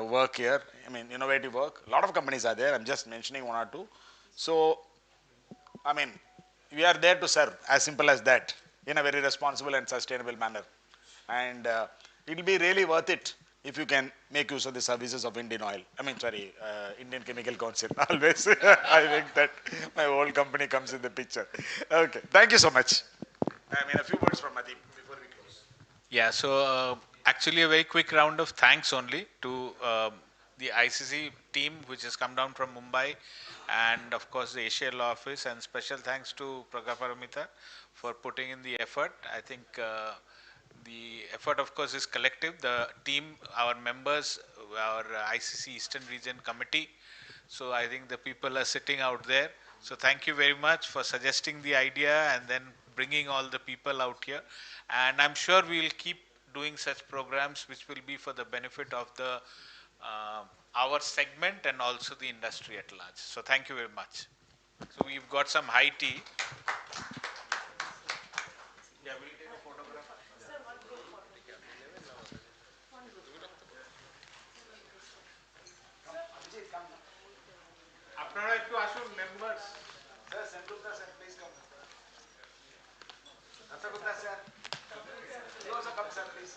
work here. I mean, innovative work. A lot of companies are there. I'm just mentioning one or two. So, I mean, we are there to serve, as simple as that, in a very responsible and sustainable manner. And it will be really worth it if you can make use of the services of Indian Oil. Indian Chemical Council. Always, I think that my whole company comes in the picture. Okay, thank you so much. A few words from Adip before we close. Yeah, so actually a very quick round of thanks only to the ICC team which has come down from Mumbai, and of course the Asia Law Office, and special thanks to Pragaparamita for putting in the effort. I think the effort of course is collective. The team, our members, our ICC Eastern Region Committee, so I think the people are sitting out there. So thank you very much for suggesting the idea and then bringing all the people out here. And I'm sure we'll keep doing such programs which will be for the benefit of the our segment and also the industry at large. So thank you very much. So we've got some high tea. Yeah, we'll take a photograph. আপনারা একটু আসুন members Sir, Sengupta sir, please come. Sengupta sir, you also come, sir, please.